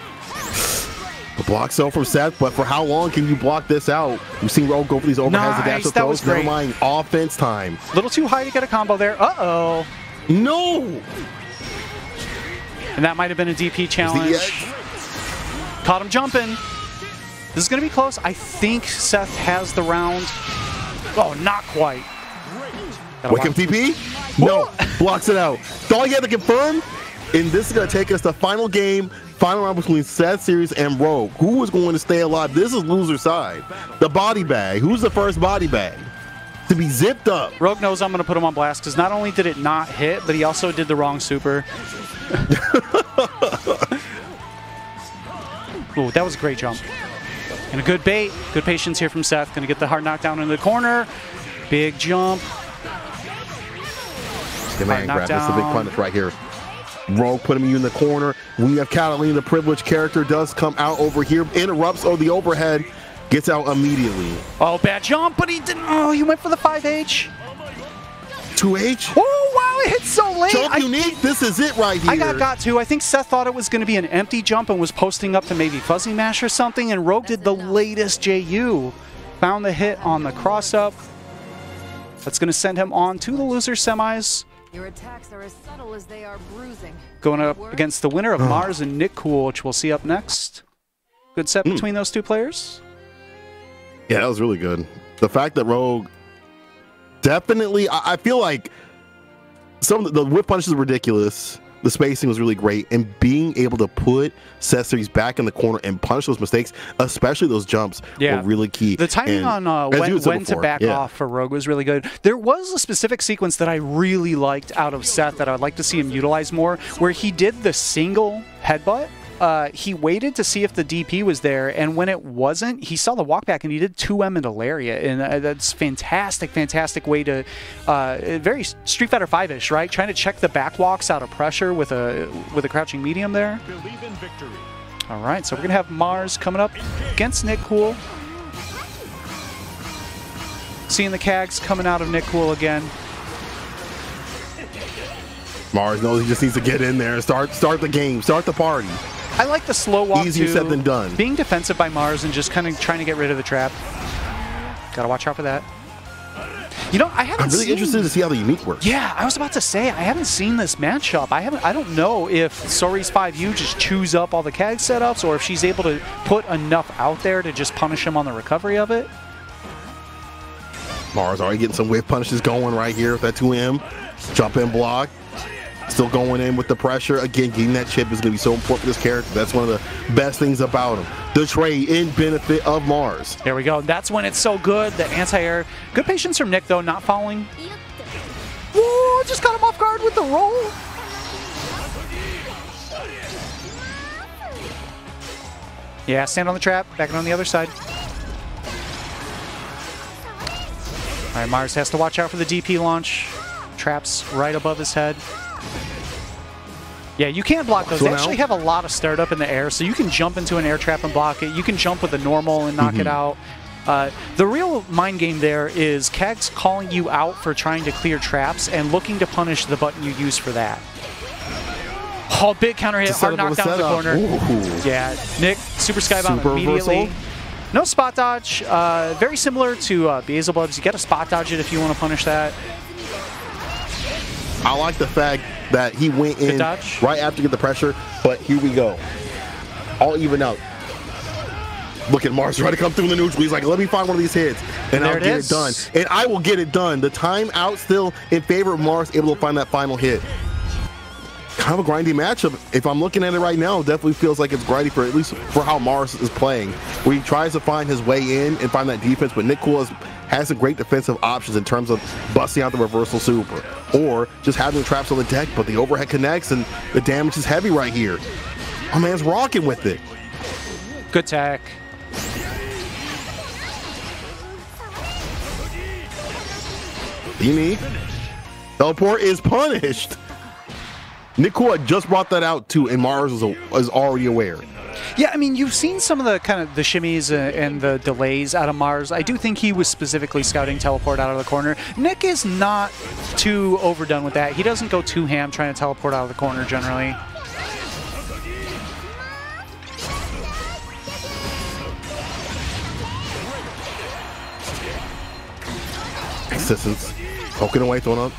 The block cell from Seth, but for how long can you block this out? We've seen Rogue go for these overheads and dash throws. Never mind, offense time.
A little too high to get a combo there. Uh-oh.
No!
And that might have been a DP challenge. Caught him jumping. This is going to be close. I think Seth has the round. Oh, not quite.
Wake him DP? No, blocks it out. That's all you had to confirm. And this is going to take us to final game. Final round between Seth Series and Rogue. Who is going to stay alive? This is loser side. The body bag. Who's the first body bag to be zipped up?
Rogue knows I'm going to put him on blast because not only did it not hit, but he also did the wrong super. Ooh, that was a great jump. And a good bait. Good patience here from Seth. Going to get the hard knockdown in the corner. Big jump.
The man grab. That's the big punish right here. Rogue putting you in the corner. When you have Catalina, the privileged character, does come out over here, interrupts the overhead, gets out immediately.
Oh, bad jump, but he didn't. Oh, he went for the 5H.
2H?
Oh, wow, it hit so late.
Jump unique, this is it right here.
I got to. I think Seth thought it was going to be an empty jump and was posting up to maybe Fuzzy Mash or something, and Rogue did the latest JU. Found the hit on the cross-up. That's going to send him on to the loser semis.
Your attacks are as subtle as they are bruising.
Going up against the winner of Mars and Nick Cool, which we'll see up next. Good set between those two players.
Yeah, that was really good. The fact that Rogue definitely, I feel like some of the whip punishes are ridiculous. The spacing was really great, and being able to put Seth Series back in the corner and punish those mistakes, especially those jumps, were really key.
The timing on when to back off for Rogue was really good. There was a specific sequence that I really liked out of Seth that I'd like to see him utilize more, where he did the single headbutt he waited to see if the DP was there, and when it wasn't, he saw the walk back and he did 2M into Lariat, and that's fantastic, fantastic way to very Street Fighter 5-ish, right? Trying to check the back walks out of pressure with a crouching medium there.
Believe in victory.
All right, so we're gonna have Mars coming up against Nick Cool. Seeing the Kags coming out of Nick Cool again.
Mars knows he just needs to get in there and start the game, start the party.
I like the slow walk.
Easier
too.
said than done.
Being defensive by Mars and just kind of trying to get rid of the trap. Gotta watch out for that. You know, I'm
really interested to see how the unique works.
Yeah, I was about to say, I haven't seen this matchup. I don't know if Sori's 5U just chews up all the CAG setups or if she's able to put enough out there to just punish him on the recovery of it.
Mars already getting some whiff punishes going right here with that 2M. Jump in block. Still going in with the pressure. Again, getting that chip is going to be so important for this character. That's one of the best things about him. The trade in benefit of Mars.
There we go. That's when it's so good. The anti-air. Good patience from Nick, though, not following. Whoa, just got him off guard with the roll. Yeah, stand on the trap. Back it on the other side. All right, Mars has to watch out for the DP launch. Traps right above his head. Yeah, you can block those. They actually have a lot of startup in the air, so you can jump into an air trap and block it. You can jump with a normal and knock it out. The real mind game there is Kag's calling you out for trying to clear traps and looking to punish the button you use for that. Oh, big counter hit, hard knockdown in the corner.
Ooh.
Yeah, Nick, super skybound immediately.
Reversal.
No spot dodge. Very similar to Beelzebub's. You got to spot dodge it if you want to punish that.
I like the fact that he went in right after get the pressure, but here we go. All even out. Look at Mars trying to come through the neutral. He's like, let me find one of these hits, and I'll get it done. And I will get it done. The timeout still in favor of Mars, able to find that final hit. Kind of a grindy matchup. If I'm looking at it right now, it definitely feels like it's grindy for at least for how Mars is playing. Where he tries to find his way in and find that defense, but Nick Cool has some great defensive options in terms of busting out the reversal super or just having the traps on the deck, but the overhead connects and the damage is heavy right here. My man's rocking with it.
Good tech.
Unique. Teleport is punished. Nick Cool had just brought that out too, and Mars was already aware.
Yeah, I mean, you've seen some of the kind of the shimmies and the delays out of Mars. I do think he was specifically scouting teleport out of the corner. Nick is not too overdone with that. He doesn't go too ham trying to teleport out of the corner generally.
Assistance. Poking away, throwing up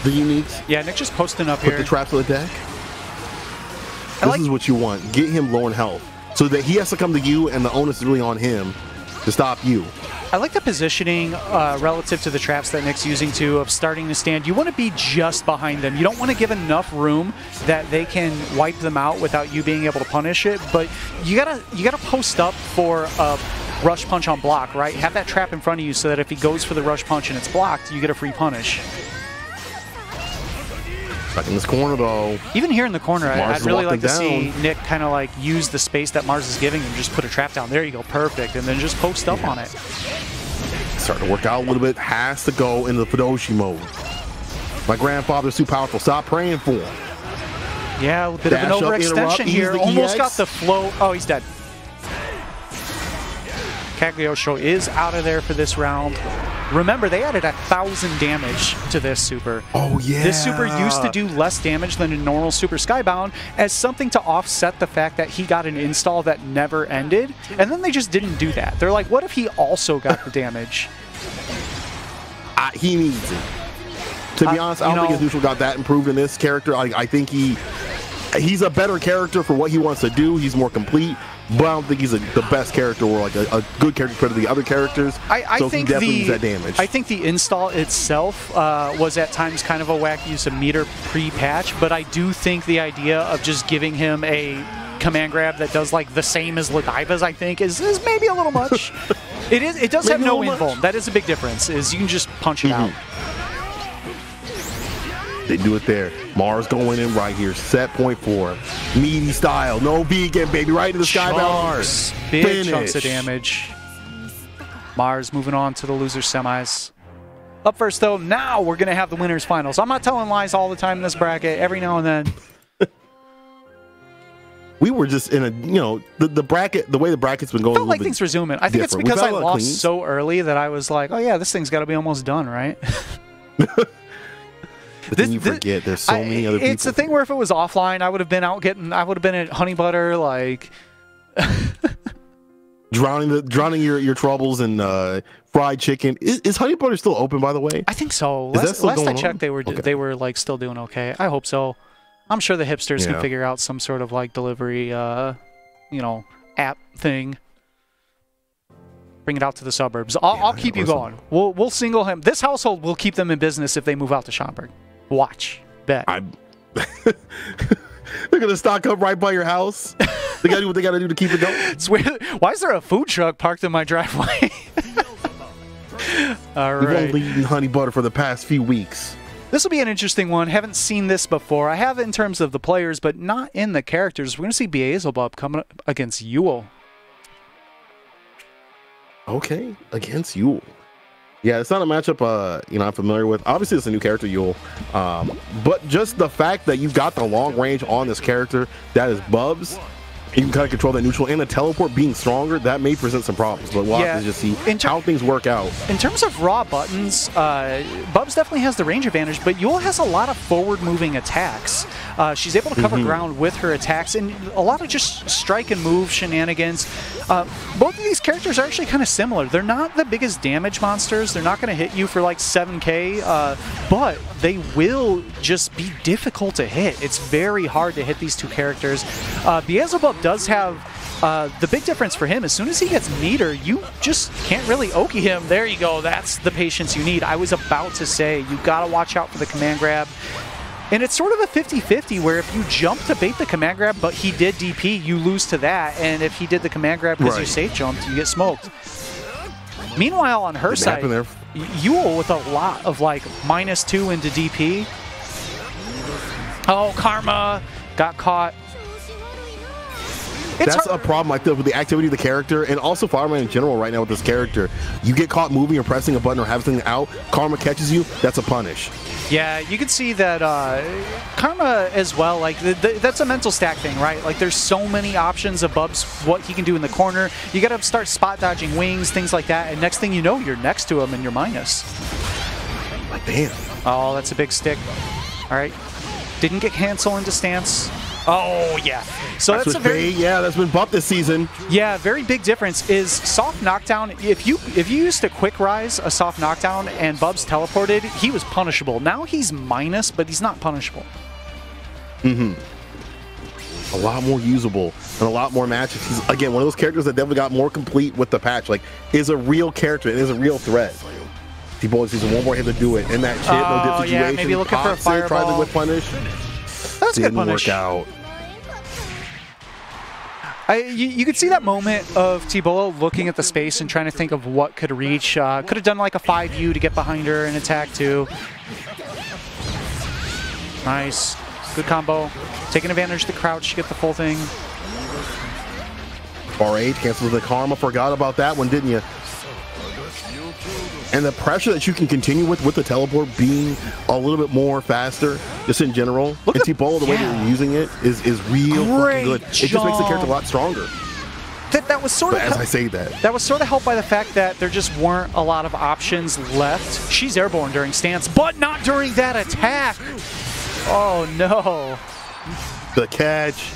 the uniques.
Yeah, Nick just posting up here.
Put the traps on the deck. This is what you want. Get him low in health so that he has to come to you and the onus is really on him to stop you.
I like the positioning relative to the traps that Nick's using too, of starting to stand. You want to be just behind them. You don't want to give enough room that they can wipe them out without you being able to punish it, but you gotta post up for a rush punch on block, right? Have that trap in front of you so that if he goes for the rush punch and it's blocked, you get a free punish.
Back in this corner, though.
Even here in the corner, I'd really like to see
down.
Nick kind of like use the space that Mars is giving him, just put a trap down. There you go, perfect, and then just post up on it.
Starting to work out a little bit. Has to go into the Fudoshi mode. My grandfather's too powerful. Stop praying for him.
Yeah, a bit of an overextension here. Almost got the flow. Oh, he's dead. Cagliostro is out of there for this round. Remember, they added 1,000 damage to this super.
Oh, yeah.
This super used to do less damage than a normal Super Skybound as something to offset the fact that he got an install that never ended. And then they just didn't do that. They're like, what if he also got the damage?
He needs it. To be honest, I don't think his neutral got that improved in this character. I think he's a better character for what he wants to do. He's more complete. But I don't think he's the best character or like a good character compared to the other characters.
I
so
think
he definitely needs that damage.
I think the install itself was at times kind of a whack use of meter pre-patch, but I do think the idea of just giving him a command grab that does like the same as Ladiva's, I think, is maybe a little much. It does have no invuln. That is a big difference, is you can just punch it out.
They do it there. Mars going in right here. Set point 4. Meaty style. No vegan, baby. Right into the sky by Mars.
Big
Finish.
chunks of damage. Mars moving on to the loser semis. Up first, though, now we're going to have the winners finals. I'm not telling lies all the time in this bracket. Every now and then.
We were just in a, the bracket, the way the bracket's been going.
Felt like things were zooming. I think it's because I lost
cleans.
so early that I was like, oh yeah, this thing's got to be almost done, right?
But then you forget there's so many other people.
It's the thing where if it was offline, I would have been I would have been at Honey Butter, like
drowning your troubles in fried chicken. Is Honey Butter still open, by the way?
I think so.
Last
I checked, they were like still doing okay. I hope so. I'm sure the hipsters can figure out some sort of like delivery, app thing. Bring it out to the suburbs. I'll keep you going. We'll single him. This household will keep them in business if they move out to Schaumburg. Watch. Bet.
They're gonna stock up right by your house. They gotta do what they gotta do to keep it going.
It's weird. Why is there a food truck parked in my driveway? All right.
We've only eaten Honey Butter for the past few weeks.
This will be an interesting one. Haven't seen this before. I have in terms of the players, but not in the characters. We're going to see Beelzebub coming up against Yule.
Okay, against Yule. Yeah, it's not a matchup I'm familiar with. Obviously, it's a new character, Yule. But just the fact that you've got the long range on this character, that is Bubs. You can kind of control that neutral, and the teleport being stronger, that may present some problems. But we'll have to just see how things work out. In
terms of raw buttons, Bubs definitely has the range advantage, but Yule has a lot of forward-moving attacks. She's able to cover ground with her attacks, and a lot of just strike and move shenanigans. Both of these characters are actually kind of similar. They're not the biggest damage monsters. They're not going to hit you for like 7k, but they will just be difficult to hit. It's very hard to hit these two characters. Beelzebub does have the big difference for him. As soon as he gets meter, you just can't really Oki him. There you go. That's the patience you need. I was about to say, you got to watch out for the command grab. And it's sort of a 50-50 where if you jump to bait the command grab, but he did DP, you lose to that. And if he did the command grab because you safe jumped, you get smoked. Meanwhile, on her side, Yule with a lot of like -2 into DP. Oh, Karma got caught.
That's a problem like with the activity of the character, and also Fireman in general right now with this character. You get caught moving or pressing a button or having something out, Karma catches you, that's a punish.
Yeah, you can see that Karma as well, like that's a mental stack thing, right? Like there's so many options of Bubs, what he can do in the corner. You got to start spot dodging wings, things like that, and next thing you know, you're next to him and you're minus.
Like, damn.
Oh, that's a big stick. All right. Didn't get cancel into stance. Oh, yeah. So that's a very...
Yeah, that's been buffed this season.
Yeah, very big difference is soft knockdown. If you used to quick rise a soft knockdown and Bubs teleported, he was punishable. Now he's minus, but he's not punishable.
A lot more usable and a lot more matches. He's, again, one of those characters that definitely got more complete with the patch. Like, is a real character. It is a real threat. T-Ball sees one more hit to do it. In that chip, no dip situation.
Yeah, maybe looking for a fireball.
Tried to whip punish.
That's
Didn't
good punish.
Work out.
You could see that moment of T-Bolo looking at the space and trying to think of what could reach. Could have done like a 5U to get behind her and attack too. Nice. Good combo. Taking advantage of the crouch to get the full thing.
R8 cancels the Karma. Forgot about that one, didn't you? And the pressure that you can continue with the teleport being a little bit more faster, just in general.
Look
and T-Bolo, the way that you're using it is real fucking good. It just makes the character a lot stronger.
That was sort of
as I say that
was sort of helped by the fact that there just weren't a lot of options left. She's airborne during stance, but not during that attack. Oh no.
The catch.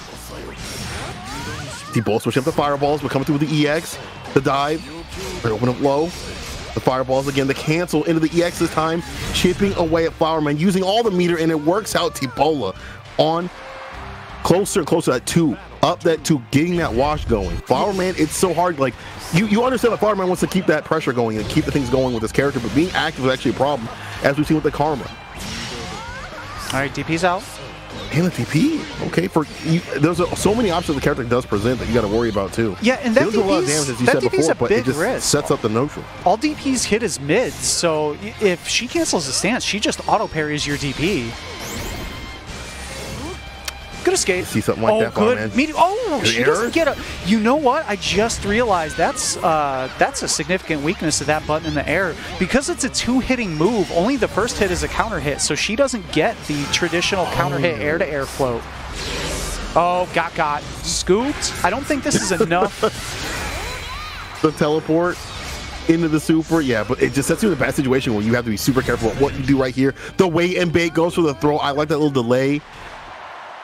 T-Bolo switching up the fireballs. We're coming through with the EX. The dive. They open up low. The fireballs again, the cancel into the EX this time, chipping away at Flowerman, using all the meter, and it works out. T-Bola on closer and closer to that 2, up that 2, getting that wash going. Flowerman, it's so hard. Like, you understand that Flowerman wants to keep that pressure going and keep the things going with this character, but being active is actually a problem, as we've seen with the Karma.
All right, DP's out.
And the DP, okay. There's so many options the character does present that you got to worry about too.
Yeah, and that DP's,
a lot of damage, as you said before, but it just
risk.
Sets up the neutral.
All DPs hit his mids, so if she cancels the stance, she just auto parries your DP. escape.
See something like that,
good.
man.
Oh, she
error?
doesn't get a. You know what? I just realized that's a significant weakness of that button in the air. Because it's a two-hitting move, only the first hit is a counter hit, so she doesn't get the traditional counter hit air-to-air float. Oh, got. Scooped. I don't think this is enough.
The teleport into the super, yeah, but it just sets you in a bad situation where you have to be super careful at what you do right here. The wait and bait goes for the throw. I like that little delay.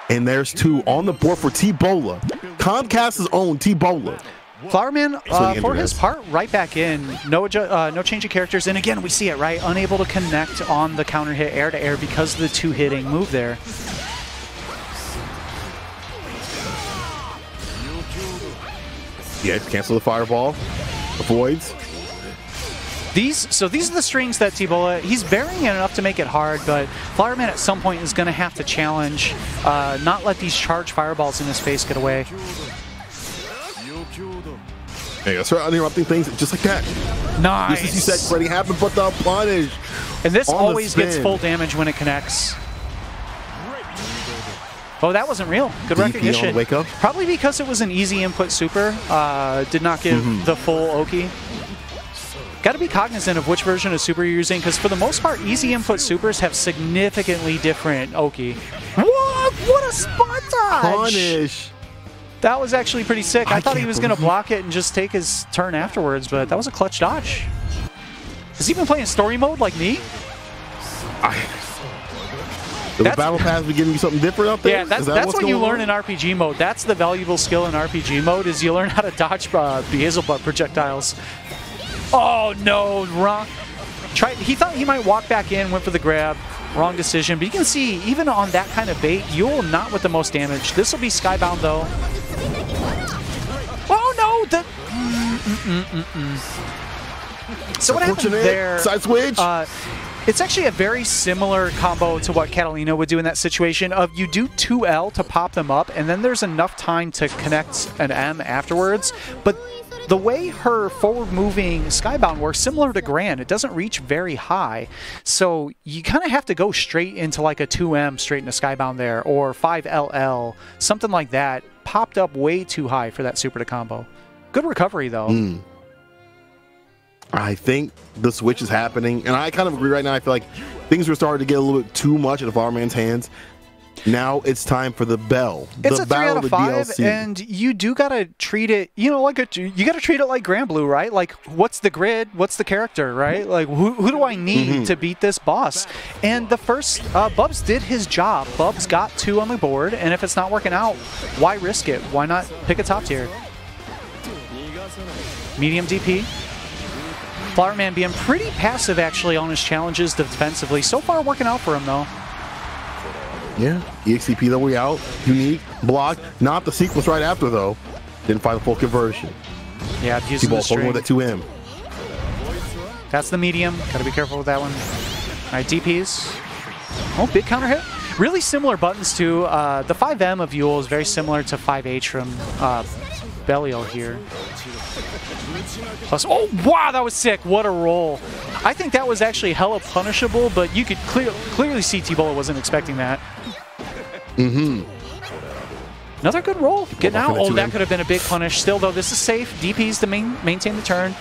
And there's 2 on the board for T-Bola. Comcast's own T-Bola.
Flowerman, for his part, right back in. No change of characters. And again, we see it, right? Unable to connect on the counter hit air-to-air because of the two-hitting move there.
Yeah, cancel the fireball. Avoids.
These are the strings that T-Bola, he's varying it enough to make it hard, but Flowerman at some point is going to have to challenge, not let these charged fireballs in his face get away.
Hey, let's start interrupting things just like that.
Nice.
Just as you said, Freddy happened, but the punish.
And this always gets full damage when it connects. Oh, that wasn't real. Good recognition.
On the wake up.
Probably because it was an easy input super. Did not give the full Oki. Got to be cognizant of which version of super you're using, because for the most part, easy input supers have significantly different Oki. What? What a spot dodge!
Punish.
That was actually pretty sick. I thought he was going to block it and just take his turn afterwards, but that was a clutch dodge. Has he been playing story mode like me?
The battle pass be giving you something different out there?
Yeah, that's what you learn in RPG mode. That's the valuable skill in RPG mode, is you learn how to dodge Beelzebub projectiles. Oh no, wrong. He thought he might walk back in, went for the grab. Wrong decision. But you can see, even on that kind of bait, Yule not with the most damage. This will be Skybound though. Oh no! So what happened there?
Side switch.
It's actually a very similar combo to what Catalina would do in that situation of you do 2L to pop them up, and then there's enough time to connect an M afterwards. But the way her forward-moving Skybound works, similar to Gran, it doesn't reach very high. So you kind of have to go straight into like a 2M straight into Skybound there, or 5LL, something like that. Popped up way too high for that super to combo. Good recovery, though.
I think the switch is happening, and I kind of agree right now. I feel like things are starting to get a little bit too much in Flowerman's hands. Now it's time for the bell.
It's
the
a 3 out of 5,
DLC.
and you do gotta treat it, you know, like you gotta treat it like Granblue, right? Like, what's the grid? What's the character, right? Like, who do I need to beat this boss? And the first, Bubs did his job. Bubs got 2 on the board, and if it's not working out, why risk it? Why not pick a top tier? Medium DP. Flowerman being pretty passive, actually, on his challenges defensively. So far, working out for him, though.
Yeah, EXCP the way out, unique, block, not the sequence right after, though. Didn't find the full conversion.
Yeah, using the string.
With that 2M.
That's the medium. Gotta be careful with that one. All right, DPs. Oh, big counter hit. Really similar buttons, too. The 5M of Yule is very similar to 5H from Belial here. Plus, oh, wow, that was sick. What a roll. I think that was actually hella punishable, but you could clearly see T-Bola wasn't expecting that. Another good roll. Getting out. Oh, that could have been a big punish. Still, though, this is safe. DPs to maintain the turn.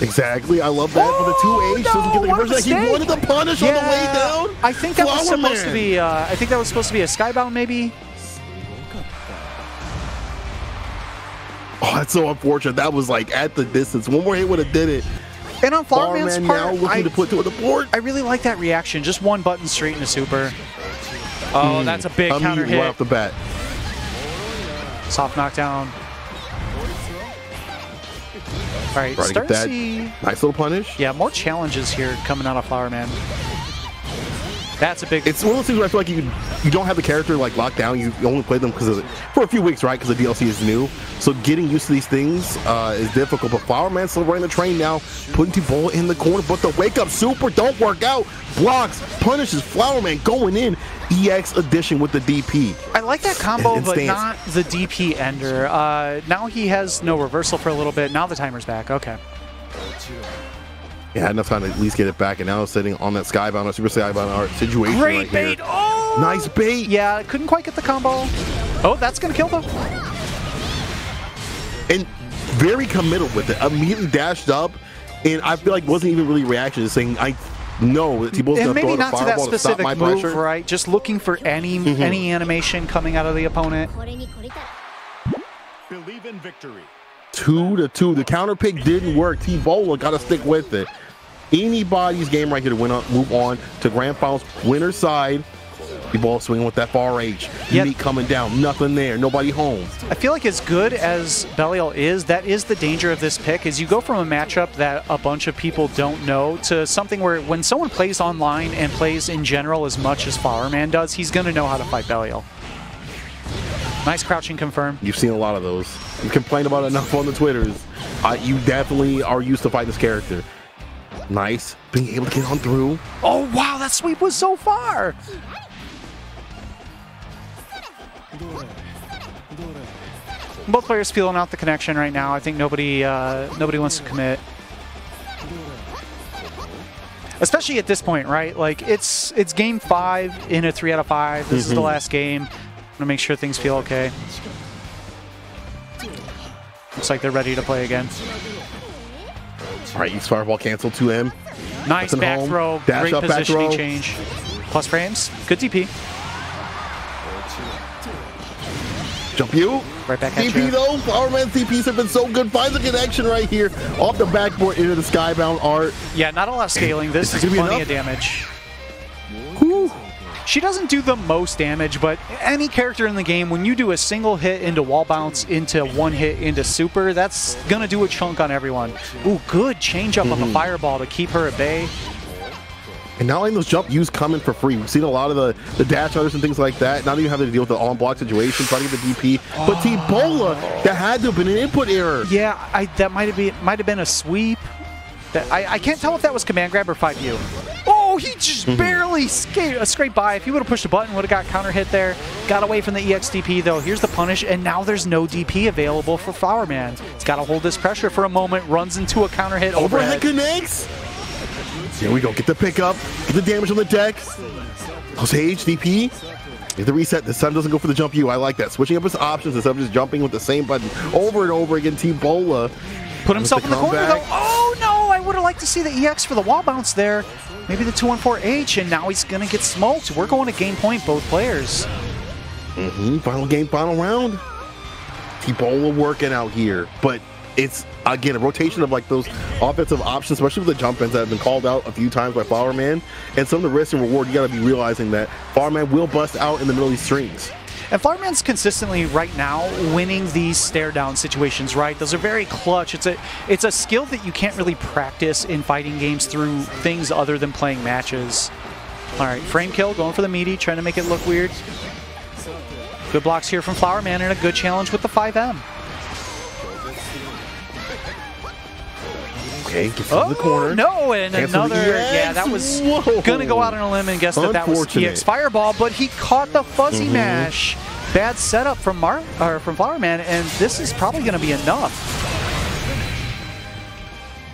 Exactly. I love that for the 2H. Doesn't get the conversion. He wanted the punish on the way down.
I think that was supposed to be. I think that was supposed to be a Skybound, maybe.
Oh, that's so unfortunate. That was like at the distance. One more hit would have did it.
And on Flowerman's part,
now looking to put 2 on the board.
I really like that reaction. Just one button straight into super. Oh, that's a big counter hit.
Right off the bat.
Soft knockdown. All right, start to see.
Nice little punish.
Yeah, more challenges here coming out of Flowerman. That's a big.
It's one of those things where I feel like you don't have the character like locked down. You only play them for a few weeks, right? Because the DLC is new. So getting used to these things is difficult. But Flowerman's still running the train now, putting T-Bola in the corner. But the wake up super don't work out. Blocks, punishes Flowerman going in. EX addition with the DP.
I like that combo, but not the DP ender. Now he has no reversal for a little bit. Now the timer's back. Okay.
Yeah, enough time to at least get it back, and now it's sitting on that Skybound or Super Skybound art situation.
Great bait! Oh!
Nice bait.
Yeah, couldn't quite get the combo. Oh, that's going to kill though.
And very committal with it. Immediately dashed up, and I feel like wasn't even really reaction, just saying, I know that T-Ball's going to throw
maybe
out a
not to that
fireball to stop
specific
my
move,
pressure.
right? Just looking for any animation coming out of the opponent.
Believe in victory.
2-2. The counter pick didn't work. T-Bola got to stick with it. Anybody's game right here to move on to grand finals winner's side. T-Ball swinging with that far H. Unique coming down. Nothing there. Nobody home.
I feel like as good as Belial is, that is the danger of this pick, is you go from a matchup that a bunch of people don't know to something where when someone plays online and plays in general as much as Flowerman does, he's going to know how to fight Belial. Nice crouching confirm.
You've seen a lot of those. You complain about it enough on the Twitters. You definitely are used to fighting this character. Nice. Being able to get on through.
Oh, wow, that sweep was so far. Both players feeling out the connection right now. I think nobody wants to commit. Especially at this point, right? Like, it's game 5 in a 3 out of 5. This is the last game. I'm gonna make sure things feel okay. Looks like they're ready to play again.
All right, use fireball cancel to him.
Nice back
home.
throw.
Dash
Great
up, back
positioning
throw.
change. Plus frames. Good DP.
Jump you.
Right back at
CP
you.
though. Flowerman CPs have been so good. Find the connection right here. Off the backboard into the skybound art.
Yeah, not a lot of scaling. This is
gonna be
plenty
enough?
of damage.
Whew.
She doesn't do the most damage, but any character in the game, when you do a single hit into wall bounce, into one hit into super, that's going to do a chunk on everyone. Ooh, good change up on the fireball to keep her at bay.
And not only those jump U's coming for free. We've seen a lot of the dash runners and things like that. Not even having to deal with the on-block situation, trying to get the DP. But T-Bola, that had to have been an input error.
Yeah, that might have been a sweep. I can't tell if that was command grab or 5U. Oh, he just barely scraped by. If he would have pushed a button, would have got counter hit there. Got away from the EXDP though. Here's the punish, and now there's no DP available for Flowerman. He's got to hold this pressure for a moment. Runs into a counter hit
Overhead
overhead.
connects. Here we go. Get the pickup. Get the damage on the deck. Jose HDP. Get the reset. This time doesn't go for the jump U. I like that. Switching up his options instead of just jumping with the same button over and over again. T-Bola.
Put himself in the corner though. Oh no, I would have liked to see the EX for the wall bounce there. Maybe the 214H, and now he's going to get smoked. We're going to game point, both players.
Final game, final round. T-Bola working out here. But it's, again, a rotation of like those offensive options, especially with the jump ins that have been called out a few times by Flowerman. And some of the risk and reward, you got to be realizing that Flowerman will bust out in the middle of these strings.
And Flowerman's consistently right now winning these stare down situations, right? Those are very clutch. It's a skill that you can't really practice in fighting games through things other than playing matches. All right, frame kill, going for the meaty, trying to make it look weird. Good blocks here from Flowerman and a good challenge with the 5M.
Okay, gets in the corner.
No, and
Cancel the
another,
EX.
yeah, that was
Whoa.
gonna go out on a limb and guess that was
Unfortunate.
EX Fireball, but he caught the fuzzy mash. Bad setup from Flowerman, and this is probably gonna be enough.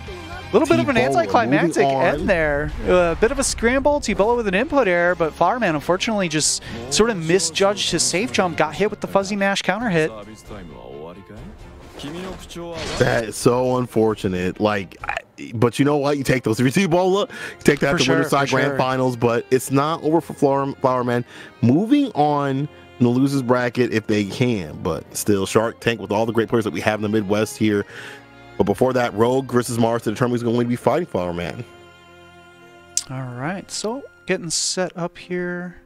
A little bit of an
T-Bola
anticlimactic
moving on.
end there. A bit of a scramble. T-Bola with an input error, but Flowerman unfortunately just sort of misjudged his safe jump, got hit with the fuzzy mash counter hit.
That is so unfortunate. Like, but you know what? You take those. If you see Bola, you take that
For
to
sure,
winner's side
for
grand
sure.
finals, but it's not over for Flowerman. Moving on in the losers bracket if they can, but still Shark Tank with all the great players that we have in the Midwest here. But before that, Rogue versus Mars to determine who's going to be fighting Flowerman.
All right, so getting set up here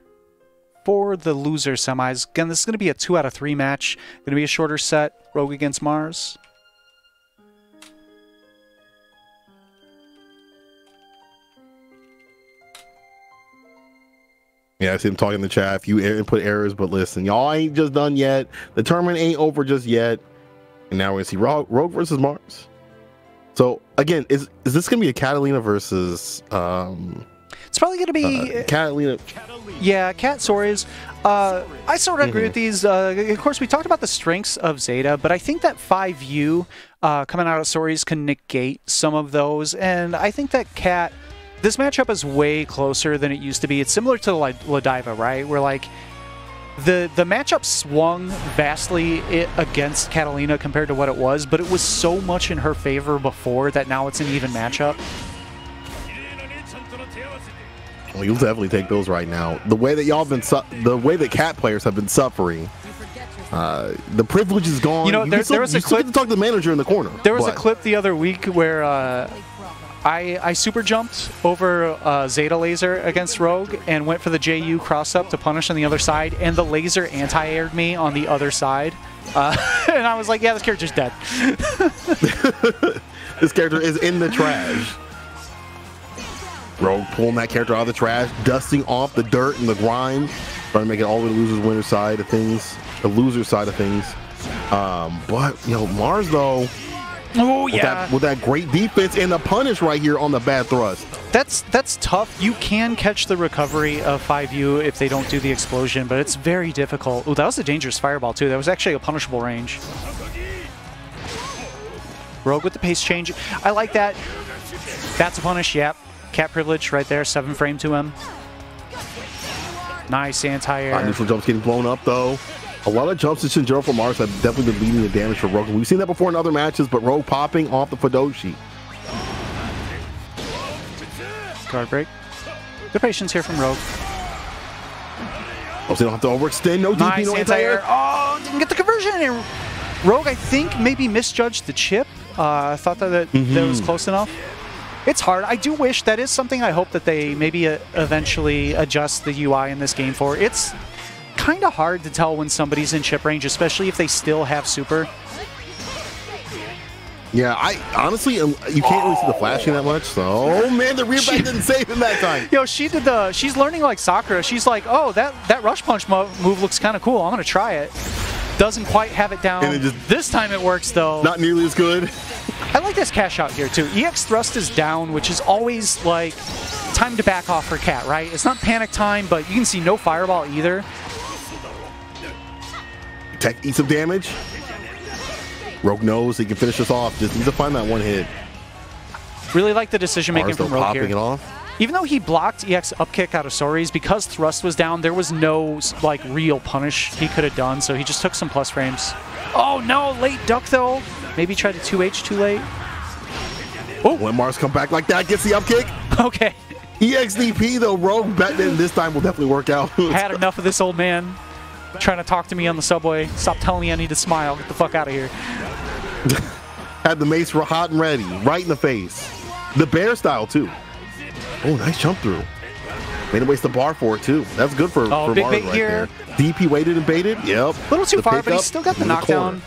for the loser semis. Again, this is going to be a 2 out of 3 match. Going to be a shorter set. Rogue against Mars.
Yeah, I see him talking in the chat. A few input errors, but listen, y'all ain't just done yet. The tournament ain't over just yet. And now we're going to see Rogue versus Mars. So, again, is this going to be a Catalina versus...
It's probably going to be...
Catalina...
Yeah, Cat Soares. I sort of agree with these. Of course, we talked about the strengths of Zeta, but I think that 5U coming out of Soares can negate some of those. And I think that Cat this matchup is way closer than it used to be. It's similar to Ladiva, right? Where like the matchup swung vastly against Catalina compared to what it was, but it was so much in her favor before that now it's an even matchup.
Well, you'll definitely take those right now. The way that y'all been, the way that cat players have been suffering, the privilege is gone.
You know, there was a clip
to talk to the manager in the corner.
There was a clip the other week where I super jumped over Zeta laser against Rogue and went for the JU cross up to punish on the other side, and the laser anti-aired me on the other side, and I was like, yeah, this character's dead.
This character is in the trash. Rogue pulling that character out of the trash, dusting off the dirt and the grime, trying to make it all the way to the winner side of things, the loser side of things. But you know, Mars though,
oh yeah,
with that great defense and the punish right here on the bad thrust.
That's tough. You can catch the recovery of 5U if they don't do the explosion, but it's very difficult. Oh, that was a dangerous fireball too. That was actually a punishable range. Rogue with the pace change. I like that. That's a punish. Yep. Cat privilege right there. 7 frame to him. Nice anti-air.
Neutral jumps getting blown up though. A lot of jumps in Senjyou for Mars have definitely been leading the damage for Rogue. We've seen that before in other matches, but Rogue popping off the Fudoshi.
Guard break. Good patience here from Rogue.
Oh, so they don't have to overextend. No DP,
nice
no
anti-air. Oh, didn't get the conversion. And Rogue, I think, maybe misjudged the chip. I thought that was close enough. It's hard. I do wish, that is something I hope that they maybe eventually adjust the UI in this game for. It's kind of hard to tell when somebody's in chip range, especially if they still have super.
Yeah, I honestly, you can't really see the flashing that much. So, oh man, the rear back didn't save him that time.
Yo, she's learning like Sakura. She's like, oh, that rush punch move looks kind of cool. I'm gonna try it. Doesn't quite have it down.
And
this time it works though.
Not nearly as good.
I like this cash out here too. EX thrust is down, which is always like time to back off for Cat, right? It's not panic time, but you can see no fireball either.
Tech eat some damage. Rogue knows he can finish this off. Just needs to find that one hit.
Really like the decision making from Rogue
popping
here.
It off.
Even though he blocked EX up kick out of Sori's, because thrust was down, there was no like real punish he could have done, so he just took some plus frames. Oh no, late duck though. Maybe tried to 2H too late.
Oh, when Mars come back like that, gets the up kick.
Okay.
EXDP though, Rogue bet then this time will definitely work out.
Had enough of this old man trying to talk to me on the subway. Stop telling me I need to smile. Get the fuck out of here.
Had the mace hot and ready, right in the face. The bear style too. Oh, nice jump through. Made him waste the bar for it too. That's good for
big
Mars
bait
right
here.
there. DP waited and baited. Yep.
A little too far, but he's still got the knockdown.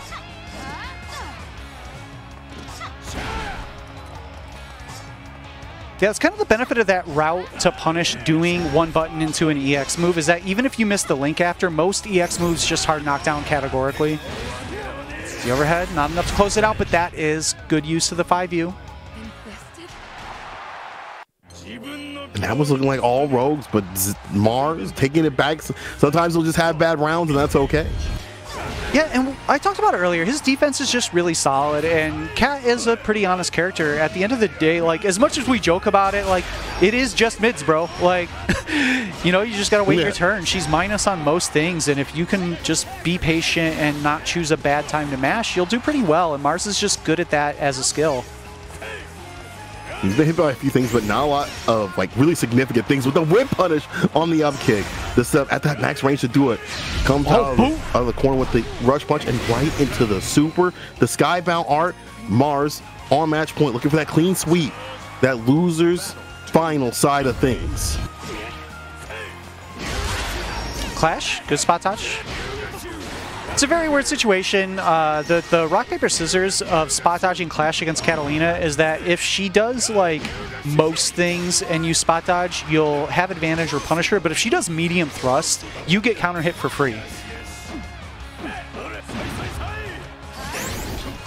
Yeah, it's kind of the benefit of that route to punish doing one button into an EX move, is that even if you miss the link after, most EX moves just hard knockdown categorically. The overhead, not enough to close it out, but that is good use of the 5U.
And that was looking like all Rogues, but Mars taking it back. Sometimes they'll just have bad rounds, and that's okay.
Yeah, and I talked about it earlier. His defense is just really solid, and Cat is a pretty honest character. At the end of the day, like, as much as we joke about it, like, it is just mids, bro. Like, you know, you just gotta wait your turn. She's minus on most things, and if you can just be patient and not choose a bad time to mash, you'll do pretty well, and Mars is just good at that as a skill.
He's been hit by a few things, but not a lot of like really significant things. With the whip punish on the up kick, the stuff at that max range to do it. Comes out of the corner with the rush punch and right into the super. The skybound art. Mars on match point, looking for that clean sweep, that loser's final side of things.
Clash, good spot touch. It's a very weird situation. The rock, paper, scissors of spot dodging Clash against Catalina is that if she does like most things and you spot dodge, you'll have advantage or punish her, but if she does medium thrust, you get counter hit for free.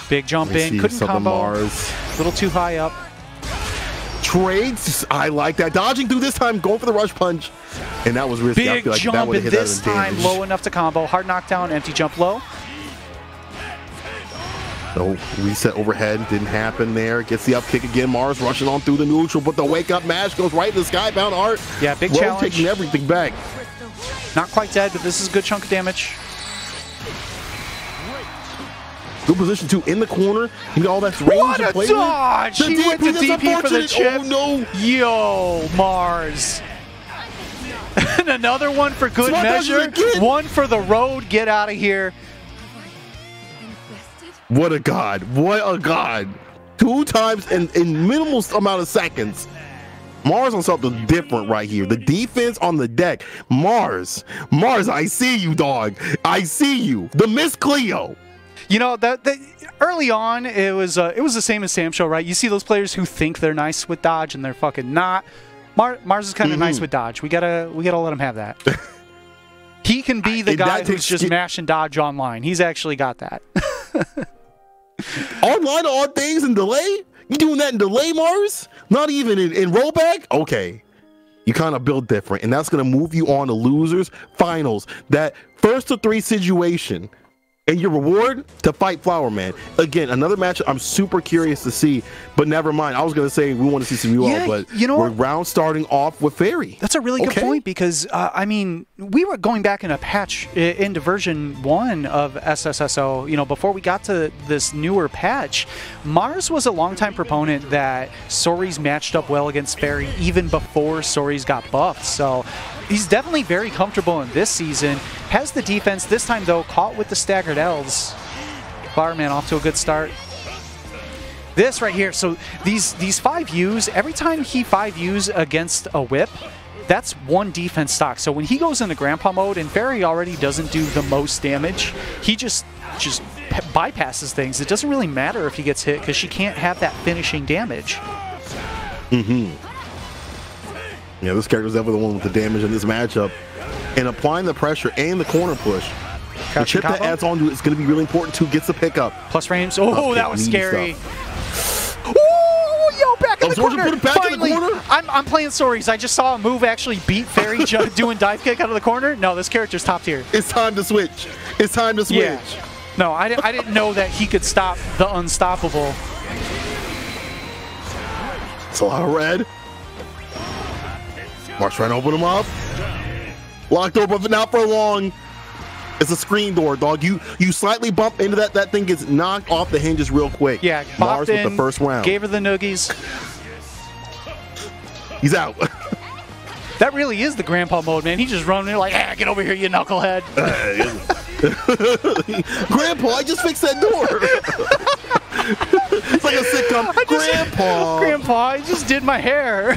Big jump in, couldn't combo,
Mars.
a little too high up.
Trades, I like that. Dodging through this time, going for the rush punch. And that was risky.
Big
I feel like
jump,
that
and this time low enough to combo. Hard knockdown, empty jump low.
So reset overhead didn't happen there. Gets the up kick again. Mars rushing on through the neutral, but the wake up mash goes right to the skybound art.
Yeah, big
Rogue
challenge.
taking everything back.
Not quite dead, but this is a good chunk of damage.
Good position too in the corner. You know all that's range.
What a dodge!
The
He went to
DP, that's
DP for the chip.
Oh no!
Yo, Mars. And another one for good measure. One for the road. Get out of here.
What a god! What a god! 2 times in minimal amount of seconds. Mars on something different right here. The defense on the deck. Mars, I see you, dog. I see you. The Miss Cleo.
You know that early on it was the same as Sam Show, right? You see those players who think they're nice with dodge and they're fucking not. Mars is kind of nice with dodge. We gotta let him have that. He can be the guy who's just mash and dodge online. He's actually got that.
Online on things and delay? You doing that in delay, Mars? Not even in rollback? Okay. You kind of build different, and that's going to move you on to losers, finals, that first to 3 situation. And your reward to fight Flower Man. Again, another match I'm super curious to see, but never mind. I was going to say we want to see some UL, but
you know
we're round starting off with Fairy.
That's a really good point because, I mean, we were going back in a patch into version 1 of SSSO, you know, before we got to this newer patch. Mars was a longtime proponent that Sori's matched up well against Fairy even before Sori's got buffed. So he's definitely very comfortable in this season. Has the defense this time, though, caught with the staggered L's. Flower Man off to a good start. This right here, so these 5Us, every time he 5Us against a whip, that's 1 defense stock. So when he goes into Grandpa mode, and Fairy already doesn't do the most damage, he just bypasses things. It doesn't really matter if he gets hit because she can't have that finishing damage.
Yeah, this character's definitely the one with the damage in this matchup. And applying the pressure and the corner push. The chip that adds on to it is going to be really important too. Gets the pickup.
Plus frames. Oh, that was scary. Oh, yo, back in the corner. Finally, I'm playing Soris. I just saw a move actually beat Fairy doing dive kick out of the corner. No, this character's top tier.
It's time to switch. It's time to switch.
Yeah. No, I didn't know that he could stop the unstoppable.
It's a lot of red. Mark's trying to open him up. Locked door, but not for long. It's a screen door, dog. You slightly bump into that thing gets knocked off the hinges real quick.
Yeah,
Mars with the first round.
Gave her the noogies.
He's out.
That really is the grandpa mode, man. He just running there like, get over here, you knucklehead.
Grandpa, I just fixed that door. It's like a sitcom.
Grandpa, I just did my hair.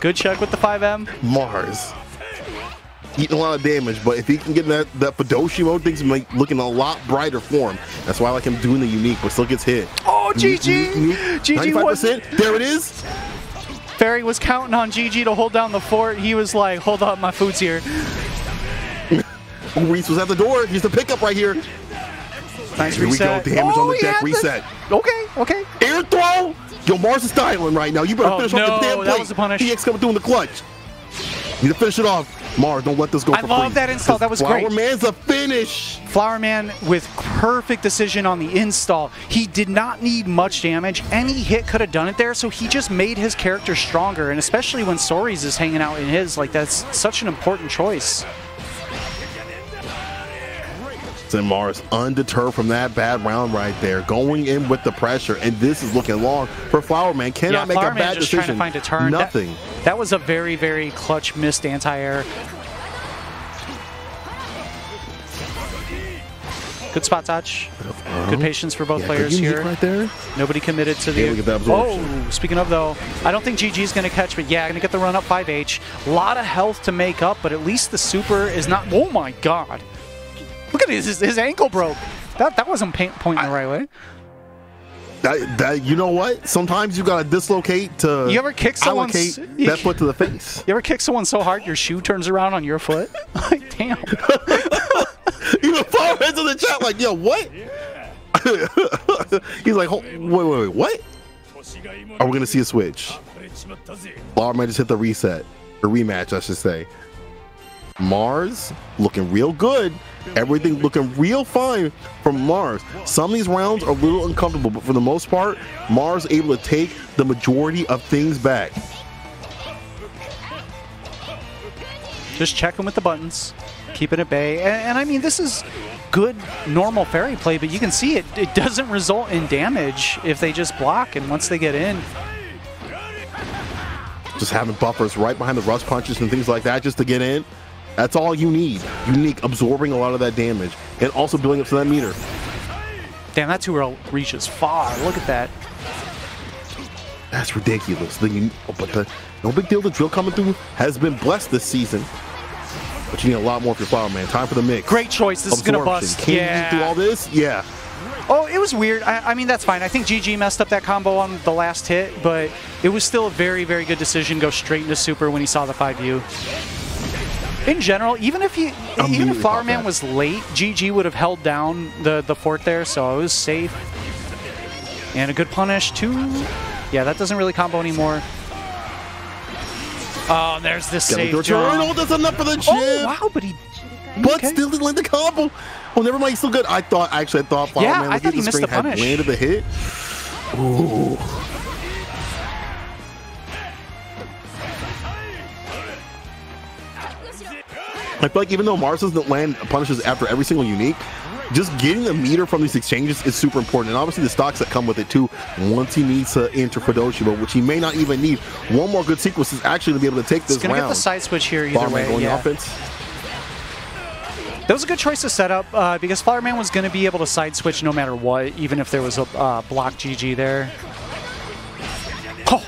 Good check with the 5M.
Mars eating a lot of damage, but if he can get that Fudoshi mode, things make looking a lot brighter for him. That's why I like him doing the unique, but still gets hit.
Oh, GG! GG
95%. There it is.
Fairy was counting on GG to hold down the fort. He was like, hold up, my food's here.
Reese was at the door. Here's the pickup right here.
Nice
here
reset.
We go. Damage on the deck. Reset.
Okay.
Air throw. Yo, Mars is styling right now. You better finish off the damn plate.
That was a punish.
EX coming through in the clutch. Need to finish it off. Mars, don't let this go for free.
I love that install. That was great.
Flower Man's a finish.
Flower Man with perfect decision on the install. He did not need much damage. Any hit could have done it there, so he just made his character stronger, and especially when Soris is hanging out in his, like, that's such an important choice.
And Mars undeterred from that bad round right there, going in with the pressure, and this is looking long for Flower Man. Cannot make a bad
just
decision.
Trying to find a turn.
Nothing.
That was a very, very clutch missed anti-air. Good spot touch. Good patience for both players here.
Right there.
Nobody committed to the. Oh, speaking of though, I don't think GG's going to catch, but yeah, going to get the run up 5H. A lot of health to make up, but at least the super is not. Oh my God. Look at his ankle broke. That wasn't pointing the right way.
You know what? Sometimes you gotta dislocate to.
You ever kick someone?
That foot to the face.
You ever kick someone so hard your shoe turns around on your foot? Like, damn.
Even Flower Man's in the chat like, yo, what? He's like, wait, what? Are we gonna see a switch? Flower Man just hit the reset, or rematch, I should say. Mars looking real good. Everything looking real fine from Mars. Some of these rounds are a little uncomfortable, but for the most part, Mars able to take the majority of things back.
Just checking with the buttons, keeping at bay. And I mean, this is good normal fairy play, but you can see it doesn't result in damage if they just block, and once they get in.
Just having buffers right behind the rush punches and things like that just to get in. That's all you need. Unique, absorbing a lot of that damage and also building up to that meter.
Damn, that 2-row reaches far. Look at that.
That's ridiculous. But no big deal. The drill coming through has been blessed this season. But you need a lot more for your Flower Man. Time for the mix.
Great choice. This is going to bust.
Can you do all this? Yeah.
Oh, it was weird. I mean, that's fine. I think GG messed up that combo on the last hit, but it was still a very, very good decision. Go straight into super when he saw the 5U. In general, even if Flower Man was late, GG would have held down the fort there, so it was safe. And a good punish too. Yeah, that doesn't really combo anymore. Oh, there's this safe jump.
Oh, that's enough for the chip.
Oh, wow, but he...
But still didn't land the combo. Oh, never mind, he's still good. I thought Flower Man
I thought he missed the punish.
Had landed the hit. Ooh. I feel like even though Mars doesn't land punishes after every single unique, just getting the meter from these exchanges is super important. And obviously the stocks that come with it too, once he needs to enter Fudoshima, which he may not even need. One more good sequence is actually to be able to take this round.
He's going to get the side switch here either way.
Going offense.
That was a good choice to set up because Flower Man was going to be able to side switch no matter what, even if there was a block GG there. Oh.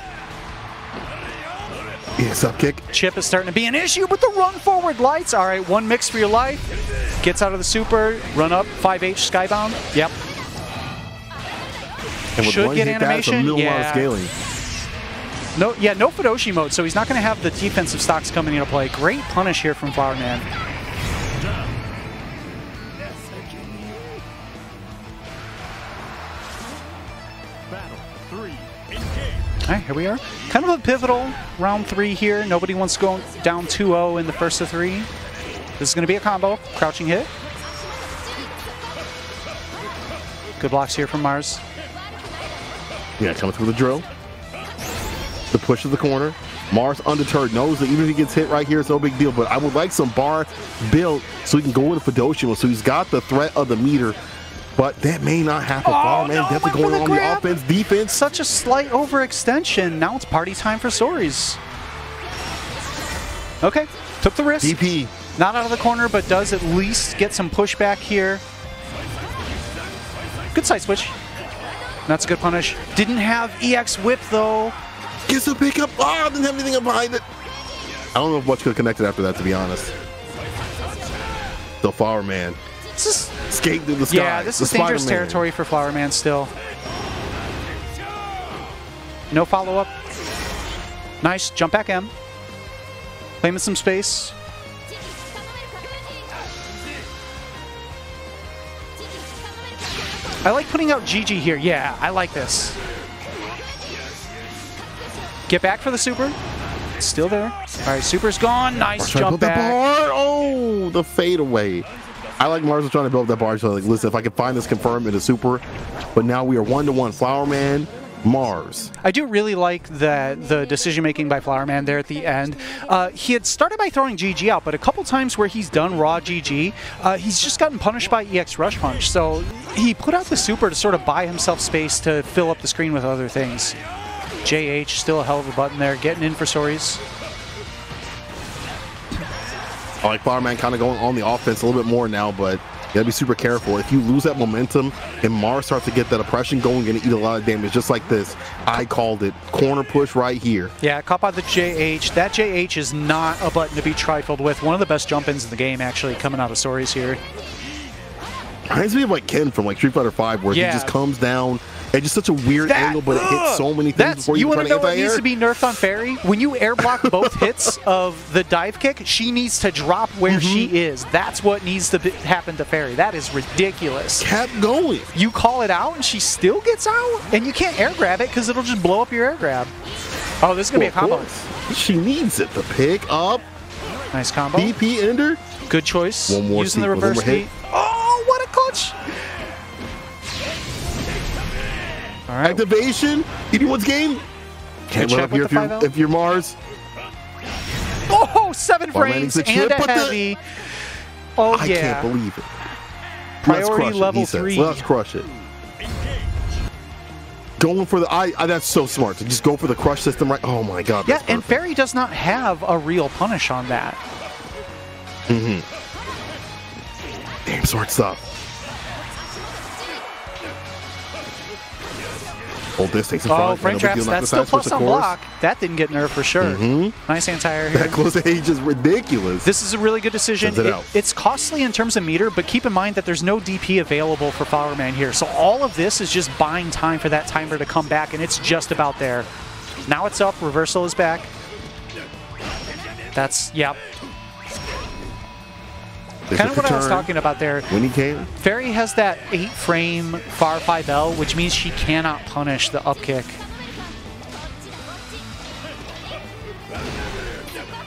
Yes, up kick.
Chip is starting to be an issue, but the run forward lights. All right, one mix for your life. Gets out of the super, run up, 5H skybound. Yep.
And with
should get animation.
Yeah. Scaling.
No Fudoshi mode, so he's not going to have the defensive stocks coming into play. Great punish here from Flower Man. All right, here we are. Kind of a pivotal round 3 here. Nobody wants to go down 2-0 in the first of 3. This is going to be a combo. Crouching hit. Good blocks here from Mars.
Yeah, coming through the drill. The push to the corner. Mars undeterred, knows that even if he gets hit right here, it's no big deal. But I would like some bar built so he can go into Fudoshima. So he's got the threat of the meter. But that may not happen. Oh, man, definitely going on the offense, defense.
Such a slight overextension. Now it's party time for stories. Okay, took the risk.
DP.
Not out of the corner, but does at least get some pushback here. Good side switch. That's a good punish. Didn't have EX whip, though.
Gets a pickup. Oh, didn't have anything up behind it. I don't know if much could have connected after that, to be honest. The Flower Man. Skate through the sky.
Yeah, this is dangerous territory for Flower Man still. No follow-up. Nice. Jump back M. Claiming some space. I like putting out GG here. Yeah, I like this. Get back for the super. It's still there. All right, super's gone. Nice jump back.
Oh, the fadeaway. I like Mars trying to build that bar. So like, listen, if I can find this confirmed in a super, but now we are 1-1. Flower Man, Mars.
I do really like the decision making by Flower Man there at the end. He had started by throwing GG out, but a couple times where he's done raw GG, he's just gotten punished by EX Rush Punch. So he put out the super to sort of buy himself space to fill up the screen with other things. JH, still a hell of a button there, getting in for stories.
I like Flower Man kind of going on the offense a little bit more now, but you gotta be super careful. If you lose that momentum and Mars starts to get that oppression going, you're gonna eat a lot of damage, just like this. I called it. Corner push right here.
Yeah, caught by the JH. That JH is not a button to be trifled with. One of the best jump-ins in the game, actually, coming out of stories here.
Reminds me of like Ken from like Street Fighter V, where he just comes down. It's just such a weird angle, but it hits so many things before you
want to know what needs to be nerfed on Fairy? When you air block both hits of the dive kick, she needs to drop where she is. That's what needs to happen to Fairy. That is ridiculous.
Kept going.
You call it out, and she still gets out, and you can't air grab it because it'll just blow up your air grab. Oh, this is going to be a combo.
She needs it to pick up.
Nice combo.
DP ender.
Good choice.
One more
using the reverse
hit.
beat. Oh, what a clutch! All right.
Activation. Anyone's game. Can't let up here if you're Mars.
Oh, 7
Far
frames
landing
and
chip,
a heavy. Oh,
I
yeah.
can't believe it.
Priority level 3.
Let's crush it. Going for the that's so smart to just go for the crush system, right? Oh my god.
Yeah, and Fairy does not have a real punish on that.
Mm-hmm. Damn smart stuff. Hold this, takes in front.
Frame traps, that's still plus on block. That didn't get nerfed for sure. Nice anti-air here.
That close age is ridiculous.
This is a really good decision. It's costly in terms of meter, but keep in mind that there's no DP available for Flower Man here. So all of this is just buying time for that timer to come back, and it's just about there. Now it's up. Reversal is back. That's, yep. Kind of what I was talking about there.
When he came.
Fairy has that 8-frame far 5L, which means she cannot punish the up kick.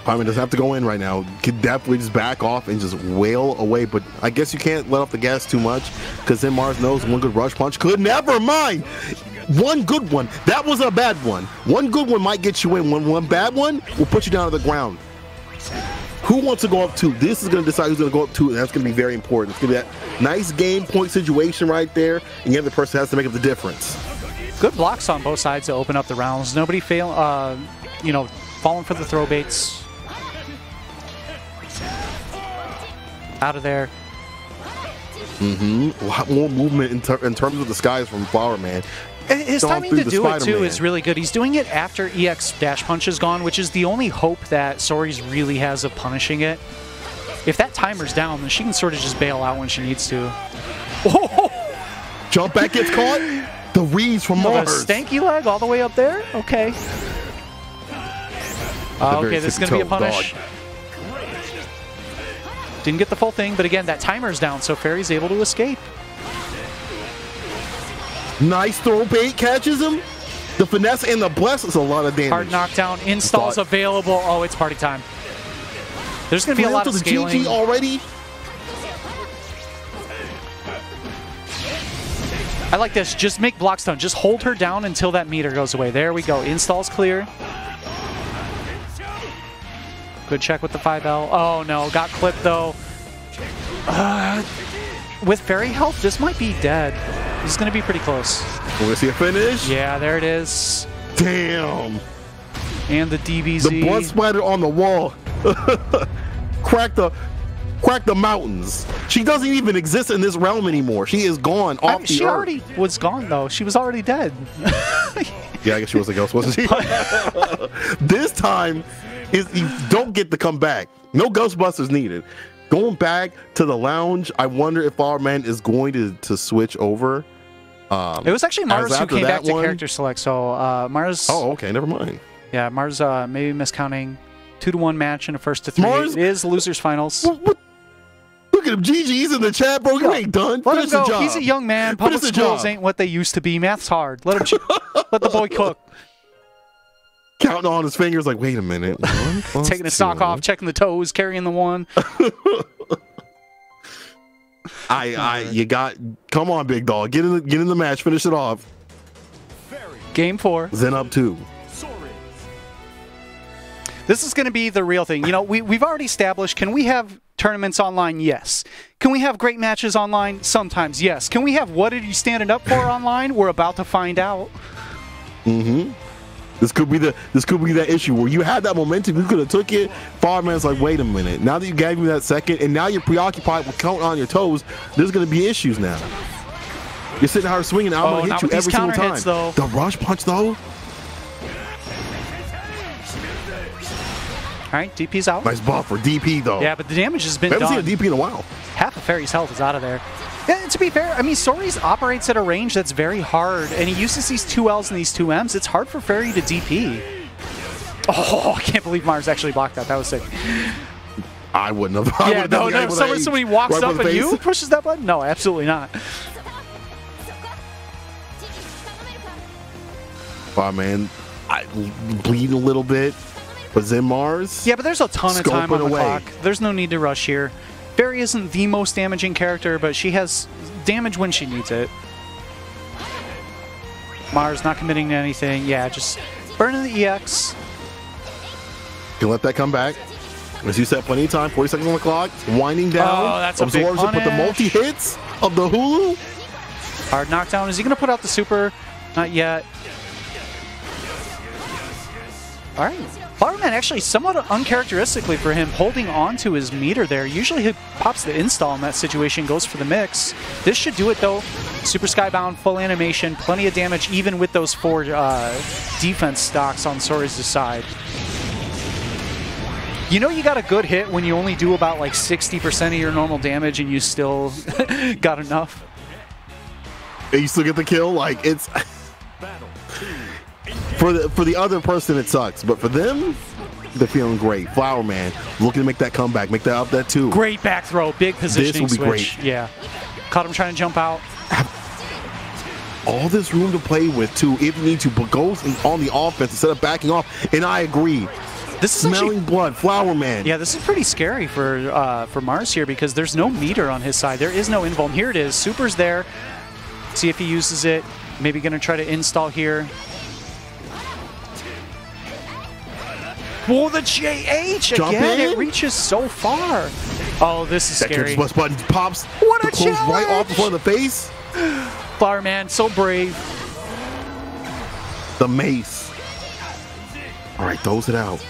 I mean, doesn't have to go in right now. Could definitely just back off and just wail away. But I guess you can't let off the gas too much because then Mars knows one good rush punch could. Never mind. One good one. That was a bad one. One good one might get you in. One bad one will put you down to the ground. Who wants to go up 2? This is going to decide who's going to go up 2, and that's going to be very important. It's going to be that nice game point situation right there, and the other person has to make up the difference.
Good blocks on both sides to open up the rounds. Nobody falling for the throw baits. Out of there.
A lot more movement in terms of the skies from Flower Man.
His timing to do it, too, is really good. He's doing it after EX dash punch is gone, which is the only hope that Sori's really has of punishing it. If that timer's down, then she can sort of just bail out when she needs to. Oh!
Jump back gets caught. The reads from Mars.
A stanky leg all the way up there? Okay. Okay, this is going to be a punish. Dog. Didn't get the full thing, but again, that timer's down, so Fairy's able to escape. Nice
throw bait catches him. The finesse and the bless is a lot of damage.
Hard knockdown. Installs available. Oh, it's party time. There's going to be a lot of scaling.
GG already.
I like this. Just make block stun. Just hold her down until that meter goes away. There we go. Installs clear. Good check with the 5L. Oh, no. Got clipped, though. With Fairy health, this might be dead. This is going to be pretty close.
We're going to see a finish.
Yeah, there it is.
Damn.
And the DBZ.
The blood splatter on the wall. Crack the mountains. She doesn't even exist in this realm anymore. She is gone off the earth.
She already was gone, though. She was already dead.
Yeah, I guess she was a ghost, wasn't she? This time, you don't get to come back. No Ghostbusters needed. Going back to the lounge, I wonder if our man is going to switch over.
It was actually Mars who came back to character select, so Mars...
Oh, okay, never mind.
Yeah, Mars maybe miscounting 2-1 match in a 1-3. Mars, it is losers finals.
Look at him, GG's in the chat, bro. You ain't done.
Let him go. He's a young man. Public schools ain't what they used to be. Math's hard. Let him let the boy cook.
Counting on his fingers like, wait a minute.
Taking his sock off, checking the toes, carrying the one.
Come on, big dog. Get in the match, finish it off.
Game 4.
Zen up 2.
This is going to be the real thing. You know, we've already established, can we have tournaments online? Yes. Can we have great matches online? Sometimes, yes. Can we have what are you standing up for online? We're about to find out.
This could be that issue where you had that momentum, you could have took it. Fireman's like, wait a minute. Now that you gave me that second, and now you're preoccupied with counting on your toes, there's going to be issues now. You're sitting here swinging, I'm going to hit you every single time. The rush punch, though.
All right, DP's out.
Nice buff for DP, though.
Yeah, but the damage has been done.
I haven't seen a DP in a while.
Half of Fairy's health is out of there. Yeah, to be fair, I mean, Sori's operates at a range that's very hard, and he uses these 2 Ls and these 2 Ms. It's hard for Fairy to DP. Oh, I can't believe Mars actually blocked that. That was sick.
I wouldn't have.
Yeah, no. Somebody walks up and you pushes that button? No, absolutely not.
Oh, man. I bleed a little bit. But Zen Mars.
Yeah, but there's a ton of time on the
away.
clock. There's no need to rush here. Barry isn't the most damaging character, but she has damage when she needs it. Mars not committing to anything. Yeah, just burning the EX.
Can let that come back. As you said, plenty of time. 40 seconds on the clock. Winding down.
Oh, that's a big
absorbs it with the multi hits of the Hulu.
Hard knockdown. Is he going to put out the super? Not yet. All right. Flowerman actually somewhat uncharacteristically for him holding on to his meter there. Usually he pops the install in that situation, goes for the mix. This should do it though. Super Skybound, full animation, plenty of damage even with those 4 defense stocks on Sori's side. You know you got a good hit when you only do about like 60% of your normal damage and you still got enough.
And you still get the kill? Like, it's... For the other person, it sucks. But for them, they're feeling great. Flowerman looking to make that comeback, make that up that 2.
Great back throw, big positioning
this will be
switch.
Great.
Yeah. Caught him trying to jump out.
All this room to play with, too, if you need to, but goes on the offense instead of backing off. And I agree.
This is
Smelling blood, Flowerman.
Yeah, this is pretty scary for Mars here because there's no meter on his side. There is no invuln. Here it is. Super's there. See if he uses it. Maybe going to try to install here. Whoa, the JH
Jump
again.
in.
It reaches so far. Oh, this is
That
scary.
catches button pops.
What a
the close right off in front of the face.
Flowerman, so brave.
The mace. All right, throws it out.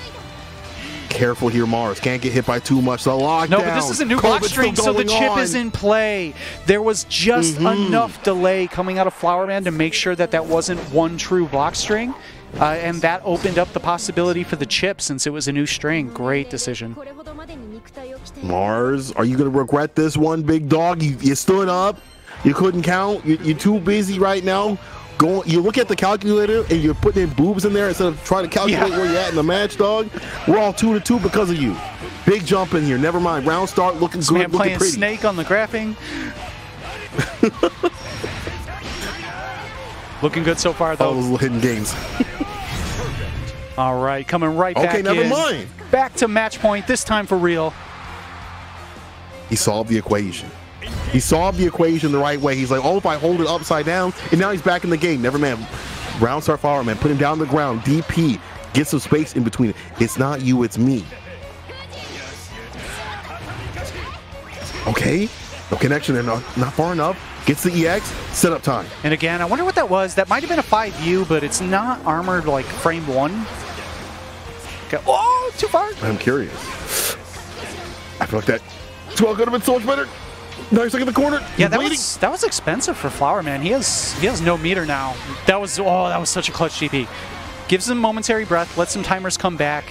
Careful here, Mars. Can't get hit by too much. The lockdown.
No, but this is a new block string, so the chip is in play. There was just enough delay coming out of Flowerman to make sure that that wasn't one true block string. And that opened up the possibility for the chip since it was a new string. Great decision.
Mars, are you going to regret this one, big dog? You stood up. You couldn't count. You're too busy right now. You look at the calculator and you're putting in boobs in there instead of trying to calculate where you're at in the match, dog. We're all 2-2 because of you. Big jump in here. Never mind. Round start looking good,
Man
looking
playing
pretty.
Snake on the graphing. Looking good so far, though.
All those hidden games.
All right, coming right back in.
Okay, never mind.
Back to match point, this time for real.
He solved the equation. He solved the equation the right way. He's like, oh, if I hold it upside down, and now he's back in the game. Never mind. Round start Flowerman, put him down on the ground. DP, get some space in between it. It's not you, it's me. Okay, no connection there, not far enough. Gets the EX, setup time.
And again, I wonder what that was. That might have been a 5U, but it's not armored like frame 1. Okay. Oh, too far.
I'm curious. I feel like that 12 could have been so much better. Nice look in the corner.
Yeah, that was expensive for Flowerman. He has no meter now. That was such a clutch GP. Gives him momentary breath, lets some timers come back.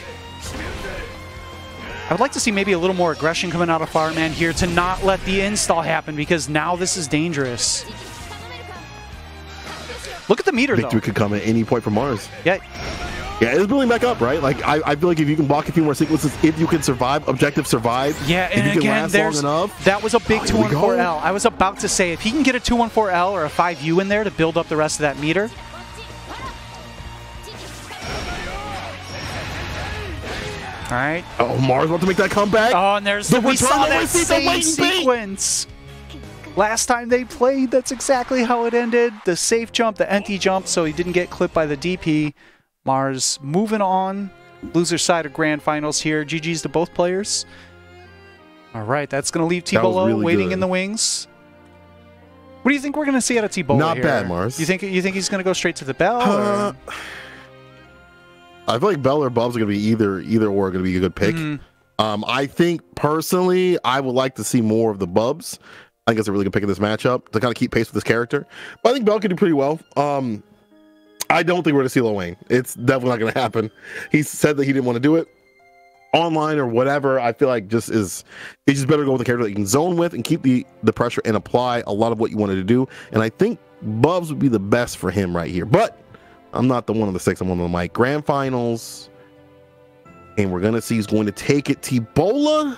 I would like to see maybe a little more aggression coming out of Flowerman here to not let the install happen because now this is dangerous. Look at the meter
Victory
though.
could come at any point from Mars.
Yeah.
Yeah, it's building back up, right? Like, I feel like if you can block a few more sequences, if you can survive, objective survive.
Yeah, and
if you
again,
can last long enough,
that was a big
here we
214L. I was about to say, if he can get a 214L or a 5U in there to build up the rest of that meter. All right.
Oh, Mars wants to make that comeback.
Oh, and there's we saw that same sequence. Last time they played, that's exactly how it ended. The safe jump, the empty jump, so he didn't get clipped by the DP. Mars moving on. Loser side of grand finals here. GG's to both players. All right, that's going to leave T-Bolo
really
waiting
good.
in the wings. What do you think we're going to see out of T-Bolo
Not
here?
bad, Mars.
You think he's going to go straight to the bell? Or?
I feel like Bell or Bubs are going to be either or going to be a good pick. I think personally, I would like to see more of the Bubs. I think it's a really good pick in this matchup to kind of keep pace with this character. But I think Bell could do pretty well. I don't think we're going to see Lil Wayne. It's definitely not going to happen. He said that he didn't want to do it. Online or whatever, I feel like it's just better to go with a character that you can zone with and keep the pressure and apply a lot of what you wanted to do. And I think Bubs would be the best for him right here. But I'm not the one on the 6. I'm one on the mic. Grand finals. And we're going to see who's going to take it. T-Bola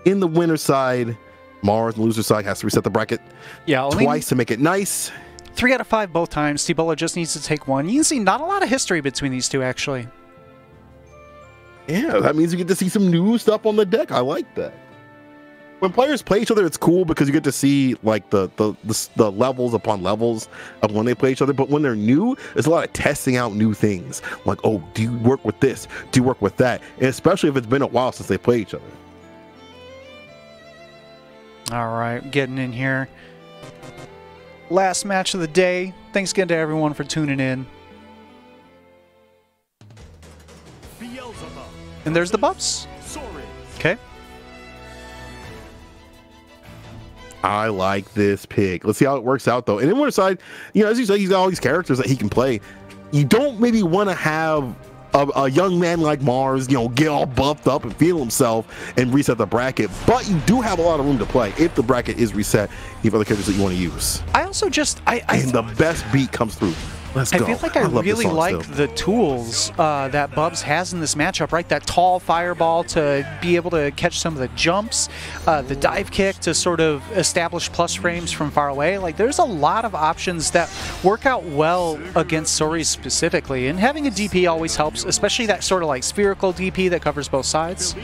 in the winner side. Mars on the loser side has to reset the bracket twice to make it nice.
3 out of 5 both times. T-Bola just needs to take one. You can see not a lot of history between these two, actually.
Yeah, that means you get to see some new stuff on the deck. I like that. When players play each other, it's cool because you get to see like the levels upon levels of when they play each other. But when they're new, there's a lot of testing out new things. Like, oh, do you work with this? Do you work with that? And especially if it's been a while since they play each other.
All right, getting in here. Last match of the day. Thanks again to everyone for tuning in. And there's the buffs. Okay.
I like this pick. Let's see how it works out, though. And then one side, you know, as you say, he's got all these characters that he can play. You don't maybe want to have a young man like Mars, you know, get all buffed up and feel himself and reset the bracket. But you do have a lot of room to play if the bracket is reset. You have other characters that you want to use.
I also just,
and the best beat comes through. Let's go.
I feel like I really like the tools that Bubs has in this matchup, right? That tall fireball to be able to catch some of the jumps, the dive kick to sort of establish plus frames from far away. Like, there's a lot of options that work out well against Sori specifically, and having a DP always helps, especially that sort of like spherical DP that covers both sides.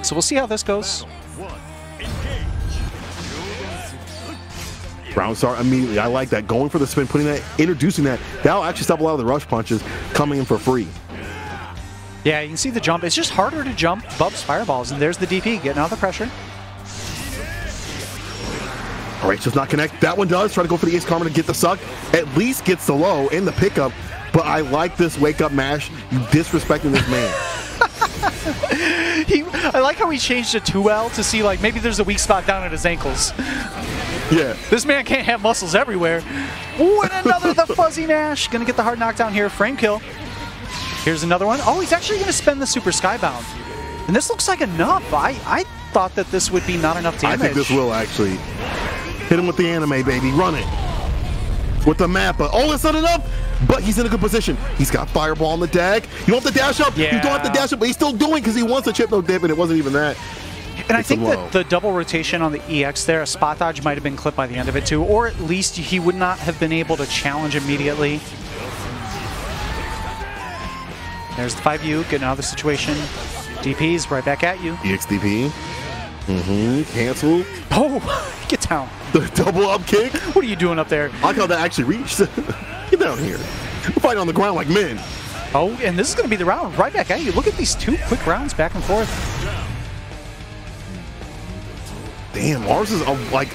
So we'll see how this goes.
Round start immediately. I like that. Going for the spin, putting that, introducing that. That'll actually stop a lot of the rush punches coming in for free.
Yeah, you can see the jump. It's just harder to jump Bubs fireballs, and there's the DP getting out of the pressure.
All right, does not connect. That one does. Try to go for the ace karma to get the suck. At least gets the low in the pickup. But I like this wake up mash. You disrespecting this man.
I like how he changed to 2L to see like maybe there's a weak spot down at his ankles.
Yeah.
This man can't have muscles everywhere. Ooh, and another the fuzzy mash. Gonna get the hard knockdown here. Frame kill. Here's another one. Oh, he's actually gonna spend the super skybound. And this looks like enough. I thought that this would be not enough damage.
I think this will actually. Hit him with the anime, baby. Run it. With the Mappa. Oh, it's not enough. But he's in a good position. He's got fireball on the deck. You don't have to dash up.
Yeah.
You don't have to dash up, but he's still doing because he wants a chip no dip, and it wasn't even that.
And I think that the double rotation on the EX there, a spot dodge might have been clipped by the end of it too, or at least he would not have been able to challenge immediately. There's the 5U, getting out of the situation. DP's right back at you.
EXDP. Cancel.
Oh, get down.
The double up kick.
What are you doing up there?
I like how that actually reached. Get down here. We're fighting on the ground like men.
Oh, and this is going to be the round right back at you. Look at these two quick rounds back and forth.
Damn, Mars is like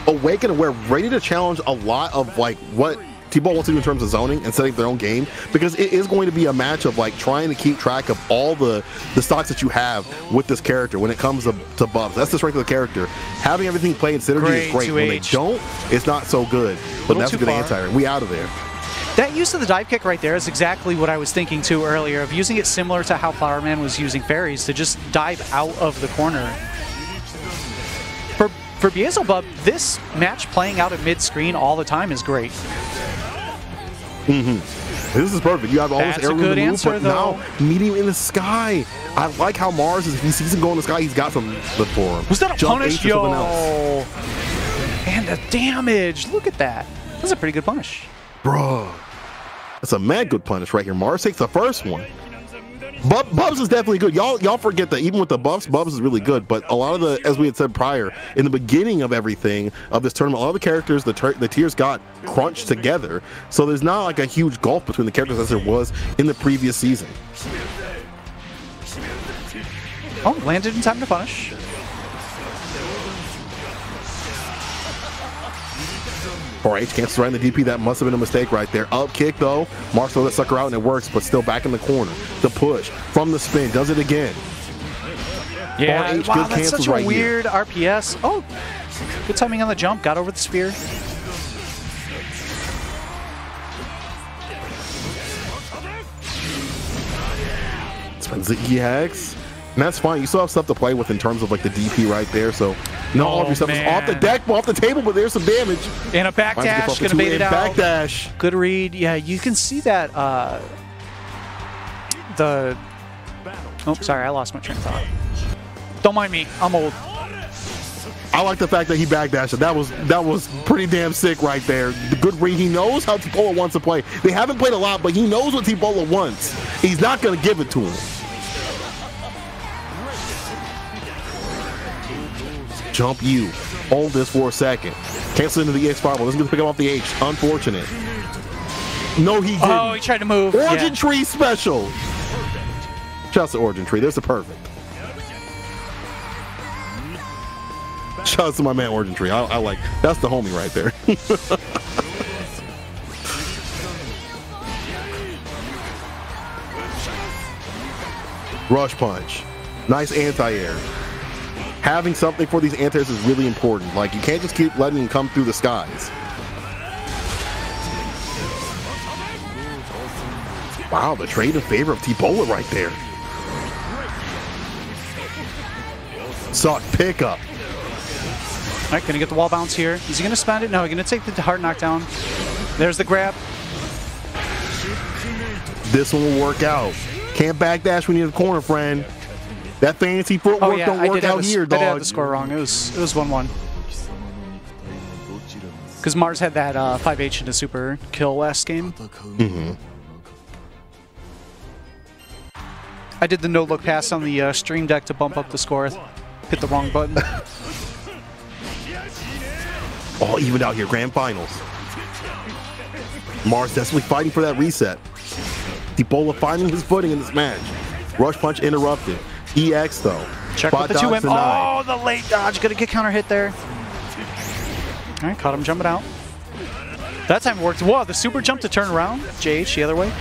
awake and aware, ready to challenge a lot of like what T-Ball wants to do in terms of zoning and setting their own game, because it is going to be a match of like trying to keep track of all the stocks that you have with this character when it comes to buffs. That's the strength of the character. Having everything play in synergy is great. When they don't, it's not so good. But that's a good anti-air. We out of there.
That use of the dive kick right there is exactly what I was thinking too earlier, of using it similar to how Flower Man was using fairies to just dive out of the corner. For Beelzebub, this match playing out at mid-screen all the time is great.
This is perfect. You have all this air room to move, but now meeting him in the sky. I like how Mars is. If he sees him go in the sky, he's got some good for him.
Was that a punish? Yo! And the damage. Look at that. That's a pretty good punish.
Bro, that's a mad good punish right here. Mars takes the first one. Bubs is definitely good. Y'all forget that even with the buffs, Bubs is really good. But a lot of the, as we had said prior, in the beginning of everything of this tournament, all the characters, the tiers got crunched together. So there's not like a huge gulf between the characters as there was in the previous season.
Oh, landed in time to punish.
H cancels right in the DP. That must have been a mistake right there. Up kick though. Marks throw that sucker out and it works, but still back in the corner. The push from the spin does it again.
Yeah,
H,
wow,
good
that's such a
right
weird
here.
RPS. Oh, good timing on the jump. Got over the sphere.
Spins the EX. And that's fine. You still have stuff to play with in terms of like the DP right there. So not all of your stuff is off the deck, off the table, but there's some damage.
And a backdash, gonna bait it out.
Backdash.
Good read. Yeah, you can see that. Oh, sorry, I lost my train of thought. Don't mind me. I'm old.
I like the fact that he backdashed it. That was pretty damn sick right there. The good read. He knows how T-Bola wants to play. They haven't played a lot, but he knows what T-Bola wants. He's not gonna give it to him. jump you. Hold this for a second. Cancel into the EX fireball. Doesn't get to pick him off the H. Unfortunate. No, he didn't.
Oh, he tried to move.
Origin Tree special. Shouts to Origin Tree. There's the perfect. Shouts to my man Origin Tree. I like, that's the homie right there. Rush punch. Nice anti-air. Having something for these anti-airs is really important. Like, you can't just keep letting them come through the skies. Wow, the trade in favor of T-Bola right there. Suck pickup.
All right, gonna get the wall bounce here. Is he gonna spend it? No, he's gonna take the hard knockdown. There's the grab.
This one will work out. Can't backdash when you're in the corner, friend. That fancy footwork don't work out here, dog.
I did have the score wrong. It was 1-1. Because Mars had that 5H into super kill last game. I did the no-look pass on the stream deck to bump up the score. Hit the wrong button.
All evened out here, grand finals. Mars desperately fighting for that reset. T-Bola finding his footing in this match. Rush punch interrupted. EX though.
Check
Spot
with the 2M.
denied.
Oh, the late dodge. Gonna get counter hit there. All right, caught him jumping out. That time it worked. Whoa, the super jump to turn around. JH the other way.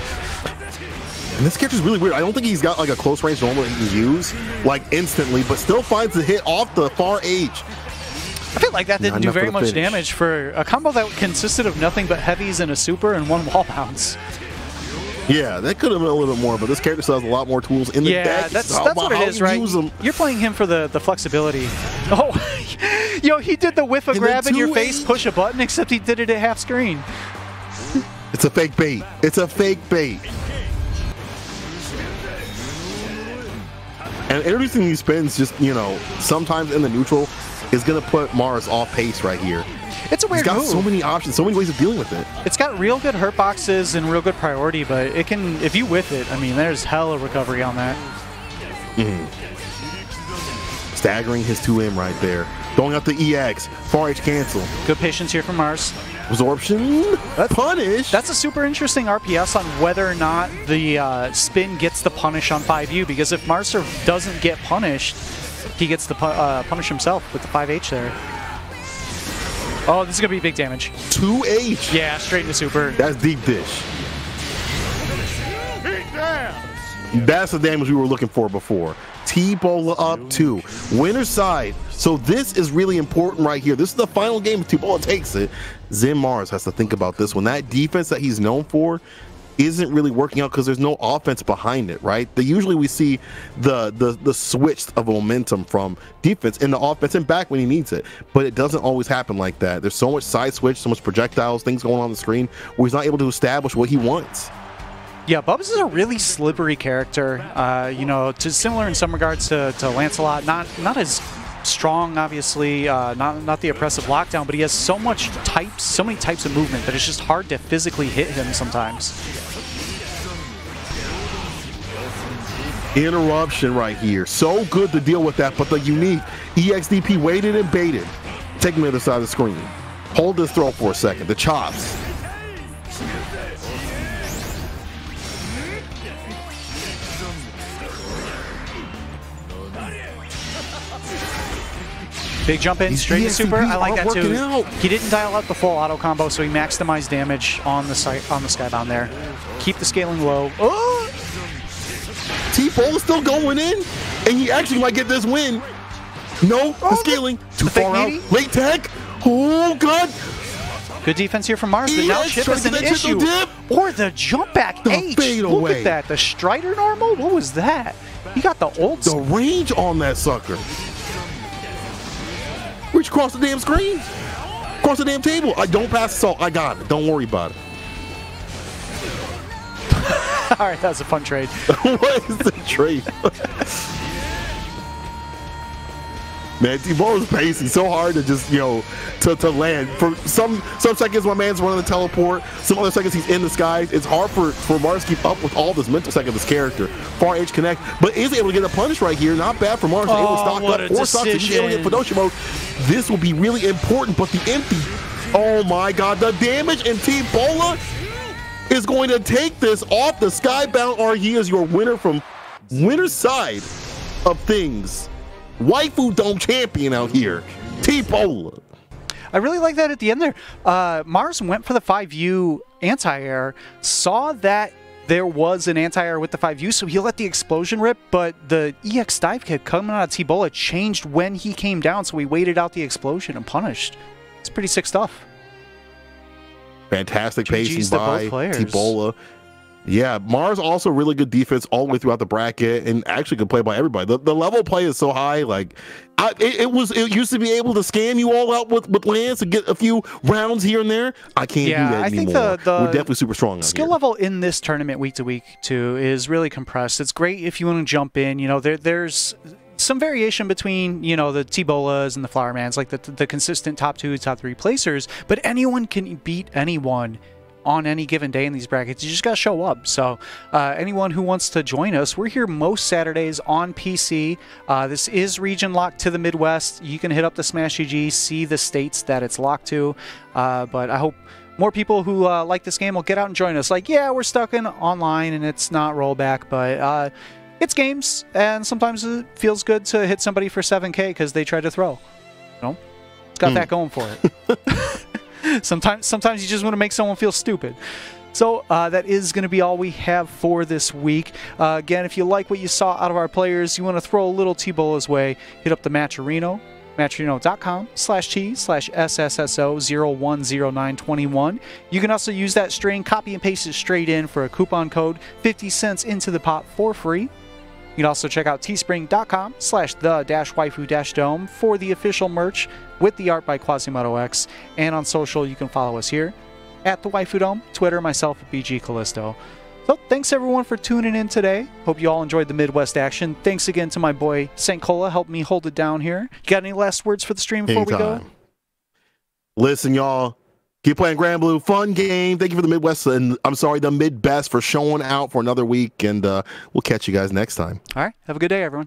And this character's really weird. I don't think he's got like a close range normal that he can use like instantly, but still finds the hit off the far H.
I feel like that didn't do very much
finish.
damage for a combo that consisted of nothing but heavies and a super and one wall bounce.
Yeah, that could have been a little bit more, but this character still has a lot more tools in the deck.
Yeah, that's what it is, right? You're playing him for the flexibility. Oh, yo, he did the whiff of grab in your face, push a button, except he did it at half screen.
It's a fake bait. It's a fake bait. And introducing these spins just, you know, sometimes in the neutral is going to put Mars off pace right here.
It's a weird
He's got
move.
so many options, so many ways of dealing with it.
It's got real good hurt boxes and real good priority, but it can, if you whiff it, I mean, there's hella recovery on that.
Staggering his 2M right there. Throwing out the EX. Far H cancel.
Good patience here from Mars.
Absorption. Punish.
That's a super interesting RPS on whether or not the spin gets the punish on 5U, because if Marser doesn't get punished, he gets the punish himself with the 5H there. Oh, this is going to be big damage.
2H.
Yeah, straight into super.
That's deep dish. That's the damage we were looking for before. T-Bola up 2. Winner's side. So this is really important right here. This is the final game. If T-Bola takes it, Zen Mars has to think about this one. That defense that he's known for isn't really working out because there's no offense behind it, right? Usually we see the switch of momentum from defense in the offense and back when he needs it, but it doesn't always happen like that. There's so much side switch, so much projectiles, things going on the screen where he's not able to establish what he wants.
Yeah, Bubs is a really slippery character. You know, similar in some regards to Lancelot. Not as strong, obviously, not the oppressive lockdown, but he has so many types of movement that it's just hard to physically hit him sometimes.
Interruption right here. So good to deal with that, but the unique EXDP waited and baited. Take him to the other side of the screen. Hold this throw for a second. The chops.
Big jump in, straight to super. I like that too.
Out.
He didn't dial out the full auto combo, so he maximized damage on the skybound there. Keep the scaling low. Oh!
T-Bola still going in, and he actually might get this win. No, the scaling too far out. Late tech. Oh god.
Good defense here from Mars, but now chip is an issue. Or the jump back H. Look at that. The Strider normal. What was that? He got the old.
The range on that sucker. Reach across the damn screen. Across the damn table. I don't pass the salt. I got it. Don't worry about it.
All right, that was a fun trade.
What is the trade? Man, T-Bola's pacing so hard to just, to land. For some seconds, my man's running the teleport. Some other seconds, he's in the skies. It's hard for Mars to keep up with all this mental sec of this character. Far H Connect, but is able to get a punish right here. Not bad for Mars. Able to stock up or stock to be able to get Fedosha mode. This will be really important, but the empty. Oh my God, the damage, and T-Bola is going to take this off the Skybound RE as your winner from winner's side of things. Waifu Dome champion out here, T-Bola.
I really like that at the end there. Mars went for the 5U anti-air, saw that there was an anti-air with the 5U, so he let the explosion rip, but the EX dive kick coming out of T-Bola changed when he came down, so he waited out the explosion and punished. It's pretty sick stuff.
Fantastic pacing by T-Bola. Yeah, Mars also really good defense all the way throughout the bracket, and actually good play by everybody. The level of play is so high. Like, it used to be able to scam you all out with lands to get a few rounds here and there. I can't do that anymore.
I think
we're definitely super strong.
Skill level in this tournament week to week too is really compressed. It's great if you want to jump in. There's some variation between the T-Bolas and the Flowermans, like the consistent top 2, top 3 placers, but anyone can beat anyone on any given day in these brackets. You just got to show up. So anyone who wants to join us, we're here most Saturdays on PC. This is region locked to the Midwest. You can hit up the Smash GG, see the states that it's locked to. But I hope more people who like this game will get out and join us. Like, yeah, we're stuck in online and it's not rollback, but it's games, and sometimes it feels good to hit somebody for 7K because they tried to throw. It's got that going for it. Sometimes you just want to make someone feel stupid. So that is going to be all we have for this week. Again, if you like what you saw out of our players, you want to throw a little T-Bola's way, hit up the Matcherino, matcherino.com/T/SSSO010921. You can also use that string, copy and paste it straight in for a coupon code, 50 cents into the pot for free. You can also check out teespring.com/the-waifu-dome for the official merch with the art by Quasimodo X. And on social, you can follow us here at the Waifu Dome, Twitter, myself at BG Callisto. So thanks everyone for tuning in today. Hope you all enjoyed the Midwest action. Thanks again to my boy St. Cola, helped me hold it down here. You got any last words for the stream before we go?
Listen, y'all. Keep playing Granblue. Fun game. Thank you for the Midwest, and I'm sorry, the Midbest for showing out for another week, and we'll catch you guys next time.
All right. Have a good day, everyone.